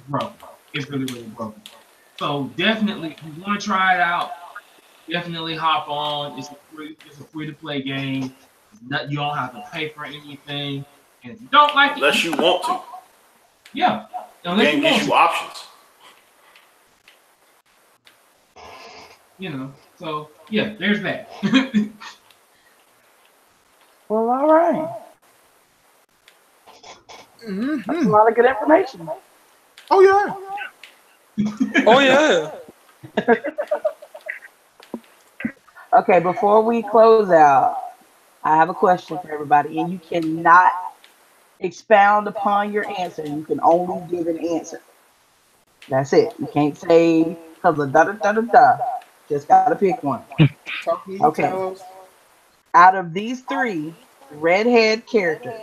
broken. It's really broken. So definitely if you want to try it out, definitely hop on. It's a free to play game. You don't have to pay for anything. And if you don't like unless it, you want to. Yeah. The game gives you options. You know, so yeah, there's that. Well, all right. That's a lot of good information. Oh yeah. Oh yeah. Okay, before we close out, I have a question for everybody, and you cannot expound upon your answer. You can only give an answer. That's it. You can't say because of da da da da da. Just gotta pick one. Okay. Out of these three redhead characters,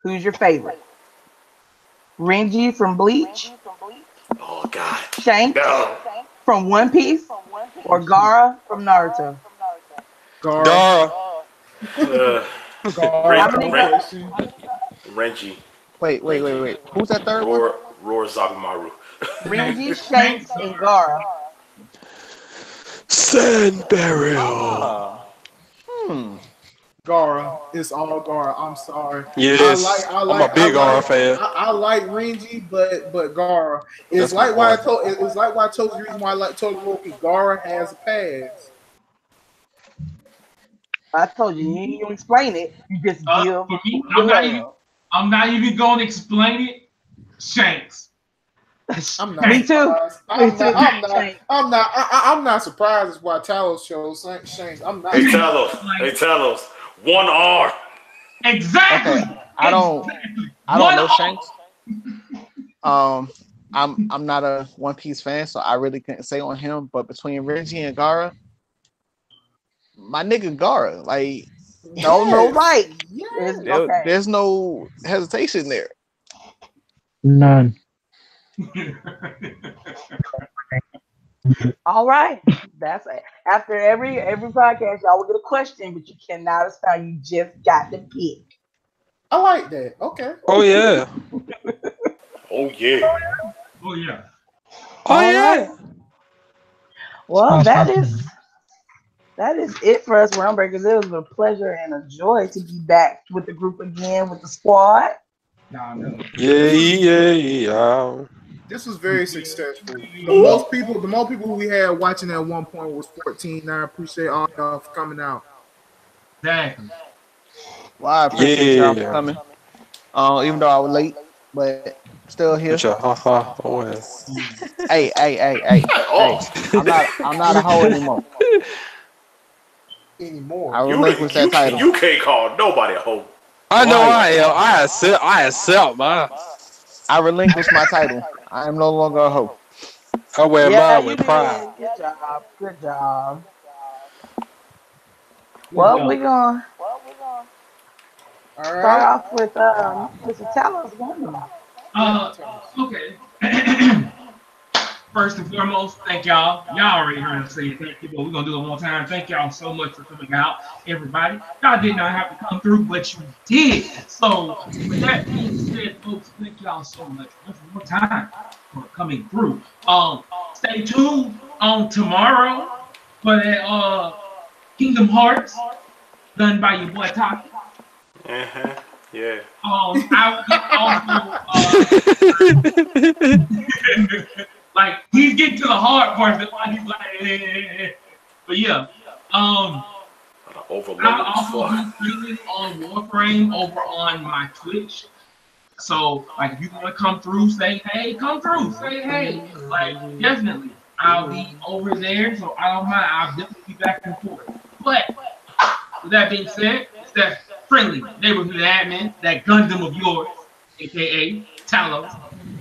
who's your favorite? Renji from Bleach? Oh God. Shanks from One Piece? Or Gaara from Naruto? Gaara. Renji. Wait. Who's that third one? Roar Zabumaru. Renji, Shanks, and Gaara. Sand burial. Gaara. It's all Gaara. I'm sorry. Yes. I'm a big Gaara fan. I like Renji, but Gaara. It's like why I told you the reason why I like Todoroki. Gaara has a pass. I told you, you explain it. You just give. For me, I'm not even going to explain it. Shanks. I'm not. Me too. I'm not surprised. That's why Talos chose Shanks. I'm not. Hey Talos. One R. Exactly. Okay. I don't know Shanks. I'm not a One Piece fan, so I really couldn't say on him. But between Renji and Gaara, my nigga Gaara, like no right. There's no hesitation there. None. All right. That's it. After every podcast, y'all will get a question, but you cannot expound. You just got to pick. I like that. Okay. Oh yeah. Oh yeah. Oh yeah. Oh yeah. Well, that is it for us, RealmBreakers. It was a pleasure and a joy to be back with the group again, with the squad. Yeah. This was very successful. The most people we had watching at one point was 14. I appreciate all y'all for coming out. Exactly. Well, I appreciate y'all for coming. Even though I was late, but still here. Hey. I'm not a hoe anymore. I relinquished that title. You can't call nobody a hoe. I know I am. I accept, man. I relinquished my title. I am no longer a hoe. I wear mine with pride. Good job. Well, we're going to start off with Mr. TalosGundam. Okay. First and foremost, thank y'all. Y'all already heard us say thank you, but we're going to do it one more time. Thank y'all so much for coming out, everybody. Y'all did not have to come through, but you did. So, with that being said, folks, thank y'all so much one more time for coming through. Stay tuned on tomorrow for that Kingdom Hearts done by your boy Taki. Yeah. Like he's getting to the hard part. That's why he's like, but yeah. I also do streaming on Warframe over on my Twitch. So like, if you want to come through, say hey, come through, say hey. Like definitely, I'll be over there. So I don't mind. I'll definitely be back and forth. But with that being said, it's that friendly neighborhood admin, that Gundam of yours, aka Talos.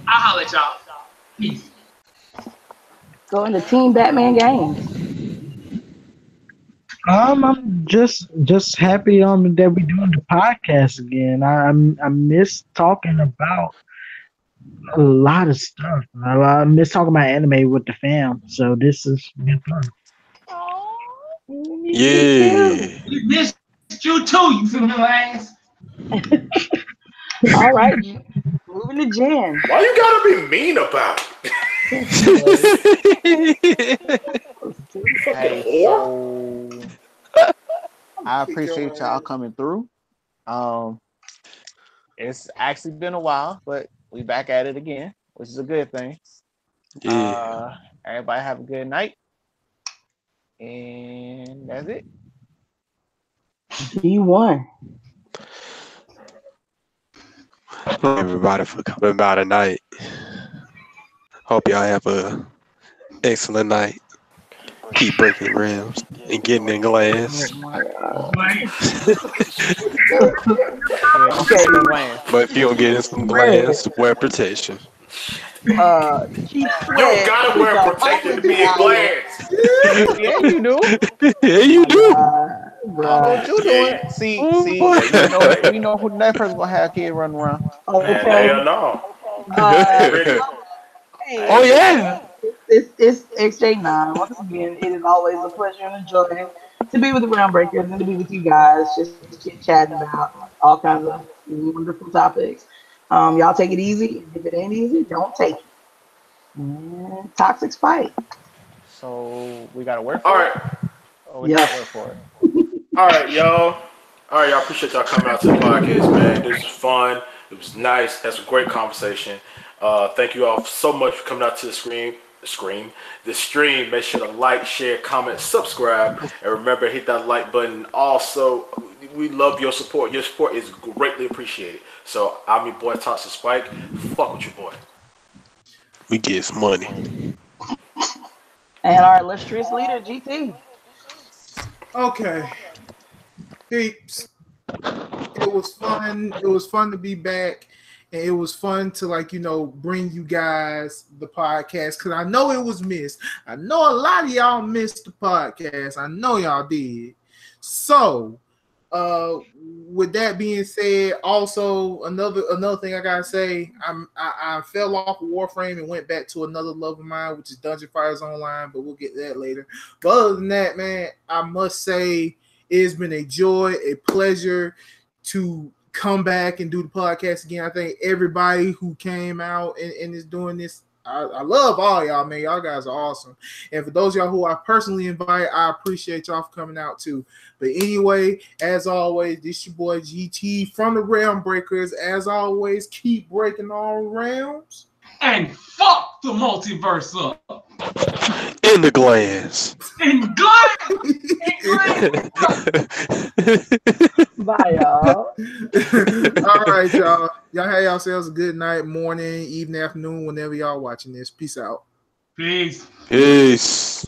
I'll holler at y'all. Peace. Going to Team Batman games. I'm just happy that we're doing the podcast again. I miss talking about a lot of stuff. I miss talking about anime with the fam. So this has been fun. Yeah. We missed you too, you feel me, ass? All right, moving to Jen. Why you gotta be mean about it? Hey, so I appreciate y'all coming through. It's actually been a while, but we back at it again, which is a good thing. Yeah. Everybody have a good night. And that's it. G1. Everybody for coming by tonight. Hope y'all have a excellent night. Keep breaking rims and getting in glass. But if you don't get in some glass, wear protection. Keep You gotta wear protection to be in glass. Yeah, you do. Yeah, you do. What you doing? See, you know who the next person gonna have a kid running around. Okay. Hell no. Oh yeah. It's XJ9. Once again, it is always a pleasure and a joy to be with the RealmBreakers and to be with you guys, just chit chatting about all kinds of wonderful topics. Y'all take it easy. If it ain't easy, don't take it. Toxic spite. So we gotta work for it. Oh, we gotta work for it. All right, y'all. Appreciate y'all coming out to the podcast, man. This was fun. It was nice. Had some great conversation. Thank you all so much for coming out to the stream. Make sure to like, share, comment, subscribe, and remember, hit that like button. Also, we love your support. Your support is greatly appreciated. So I'm your boy Toxic Spike. Fuck with your boy. We get some money. And our illustrious leader, GT. Okay. Peeps. It was fun. It was fun to be back. And it was fun to bring you guys the podcast, because I know it was missed. I know a lot of y'all missed the podcast. I know y'all did. So with that being said, also another thing I gotta say, I fell off of Warframe and went back to another love of mine, which is Dungeon Fighters Online, but we'll get to that later. But other than that, man, I must say it's been a joy, a pleasure to come back and do the podcast again. I think everybody who came out and is doing this, I love all y'all, man. Y'all guys are awesome. And for those of y'all who I personally invite, I appreciate y'all for coming out too. But anyway, as always, this your boy GT from the RealmBreakers. As always, keep breaking all realms. And fuck the multiverse up. In the glass. In glass. Bye, y'all. All right, y'all. Y'all have yourselves a good night, morning, evening, afternoon, whenever y'all watching this. Peace out. Peace. Peace.